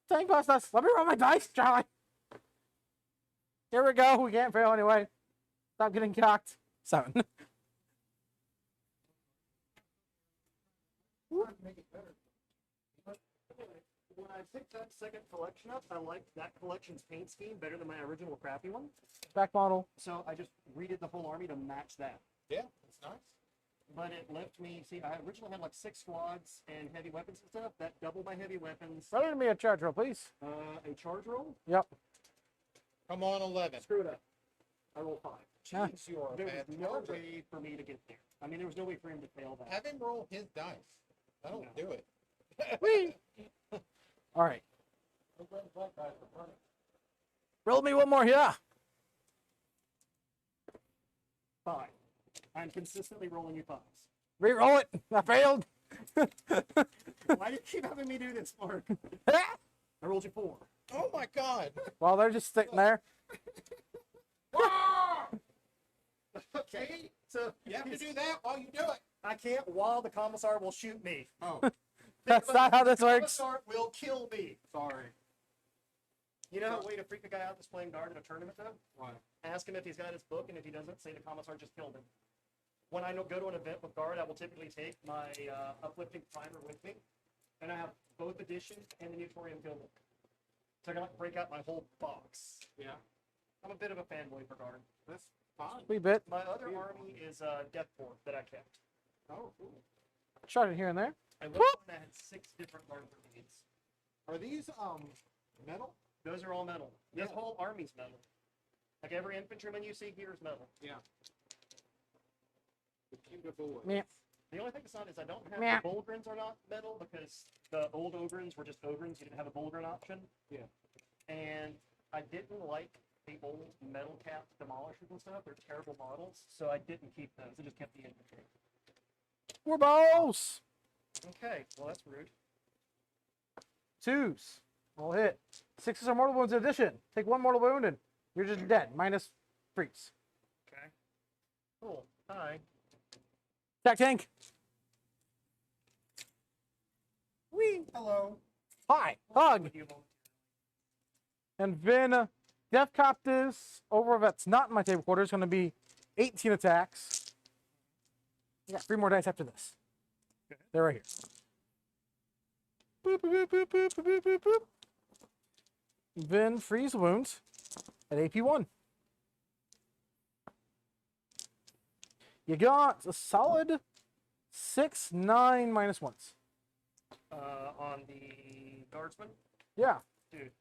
Tank bust us. Let me roll my dice, Charlie. Here we go. We can't fail anyway. Stop getting cocked. 7. Make it better. But when I picked that second collection up, I liked that collection's paint scheme better than my original crappy one. Back model. So I just redid the whole army to match that. Yeah, it's nice. But it left me, see, I originally had like 6 squads and heavy weapons and stuff. That doubled my heavy weapons. Run me a charge roll, please. A charge roll? Yep. Come on, 11. Screw it up. I rolled 5. Huh. Jeez, you are a There bad was no target. way for me to get there. I mean, there was no way for him to fail that. Have him roll his dice. That'll No. do it. Whee! All right. Roll me one more, yeah. 5. I'm consistently rolling you 5s. Re-roll it. I failed. Why do you keep having me do this, Mark? I rolled you 4. Oh my God! Well, they're just sitting there. Okay, so You have to do that while you do it. I can't while the commissar will shoot me. Oh, That's not how this The works. commissar will kill me. sorry. You know a way to freak a guy out that's playing guard in a tournament, though? What? Ask him if he's got his book, and if he doesn't, say the commissar just killed him. When I go to an event with guard, I will typically take my uplifting primer with me, and I have both editions and the Nutorium Guild. So I can like break out my whole box. Yeah, I'm a bit of a fanboy for guard. that's fine. Wee bit. My other army is Death Fort that I kept. Oh, cool. Shot it here and there. I looked and I had 6 different guard brigades. Are these metal? Those are all metal. This Yeah. whole army's metal. Like every infantryman you see here is metal. Yeah. The beautiful. Meh. The only thing that's not is I don't have Meh. the Bulgrins are not metal because the old Ogrins were just Ogrins. You didn't have a Bulgrin option. Yeah. And I didn't like the old metal cap demolishers and stuff. They're terrible models. So I didn't keep those. I just kept the infantry. We're balls. Okay. Well, that's rude. 2s. Roll hit. 6s are mortal wounds in addition. Take 1 mortal wound and you're just dead. Minus freeze. Okay. Cool. Hi. Attack tank. Wee. Hello. Hi. Hug. With you momentarily. And then Death Coptus over that's not in my table quarter is going to be 18 attacks. I got 3 more dice after this. They're right here. Boop, boop, boop, boop, boop, boop, boop, boop. Then freeze wounds at AP1. You got a solid 6, 9, minus ones. On the guardsman, Yeah. dude,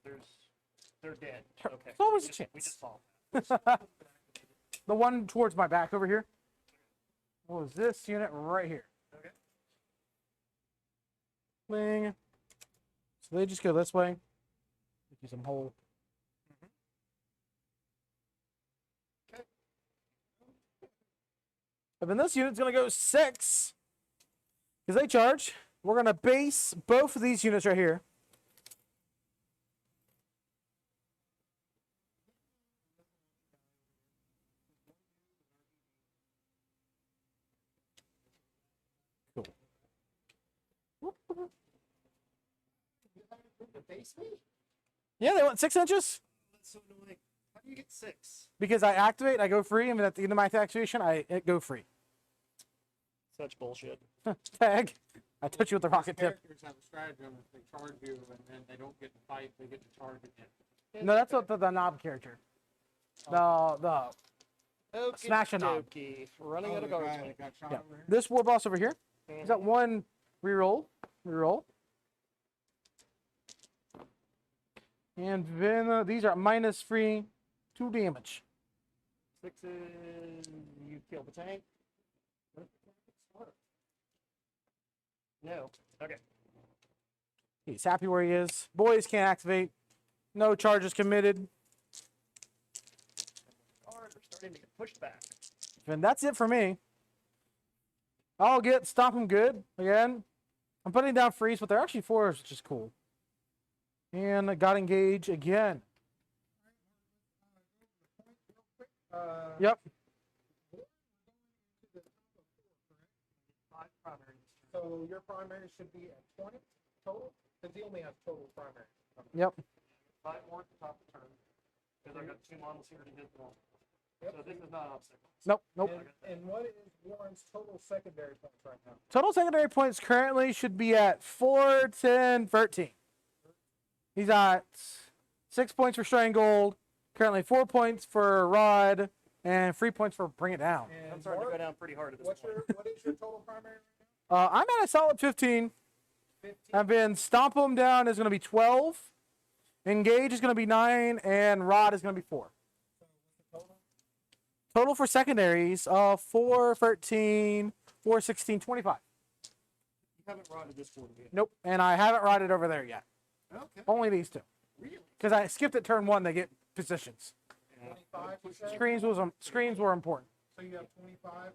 they're dead. There's Okay. always a We chance. just solved. The one towards my back over here. What was this unit right here? Okay. Bling. So they just go this way. Give you some hole. Okay. And then this unit's gonna go 6. Because they charge. We're gonna base both of these units right here. Cool. The base me? Yeah, they want 6 inches. That's so annoying. How do you get 6? Because I activate, I go free, and at the end of my activation, I go free. Such bullshit. Tag. I touch you with the rocket tip. Characters have a stratagem if they charge you and then they don't get to fight, they get to charge again. No, that's what the knob character. The Smash and knob. Okey-dokey. Running Oh, out of the guy guardsmen. that got shot yeah. over here? This war boss over here. He's got 1 reroll. And then these are minus 3, 2 damage. 6s, you kill the tank. No. Okay. He's happy where he is. Boys can't activate. No charges committed. Guards are starting to get pushed back. And that's it for me. I'll get Stomp 'em good again. I'm putting down freeze, but they're actually 4s, which is cool. And I got engage again. Yep. So your primary should be at 20 total? Because he only has total primary. Yep. 5 more at the top of the turn. Because I got 2 models here to hit them all. Yep. So this is not obstacle. Nope. And what is Warren's total secondary points right now? Total secondary points currently should be at 4, 10, 13. He's at 6 points for Strangled, currently 4 points for Rod, and 3 points for Bring It Down. I'm And starting to Mark, go down pretty hard at this what point. is your total primary right I'm at a solid 15. now? 15. And then Stomp 'em down is going to be 12. Engage is going to be 9, and Rod is going to be 4. Total? Total for secondaries, 4, 13, 4, 16, 25. You haven't rotted this board yet. Nope, and I haven't Rodded over there yet. Okay. Only these 2. Really? Because I skipped at turn 1, they get positions. 25, you said? Screens were important. So you have 25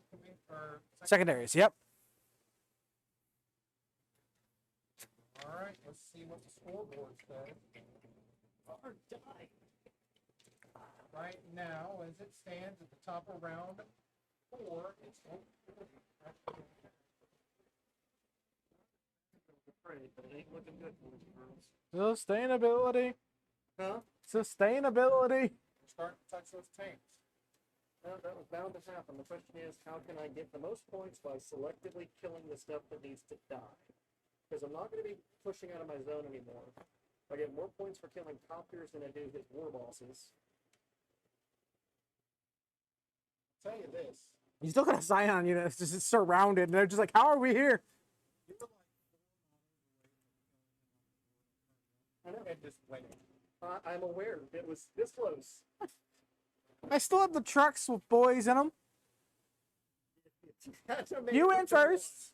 or Secondaries, yep. All right, let's see what the scoreboard says. Hard die. Right now, as it stands at the top of round 4, it's Afraid, but it ain't looking good for these girls. Sustainability. Huh? starting Sustainability. to touch those tanks. Well, that was bound to happen. The question is, how can I get the most points by selectively killing the stuff that needs to die? Because I'm not going to be pushing out of my zone anymore. I get more points for killing copiers than I do his war bosses. I'll tell you this. You still got a Scion unit. It's just surrounded. And they're just like, how are we here? You were I know. and just winning. I'm aware. It was this close. I still have the trucks with boys in them. That's amazing. You went first.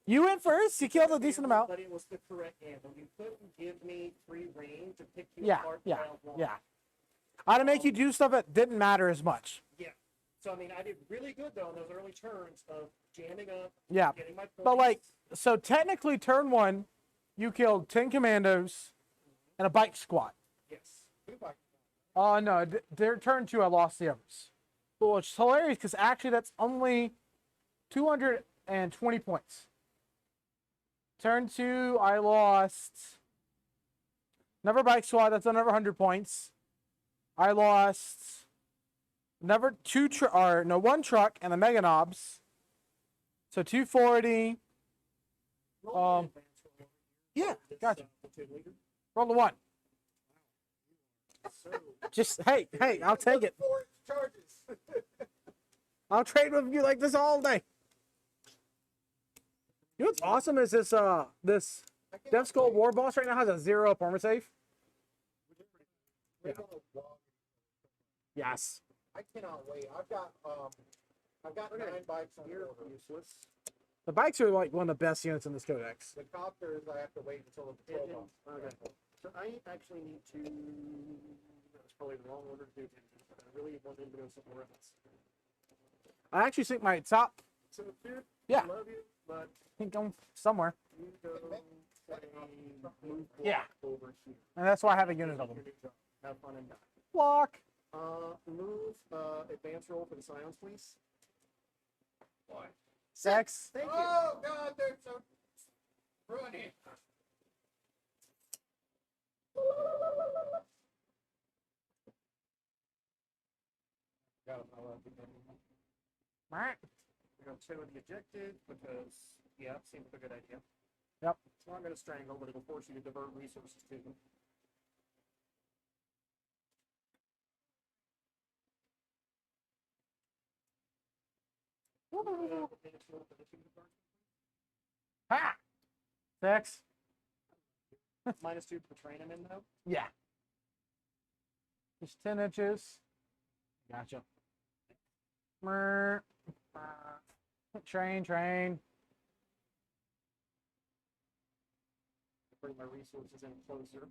You went first. You killed a decent amount. But it was the correct handle. You couldn't give me free reign to pick you Yeah, apart. yeah, round one. yeah. I had to make you do stuff that didn't matter as much. Yeah. So I mean, I did really good though in those early turns of jamming up, Yeah. getting my points. But like, so technically turn 1, you killed 10 commandos and a bike squad. yes. No, their turn 2, I lost the others. Well, it's hilarious because actually that's only 220 points. Turn 2, I lost another bike squad. That's another 100 points. I lost another 1 truck and the mega knobs. So 240. Roll me an advance roll. Yeah, This, gotcha. platoon leader. Roll the 1. So Just hey, I'll take it. 4 charges. I'll trade with you like this all day. You know what's awesome is this this Death Skull War Boss right now has a 0 up armor save. We're gonna walk. Yes. I cannot wait. I've got 9 bikes on here. Useless. The bikes are like one of the best units in this codex. The copters, I have to wait until the patrol box. Okay. So I actually need to. That's probably the wrong order to do. I really want him to go somewhere else. I actually think my top. So, dude, Yeah. I love you, but I think I'm somewhere. you go say move Yeah. over here. And that's why I have a unit of them. Have fun and die. Block. Move advance roll for the Scions, please. Why? Sex. Thank you. Oh God, they're so running. We're going to show the objective because, yeah, seems like a good idea. Yep. So I'm going to strangle, but it'll force you to divert resources to them. Ha! Sex. -2 for train him in, though. Yeah. Just 10 inches. Gotcha. Mer. Train. Bring my resources in closer.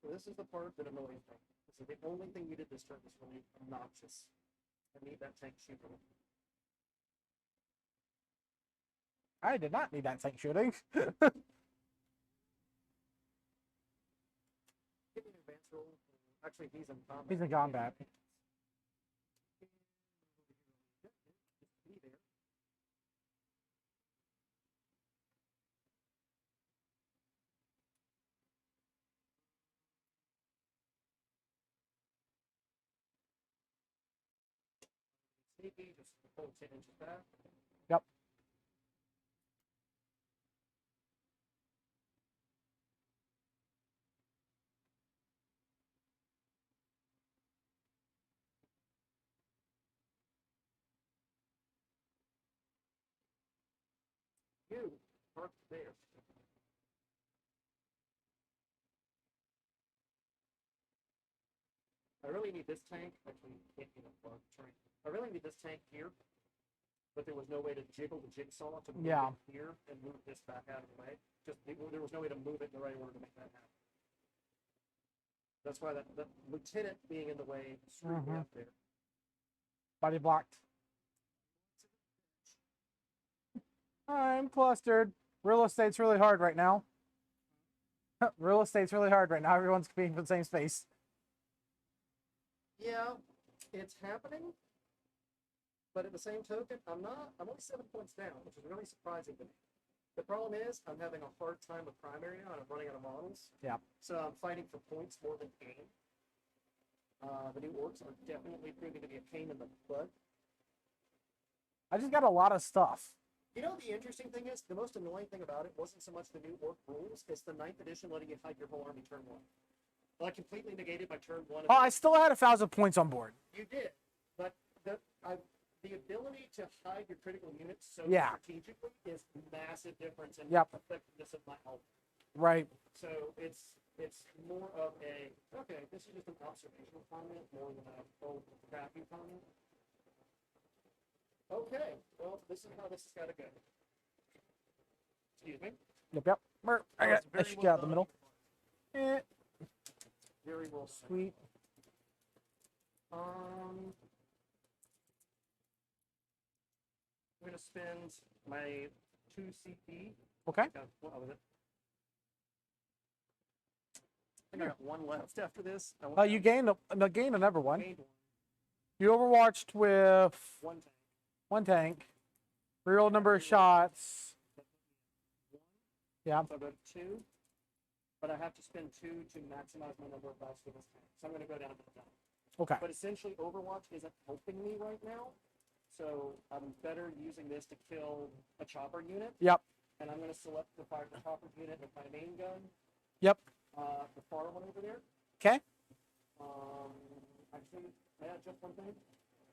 So this is the part that annoys me. This is the only thing you did this turn that's really obnoxious. I need that tank shooting. I did not need that tank shooting. Give me an advance roll. Actually, he's in combat. He's in combat. Be there. Sneaky, just pull 10 inches back. Yep. You park there. I really need this tank. Actually, can't get a park train. I really need this tank here, but there was no way to jiggle the jigsaw to move Yeah. it here and move this back out of the way. There was no way to move it in the right order to make that happen. That's why that lieutenant being in the way screwed me up there. Body blocked. I'm clustered. Real estate's really hard right now. Real estate's really hard right now. Everyone's competing for the same space. Yeah, it's happening. But at the same token, I'm only 7 points down, which is really surprising to me. The problem is I'm having a hard time with primary now, and I'm running out of models. Yeah. So I'm fighting for points more than gain. The new orcs are definitely proving to be a pain in the butt. I just got a lot of stuff. You know, the interesting thing is, the most annoying thing about it wasn't so much the new orc rules, it's the 9th edition letting you hide your whole army turn 1. Well, I completely negated my turn 1. Oh, I still had 1,000 points on board. You did, but the ability to hide your critical units so Yeah. strategically is massive difference in Yep. effectiveness of my health. Right. So it's more of a, okay, this is just an observational comment more than a full crappy comment. Okay, well, this is how this has got to go. Excuse me. Yep. I got I should get out of the middle. Eh, Very well. sweet. I'm gonna spend my 2 CP. Okay. What was it? I think I got 1 left after this. You gained another one. gained 1. You overwatched with 1 tank. 1 tank. Real number of shots. Yeah. So I go to 2, but I have to spend 2 to maximize my number of dice for this tank. So I'm going to go down to the tank. Okay. But essentially, Overwatch isn't helping me right now, so I'm better using this to kill a chopper unit. Yep. And I'm going to select the fire the chopper unit with my main gun. Yep. The far one over there. Okay. Actually, may I just one thing?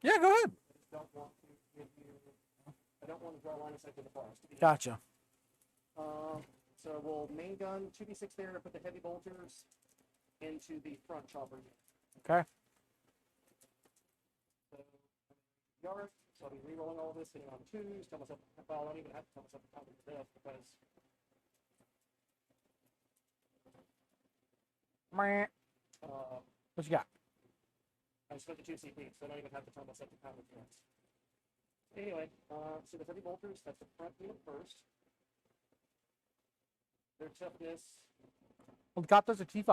Yeah, go ahead. I just don't want to give you a I don't want to draw a line of sight to the forest. Gotcha. So we'll main gun 2d6 there to put the heavy bolters into the front chopper unit. Okay. So, yard. So I'll be re-rolling all this, hitting on 2s. Tell myself, well, I don't even have to tell myself to count to death because Meh. uh, What you got? I spent the 2 CP, so I don't even have to tell myself to count to death. Anyway, so the heavy bolters, that's the front unit first. Their toughness, Helicopters are T5. so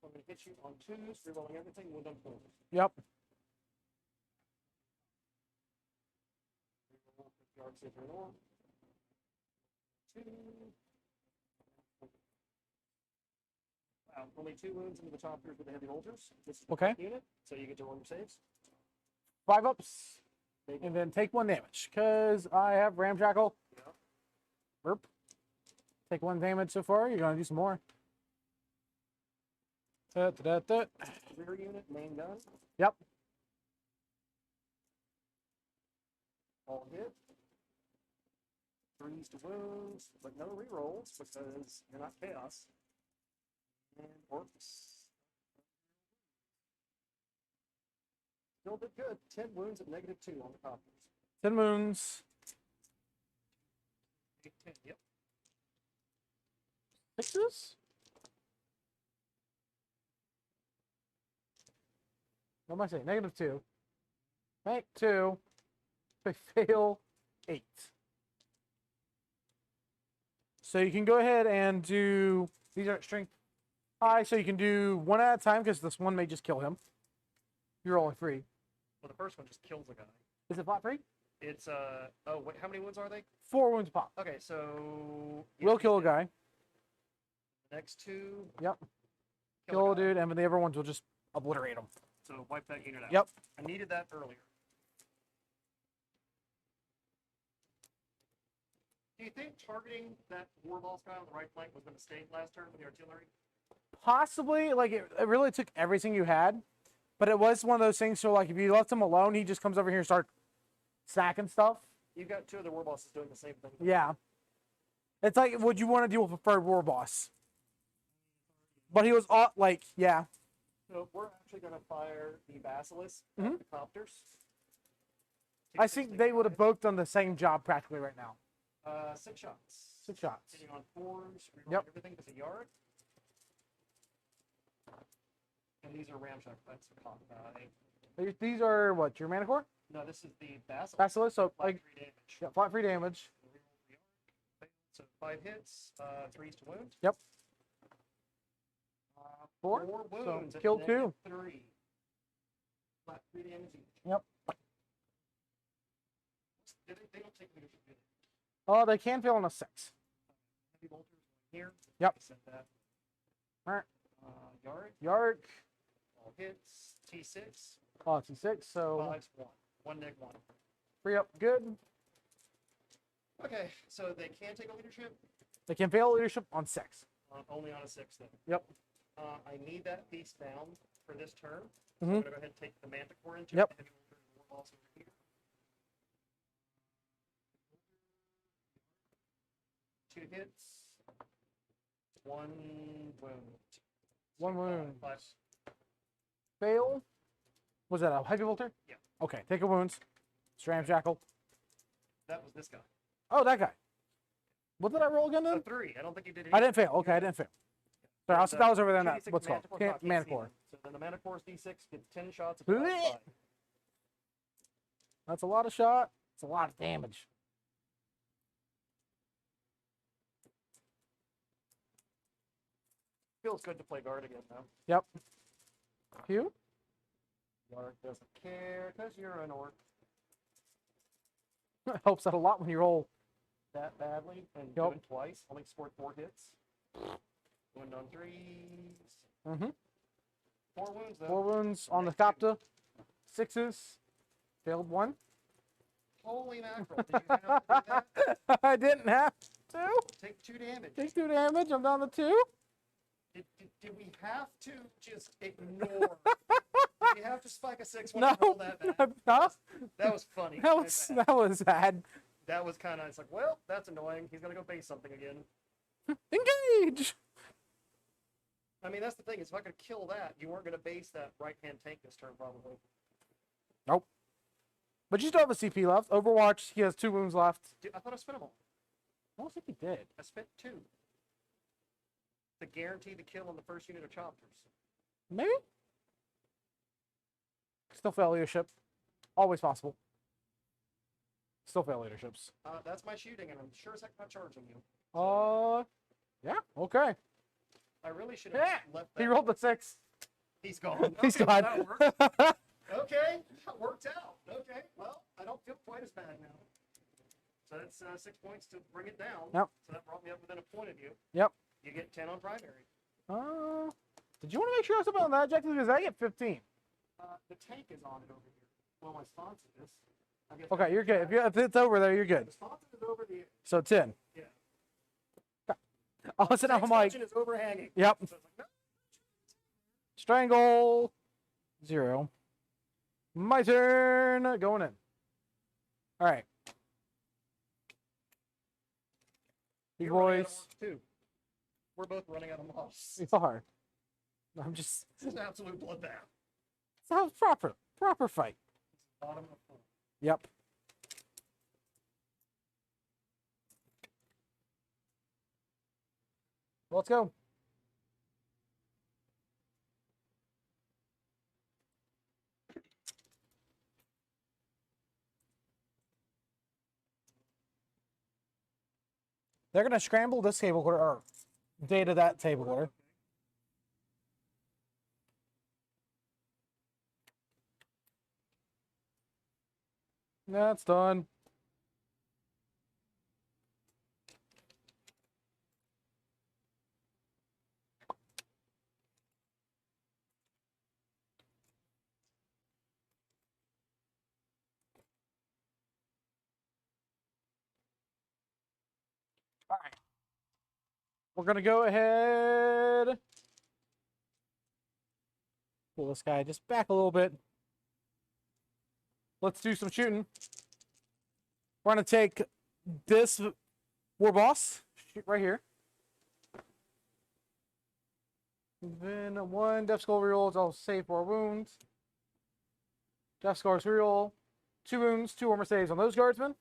I'm going to hit you on 2s, re-rolling everything, wound on 4s. Yep. Yard safer and all. 2. Wow, only 2 wounds into the choppers with the heavy bolters. This is the Okay. front unit, so you get to roll your saves. 5 ups. Big And then take 1 damage. Because I have Ramjackal. Yeah. Burp. Take 1 damage so far. You're going to do some more. Rear unit, main gun, Yep. all hit. 3s to wounds, but no rerolls because you're not chaos. And orcs. Still did good. 10 wounds at -2 on the coppers. 10 wounds. 10, yep. 6s? What am I saying? -2. Make 2. They fail 8. So you can go ahead and do, these are at strength high, so you can do 1 at a time because this one may just kill him. You're only 3. Well, the first one just kills a guy. Is it flat 3? It's, oh, wait, how many wounds are they? 4 wounds pop. Okay, so. Will kill a guy. Next 2. Yep. Kill Kill a a guy. dude, and then the other ones will just obliterate him. So wipe that unit out. Yep. I needed that earlier. Do you think targeting that warballs guy on the right flank was a mistake last turn with the artillery? Possibly, like, it really took everything you had. But it was one of those things, so, like, if you left him alone, he just comes over here and starts stacking stuff. You've got 2 of the warbosses doing the same thing. Yeah. It's like, would you want to deal with a third war boss? But he was, all, like, yeah. So we're actually going to fire the basilisk Mhm. at the copters. I think they would have both done the same job practically right now. 6 shots. 6 shots. Hitting on 4s, rerolling Yep. everything as a yard. And these are ramshackle. That's caught by. These are, what, your mana core? No, this is the basilisk. Basilisk, so, Flat like, 3 damage. yeah, flat 3 damage. Reroll the arc. So 5 hits, 3s to wound. Yep. 4 4. wounds. So, at kill 2. -3. Flat 3 damage each. Yep. They don't take leadership, do they? Oh, they can fail on a 6. Heavy bolters here. Yep. I said that. Alright. Yard. Yark. All hits. T6. Oh, it's a 6, so 5's 1. 1 neg 1. 3 up, good. Okay, so they can take a leadership. They can fail leadership on 6. Only on a 6 then. Yep. I need that piece down for this turn. So Mhm. I'm going to go ahead and take the manticore into Yep. it. The heavy bolter and the warballs over here. 2 hits. 1 wound. 1 So, wound. 5. Fail. Was that a heavy bolter? Yeah. Okay, take a wounds. Ramjackal. That was this guy. Oh, that guy. What did I roll again A then? 3. I don't think he did I didn't fail. Okay, I didn't fail. Sorry, I thought I was over there in that. 2d6 What's it called? manticore cock, can't see Manicore. them. So then the manicore's D6 gets 10 shots. Of Blech. That's a lot of shot. It's a lot of damage. Feels good to play guard again, though. Yep. Q. Guard doesn't care because you're an orc Helps out a lot when you roll. that badly and Yep. do it twice. Only scored 4 hits. Wound on 3s. Mm-hmm. 4 wounds, though. 4 wounds on the Next 2. Copta. 6s. Failed 1. Holy mackerel. Did you have to do that? I didn't have to. Take 2 damage. Take 2 damage. I'm down to 2. Did we have to just ignore You have to spike a 6 when No, you roll that bad. huh? That was funny. That was sad. That was kind of, it's like, well, that's annoying. He's going to go base something again. Engage! I mean, that's the thing. Is if I could kill that, you weren't going to base that right-hand tank this turn, probably. Nope. But you still have a CP left. Overwatch, he has 2 wounds left. Dude, I thought I spent them all. I don't think he did. I spent 2. To guarantee the kill on the first unit of choppers. Maybe? Still fail leadership. Always possible. Still fail leaderships. That's my shooting, and I'm sure as heck not charging you. Yeah, okay. I really should have left that. He rolled the 6. He's gone. He's Okay, gone. that worked. Okay, that worked out. Okay, well, I don't feel quite as bad now. So that's 6 points to bring it down. Yep. So that brought me up within a point of you. Yep. You get 10 on primary. Did you want to make sure I was up on that objective? Because I get 15. The tank is on it over here. Well, my sponsor is. I guess Okay, you're good. If it's over there, you're good. The sponsor is over the. So 10. Yeah. All of a sudden, I'm like, is overhanging. yep. So it's like, no. Strangle. 0. My turn. Going in. All right. Big You're running out of boys. work, too. We're both running out of moss. It's hard. I'm just. This is an absolute bloodbath. Sounds proper fight. Bottom of 4. Yep. Let's go. They're going to scramble this table order, or data that table order. That's done. All right. We're going to go ahead. Pull this guy just back a little bit. Let's do some shooting. We're going to take this war boss, shoot right here. Then 1 death skull rerolls, I'll save 4 wounds. Death scars reroll, 2 wounds, 2 armor saves on those guardsmen.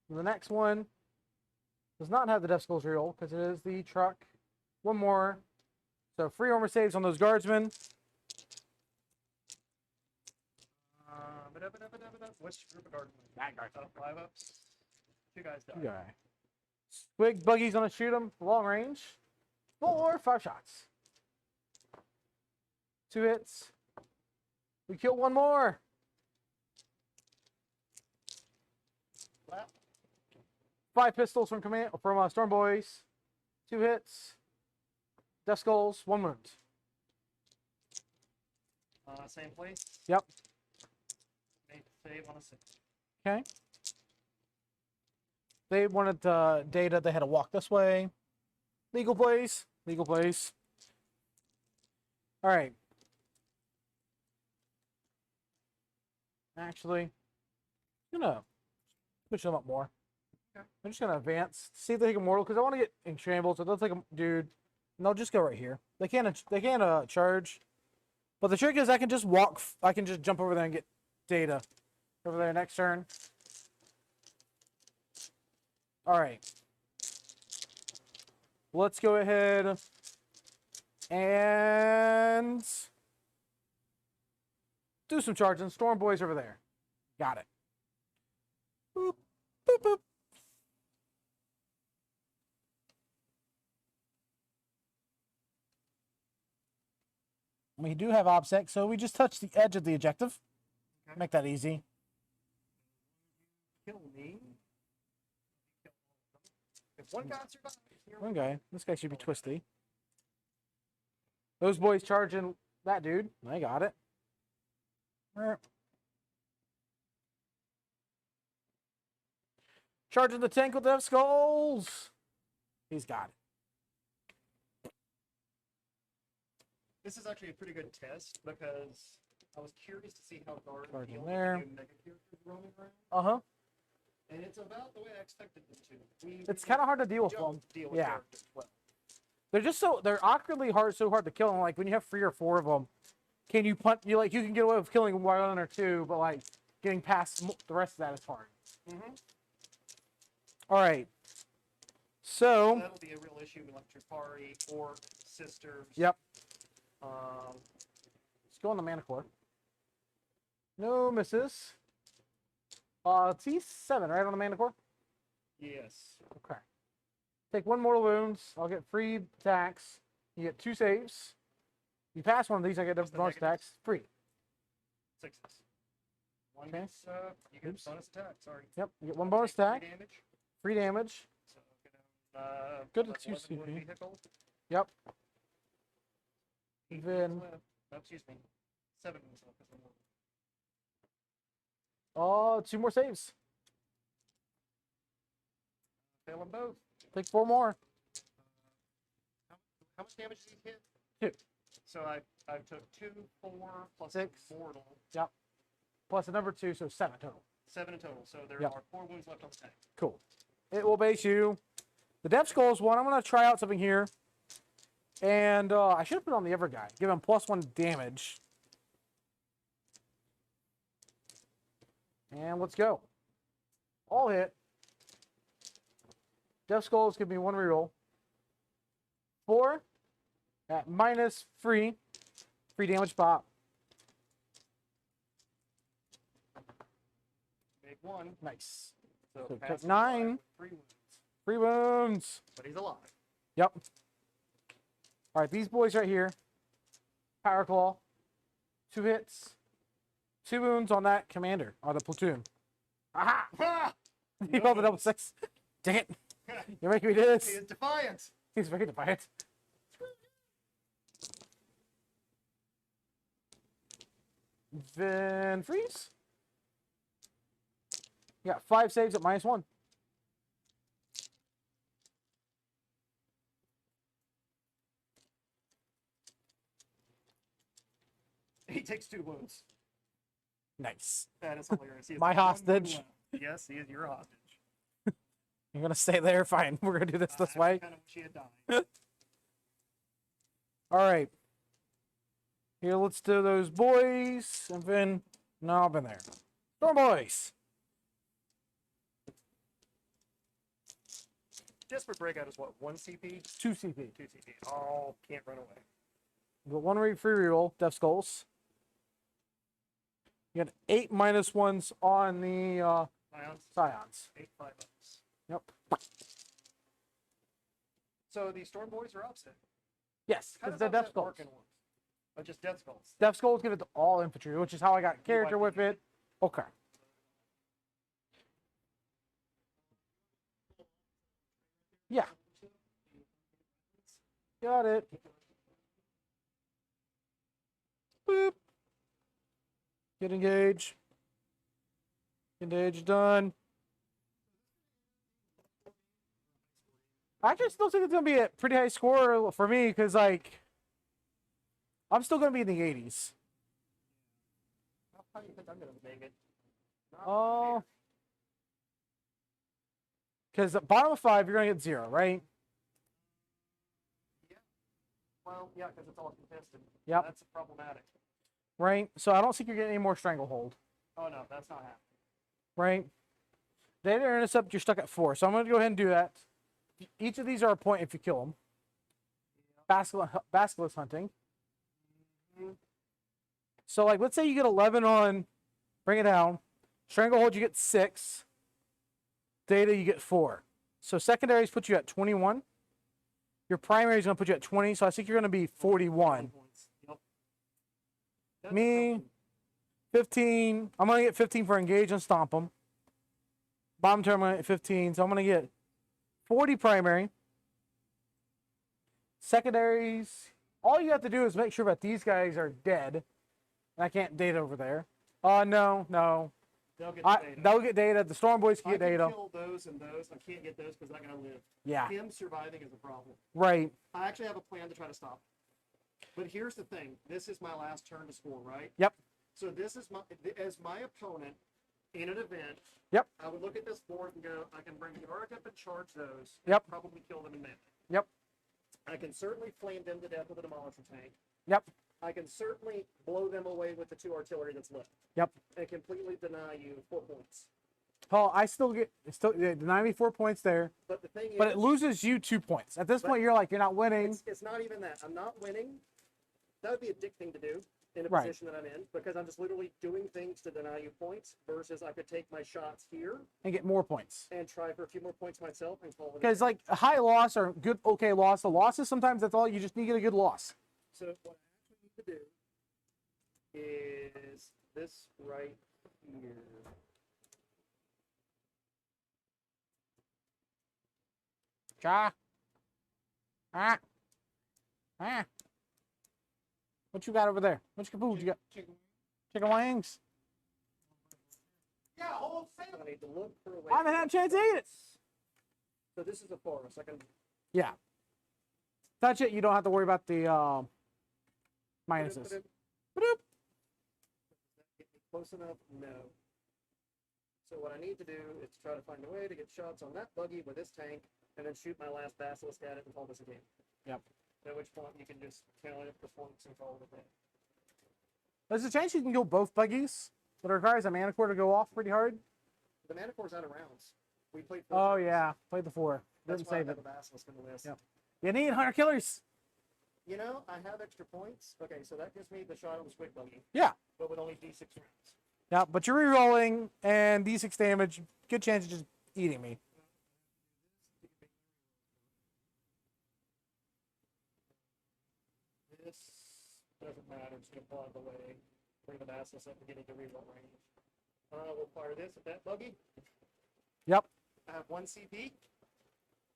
And the next one does not have the death skulls reroll because it is the truck. 1 more. So 3 armor saves on those guardsmen. Which group of guardsmen? That guard. 5 up. 2 guys died. Guy. Swig buggy's gonna shoot him long range. 4, 5 shots. 2 hits. We kill 1 more. Flap. 5 pistols from Storm Boys. 2 hits. Death skulls, 1 wound. Same place. Yep. Save on a 6. Okay. They wanted data. They had to walk this way. Legal place. Legal place. All right. Actually, I'm gonna push them up more. Okay. I'm just gonna advance, see if they take a mortal, because I want to get in shambles. So they'll take a dude, and they'll just go right here. They can't charge, but the trick is I can just walk. I can just jump over there and get data over there next turn. All right. Let's go ahead and do some charging. Storm Boys over there. Got it. Boop, boop, boop. We do have OBSEC, so we just touch the edge of the objective. Okay. Make that easy. Kill me. If one guy survives, One guy. This guy should be twisty. Those boys charging that dude. I got it. Charging the tank with death skulls. He's got it. This is actually a pretty good test because I was curious to see how guards Guard in deal there. with the new mega characters roaming around, Uh-huh. and it's about the way I expected them to. It's kind of hard to deal with don't them. deal with Yeah. characters well. They're awkwardly hard, so hard to kill. And like when you have 3 or 4 of them, can you punt? You can get away with killing 1 or 2, but like getting past the rest of that is hard. Mm-hmm. All right. So That'll be a real issue with like Tripari, Orc, Sisters. yep. Um, Let's go on the mana core. No misses. T7 right on the mana core. yes. Okay. Take 1 mortal wounds. I'll get free attacks. You get 2 saves. You pass one of these, I get a What's the bonus negatives? attacks. Free. 6s. One Okay. gets, you get Oops. bonus attack. Sorry. Yep. You get 1 bonus Take attack. 3 damage. Free damage. So, Good that's at 2 11 wood CP. vehicle. Yep. 8 Then- wounds left. Oh, excuse me. 7 wounds left. 'cause I'm low. 2 more saves. Fail them both. Take 4 more. How much damage did he hit? 2. So I took 2, 4, plus 6. mortal. Yep. Plus a number 2, so 7 total. 7 in total. So there Yep. are 4 wounds left on the tank. Cool. It will base you. The Depth Skulls one, I'm going to try out something here. And I should have put on the other guy. Give him +1 damage. And let's go. All hit. Death Skulls give me 1 reroll. 4 at minus free. Free damage pop. Make 1. Nice. So So pass take him 9. by with 3 wounds. 3 wounds. But he's alive. Yep. All right, these boys right here. Power Claw. 2 hits. 2 wounds on that commander, or the platoon. Aha! Ha! He rolled a double 6. Dang it. You're making me do He this. is defiant. He's very defiant. Then freeze. You got 5 saves at -1. He takes 2 wounds. Nice. That is hilarious. He has My 1 wound hostage. left. Yes, he is your hostage. You're gonna stay there. Fine. We're gonna do this I way. kind of wish he had died. All right. Here, let's do those boys. And then, no, I've been there. Storm boys. Desperate Breakout is what? 1 CP? 2 CP. 2 CP. Oh, can't run away. You got 1 free reroll. Death Skulls. You got 8 -1s on the Ions? Scions. 8 5-ups. Yep. So the Storm Boys are upset. Yes, How because does the Death upset Skulls. work in Orcs? Oh, just Death Skulls. Death Skulls give it to all infantry, which is how I got character like with it. Okay. Yeah. Got it. Boop. Get engaged. Engage done. I actually still think it's gonna be a pretty high score for me because like I'm still gonna be in the 80s. How do you think I'm going to make it? Not Oh. fair. Because at bottom of 5 you're gonna get 0, right? Well, yeah, because it's all contested. Yep. That's problematic. Right. So I don't think you're getting any more stranglehold. Oh, no, that's not happening. Right. Data intercept, you're stuck at 4. So I'm gonna go ahead and do that. Each of these are a point if you kill them. Basilisk hunting. Mhm. So like, let's say you get 11 on, bring it down. Stranglehold, you get 6. Data, you get 4. So secondaries put you at 21. Your primary is gonna put you at 20. So I think you're gonna be 41. Points. Yep. That's Me, something. 15. I'm gonna get 15 for engage and stomp them. Bottom turn, I'm gonna get 15. So I'm gonna get 40 primary. Secondaries. All you have to do is make sure that these guys are dead. And I can't data over there. No. They'll get data. They'll get data. The Storm Boys I can get can data. kill those and those. I can't get those because they're not going to live. Yeah. Him surviving is a problem. Right. I actually have a plan to try to stop. But here's the thing. This is my last turn to score, right? Yep. So this is as my opponent in an event. Yep. I would look at this board and go, I can bring the Ork up and charge those. Yep. Probably kill them in melee. Yep. I can certainly flame them to death with a demolisher tank. Yep. I can certainly blow them away with the 2 artillery that's left. Yep. And completely deny you 4 points. Paul, I still deny me 4 points there, But the thing but is, it loses you 2 points. At this point, you're like, you're not winning. it's not even that. I'm not winning. That would be a dick thing to do in a Right. position that I'm in, because I'm just literally doing things to deny you points versus I could take my shots here And get more points. and try for a few more points myself and call it. Because like a high loss or good okay loss, the losses sometimes that's all you just need to get a good loss. So what I actually need to do is this right here. Cha. Ah. Ah. What you got over there? What food you got? Chicken wings. Yeah, whole thing. I need to look for a way. I haven't had a chance to eat it. So this is a forest. I can. Yeah. Touch it. You don't have to worry about the minuses. Ba-doop. Get me close enough? No. So what I need to do is try to find a way to get shots on that buggy with this tank, and then shoot my last basilisk at it and call this a game. Yep. At which point you can just count it for points and call it a day. There's a chance you can kill both buggies, but it requires a mana core to go off pretty hard. The mana core's out of rounds. We played 4 Oh turns. yeah, played the 4. That's Didn't why I save have it. a basilisk in the list. Yep. You need 100 killers. You know, I have extra points. Okay, so that gives me the shot on the squid buggy, Yeah. but with only D6 rounds. Yeah, but you're re-rolling and D6 damage. Good chance of just eating me. This doesn't matter. It's going to plug away. Bring the basilisk up and get into reroll range. We'll fire this at that buggy. Yep. I have 1 CP,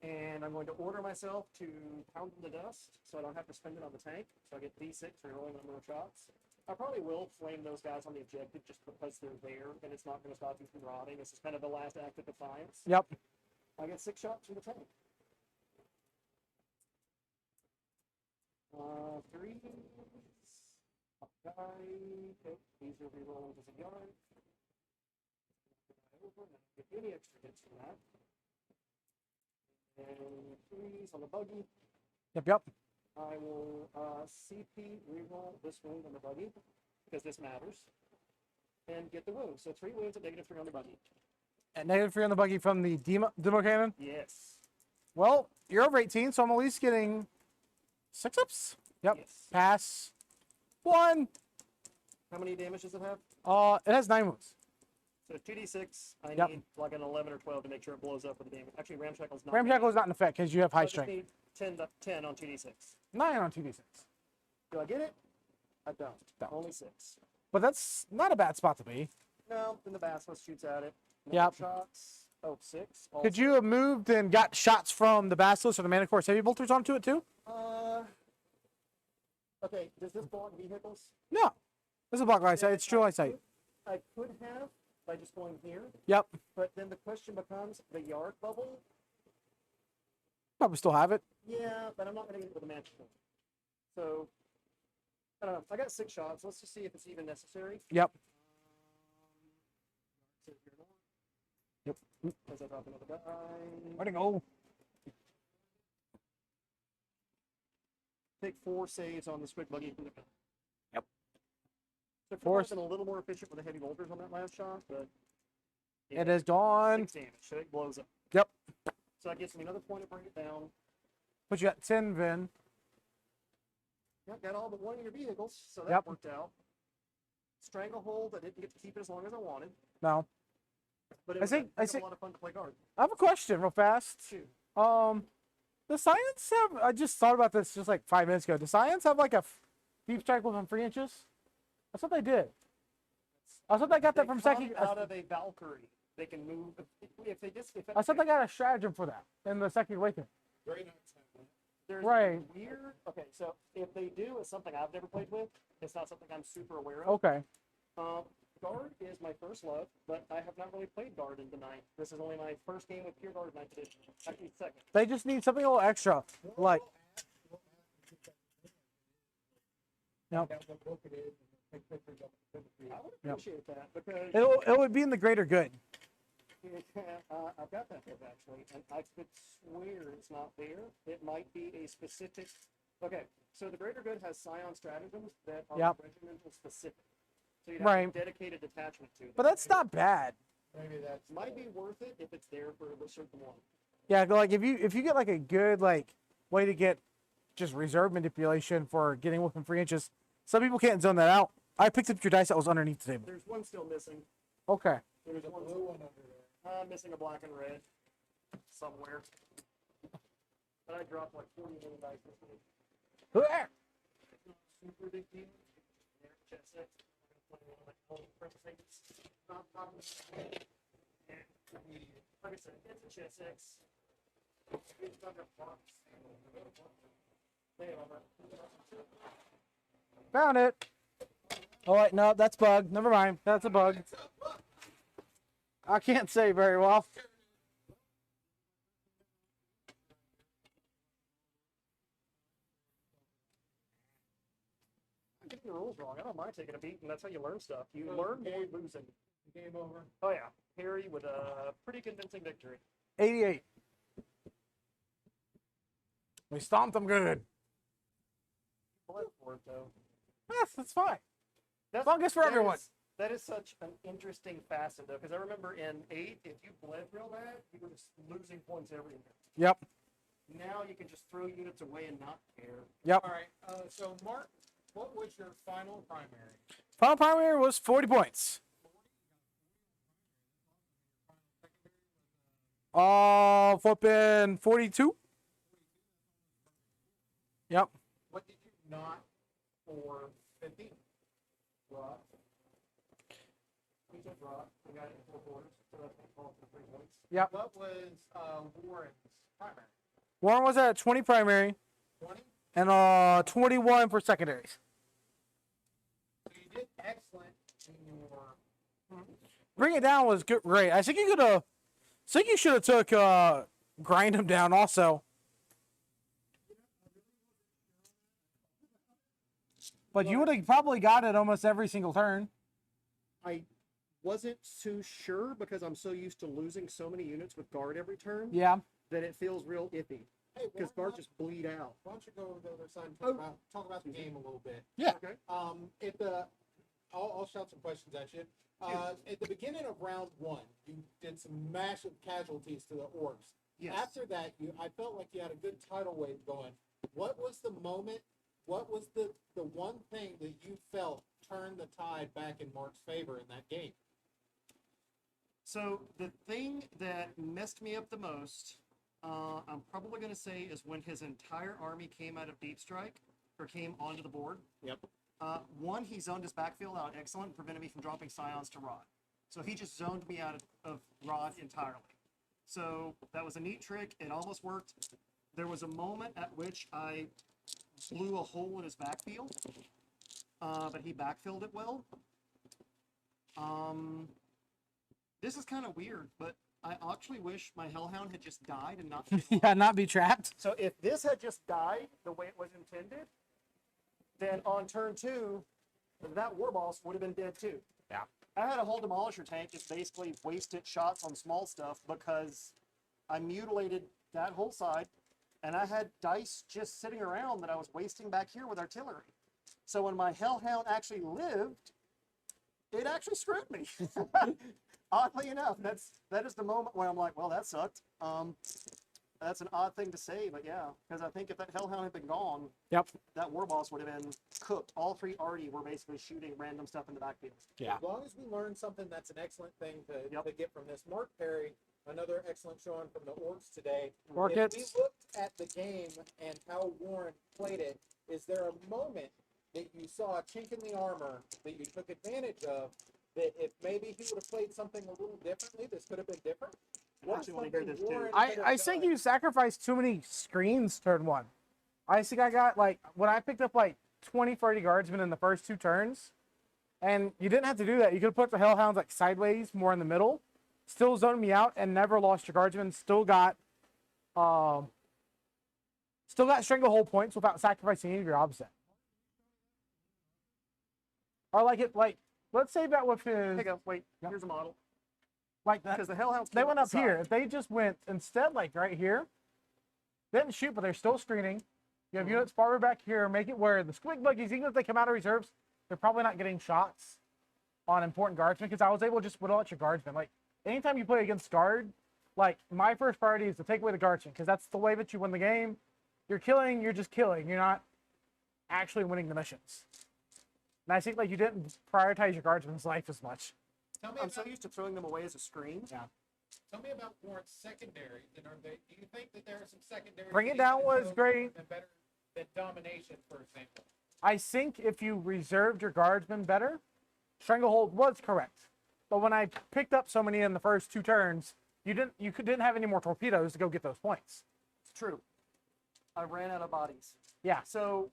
and I'm going to order myself to pound them to dust, so I don't have to spend it on the tank. So I get D6 for rolling number of shots. I probably will flame those guys on the objective just because they're there, and it's not going to stop you from rotting. This is kind of the last act of defiance. Yep. I get 6 shots from the tank. 3. Guy. Okay, these are rerolls as a yard. Get any extra hits from that. And 3s on the buggy. Yep. I will CP reroll this wound on the buggy because this matters, and get the wound. So 3 wounds at -3 on the buggy. At -3 on the buggy from the demo cannon. Yes. Well, you're over 18, so I'm at least getting 6 ups. Yep. Yes. Pass. 1. How many damage does it have? It has 9 wounds. So 2d6. I Yep. need like an 11 or 12 to make sure it blows up with the damage. Actually, Ramshackle's not. Ramshackle is not in effect because you have So I high just strength. need 10 on 2d6. 9 on 2d6. Do I get it? I don't. Don't. Only 6. But that's not a bad spot to be. No, then the basilisk shoots at it. Yep. Shots. Oh, 6. Could Also. you have moved and got shots from the Basilisk or the Mana Core's Heavy Bolters onto it too? Okay, does this block vehicles? No. This is a block light sight. It's true light sight. I could have by just going here, Yep. but then the question becomes the yard bubble. Probably still have it. Yeah, but I'm not going to get it with a match point. So, I don't know. I got 6 shots. Let's just see if it's even necessary. Yep. Yep. As I drop another guy. Where'd it go? Take 4 saves on the squid buggy from the gun. Yep. So it Four could have been a little more efficient with the heavy bolters on that last shot, but It is gone. 6 damage, so it blows up. Yep. So that gives me another point to bring it down. But you got 10 Vin. Yep, got all but 1 of your vehicles, so that Yep. worked out. Stranglehold, I didn't get to keep it as long as I wanted, No. but it I was think- a lot of fun to play guard. I have a question real fast. Shoot. The Science have, I just thought about this just like 5 minutes ago. Does Science have like a deep strike within 3 inches? That's what they did. I thought they got that They from come second. out of a Valkyrie. They can move if they just. If I thought they got a stratagem for that in the Second Awakening. Very nice. There's Right. weird. Okay, so if they do, it's something I've never played with. It's not something I'm super aware of. Okay. Guard is my first love, but I have not really played Guard in the night. This is only my first game with pure Guard 9th edition. Actually, second. They just need something a little extra. Like, find out what book it is, and take pictures of it. I would appreciate that because It would be in the greater good. I've got that book actually, and I could swear it's not there. It might be a specific. Okay, so the Greater Good has Scion stratagems that are regimental specific. So you'd have a dedicated detachment to them. But that's not bad. Maybe that might be worth it if it's there for a certain one. Yeah, like if you get like a good like way to get just reserve manipulation for getting within 3 inches, some people can't zone that out. I picked up your dice that was underneath the table. There's one still missing. Okay. there's a blue one under there. Missing a black and red somewhere. But I dropped like 40 little dice this week. There. It's not a super big deal. Chess six. I'm gonna play one of my old things. Like I said, it's a chess six. It's under box. Found it. Oh wait, no, that's bug. Never mind. That's a bug. I can't say very well. I'm getting the rules wrong. I don't mind taking a beat, and that's how you learn stuff. You learn more losing. Game over. Oh yeah, Harry with a pretty convincing victory. 88. We stomped them good. Bled for it though. Yes, that's fine. That's Longest for everyone. That is such an interesting facet though, because I remember in 8, if you bled real bad, you were just losing points everywhere. Yep. Now you can just throw units away and not care. Yep. All right. So, Mark, what was your final primary? Final primary was 40 points. Flipping 42. Yep. What did you not for 15? Rock. We took rock. We got it in 4 quarters, so that's going to call for 3 points. Yep. What was Warren's primary? Warren was at 20 primary 20? and 21 for secondaries. So you did excellent in your. Bring it down was good, great. I think you could have. I think you should have took grind him down also. But you would have probably got it almost every single turn. I wasn't too sure because I'm so used to losing so many units with guard every turn Yeah. that it feels real iffy. Hey, Because guard just bleed out. why don't you go over the other side and talk about the game a little bit? Yeah. Okay. At the, I'll shout some questions at you. At the beginning of round 1, you did some massive casualties to the Orks. Yes. After that, I felt like you had a good tidal wave going. What was the moment? What was the one thing that you felt turned the tide back in Mark's favor in that game? So the thing that messed me up the most, I'm probably going to say, is when his entire army came out of deep strike or came onto the board. Yep. One, he zoned his backfield out excellent, prevented me from dropping Scions to Rod. So he just zoned me out of Rod entirely. So that was a neat trick. It almost worked. There was a moment at which I blew a hole in his backfield, but he backfilled it well. This is kind of weird, but I actually wish my Hellhound had just died and not. Yeah, not be trapped. So if this had just died the way it was intended, then on turn 2, that war boss would have been dead too. Yeah. I had a whole demolisher tank just basically wasted shots on small stuff because I mutilated that whole side, and I had dice just sitting around that I was wasting back here with artillery. So when my Hellhound actually lived, it actually screwed me. Oddly enough, that is the moment where I'm like, well, that sucked. That's an odd thing to say, but yeah, because I think if that Hellhound had been gone, Yep. that war boss would have been cooked. All 3 Artie were basically shooting random stuff in the backfield. Yeah. As long as we learn something, that's an excellent thing to Yep. get from this. Mark Perry, another excellent showing from the Orks today. Orkets. If we looked at the game and how Warren played it, is there a moment that you saw a chink in the armor that you took advantage of, that if maybe he would have played something a little differently, this could have been different? What is actually wanna hear something this too. Warren I could have think done? you sacrificed too many screens turn 1. I think I got like when I picked up like 20, 30 guardsmen in the first 2 turns, and you didn't have to do that. You could have put the Hellhounds like sideways, more in the middle, still zoned me out, and never lost your guardsmen. Still got stranglehold points without sacrificing any of your opposite. Or like it, like, let's say that with his, Here you go. Wait, Yep. here's a model. like that. Because the Hellhounds They came went the up here. side. If they just went instead, like right here, they didn't shoot, but they're still screening. You have units farther back here. Make it where the squig buggies, even if they come out of reserves, they're probably not getting shots on important guardsmen. Because I was able to just whittle out your guardsmen. Like anytime you play against guard, like my first priority is to take away the guardsmen because that's the way that you win the game. You're killing. You're just killing. You're not actually winning the missions. And I think like you didn't prioritize your guardsman's life as much. Tell me I'm about, so used to throwing them away as a screen. Yeah. tell me about warrant secondaries. And are they? Do you think that there are some secondaries? Bring that It Down even was though great. they're better than domination, for example. I think if you reserved your guardsmen better, Stranglehold was correct. But when I picked up so many in the first 2 turns, you didn't have any more torpedoes to go get those points. It's true. I ran out of bodies. Yeah. So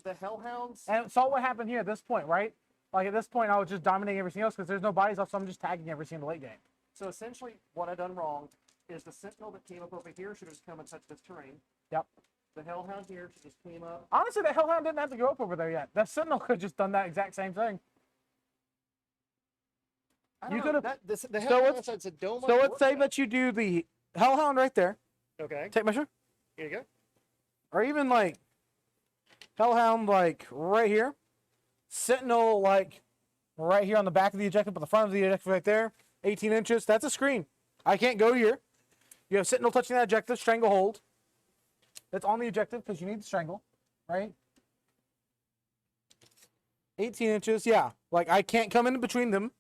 the Hellhounds. And saw what happened here at this point, right? Like at this point, I was just dominating everything else because there's no bodies left, so I'm just tagging everything in the late game. So essentially, what I done wrong is the Sentinel that came up over here should have just come and touched this terrain. Yep. The Hellhound here should just came up. Honestly, the Hellhound didn't have to go up over there yet. The Sentinel could have just done that exact same thing. I don't You know, could've- that- the so Hellhound let's- has a dome. So let's say that you do the Hellhound right there. Okay. Take measure. Here you go. Or even like Hellhound like right here. Sentinel like right here on the back of the objective, but the front of the objective right there. 18 inches. That's a screen. I can't go here. You have Sentinel touching that objective, Stranglehold. That's on the objective because you need to strangle, right? 18 inches, yeah. Like I can't come in between them.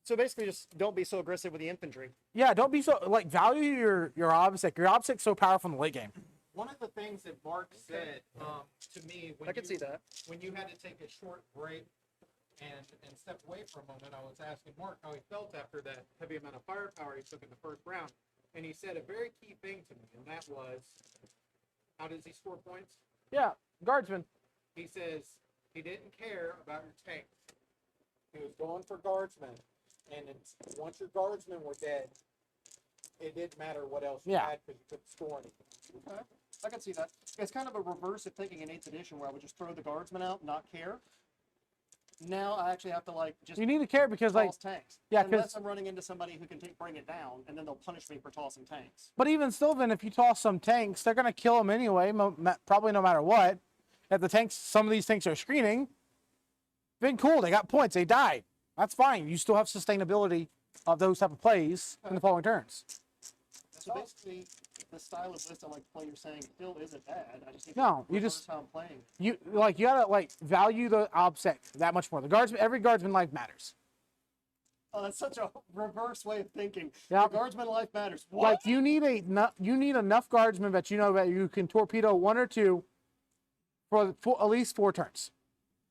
So basically, just don't be so aggressive with the infantry. Yeah, don't be so like value your obsec. Your obsec's so powerful in the late game. One of the things that Mark said to me when I can see that. when you had to take a short break and step away for a moment, I was asking Mark how he felt after that heavy amount of firepower he took in the first round, and he said a very key thing to me, and that was, how does he score points? Yeah, guardsman. He says he didn't care about your tanks. He was going for guardsmen, and once your guardsmen were dead, it didn't matter what else you Yeah. had because you couldn't score anything. Okay. I can see that. It's kind of a reverse of thinking in 8th edition where I would just throw the guardsmen out, not care. Now I actually have to like just You need to care because like toss tanks. yeah, unless 'cause- I'm running into somebody who can bring it down, and then they'll punish me for tossing tanks. but even still, then if you toss some tanks, they're gonna kill them anyway. Probably no matter what. If the tanks, some of these tanks are screening. Been cool. They got points. They died. That's fine. You still have sustainability of those type of plays in the following turns. So basically, the style of list I like to play, you're saying still isn't bad. I just need No, to you reverse just- how I'm playing. You gotta like value the obsec that much more. The guardsman, every guardsman life matters. Oh, that's such a reverse way of thinking. Yep. The guardsman life matters. What? Like you need enough guardsmen that you know that you can torpedo 1 or 2 for at least 4 turns,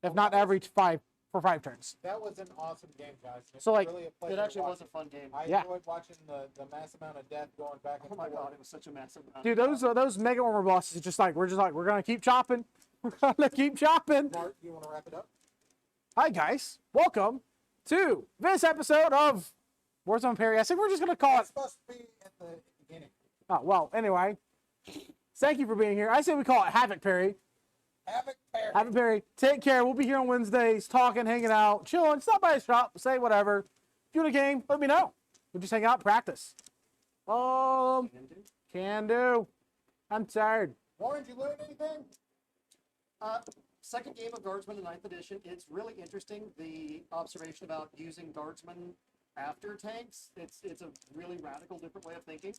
if not every 5 for 5 turns. That was an awesome game, guys. It So, was like, really a It pleasure actually was watching. a fun game. I Yeah. enjoyed watching the mass amount of death going back and Oh my forth. god, it was such a massive amount. Dude, those mega armor bosses, it's just like we're gonna keep chopping. We're gonna keep chopping. Mark, you want to wrap it up? Hi guys, welcome to this episode of Warzone Perry. I think we're just gonna call It's it. supposed to be at the beginning. Oh well, anyway. Thank you for being here. I say we call it Havoc Perry. Havoc Perry. Havoc Perry. Take care. We'll be here on Wednesdays, talking, hanging out, chilling. Stop by the shop, say whatever. If you want a game, let me know. We'll just hang out, practice. Can do. I'm tired. Warren, did you learn anything? Second game of Guardsman in 9th edition. It's really interesting, the observation about using Guardsmen after tanks. It's a really radical, different way of thinking.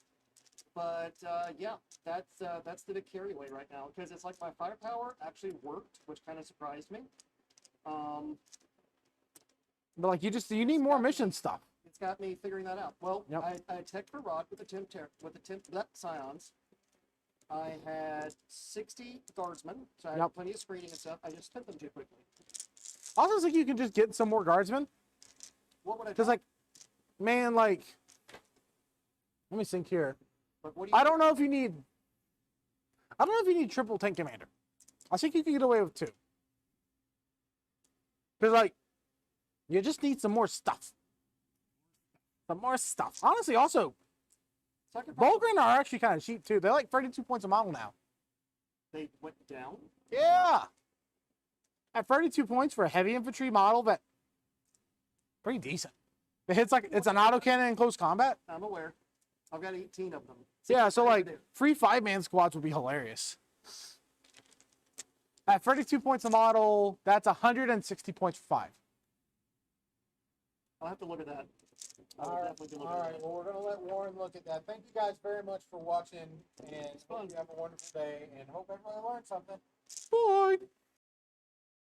But yeah, that's the big carry away right now, because it's like my firepower actually worked, which kind of surprised me. But like you need more mission stuff. It's got me figuring that out. Well, Yep. I attacked for Rod with the Scions. I had 60 guardsmen, so I had Yep. plenty of screening and stuff. I just spent them too quickly. Also, think you can just get some more guardsmen. What would I Because do? like, man, like, let me think here. But what do you I don't know if you need. I don't know if you need triple tank commander. I think you can get away with 2. Because like, you just need some more stuff. Some more stuff. Honestly, also, So I could probably- Volgren are actually kind of cheap too. They're like 32 points a model now. They went down. Yeah. At 32 points for a heavy infantry model, but pretty decent. It hits like it's an autocannon in close combat. I'm aware. I've got 18 of them. Yeah, so 65 like to do. free 5-man squads would be hilarious. At 32 points a model, that's 160 points for 5. I'll have to look at that. I will All right, definitely look all at right. that. Well, we're gonna let Warren look at that. Thank you guys very much for watching, and hope you have a wonderful day, and hope everybody learned something. Boy.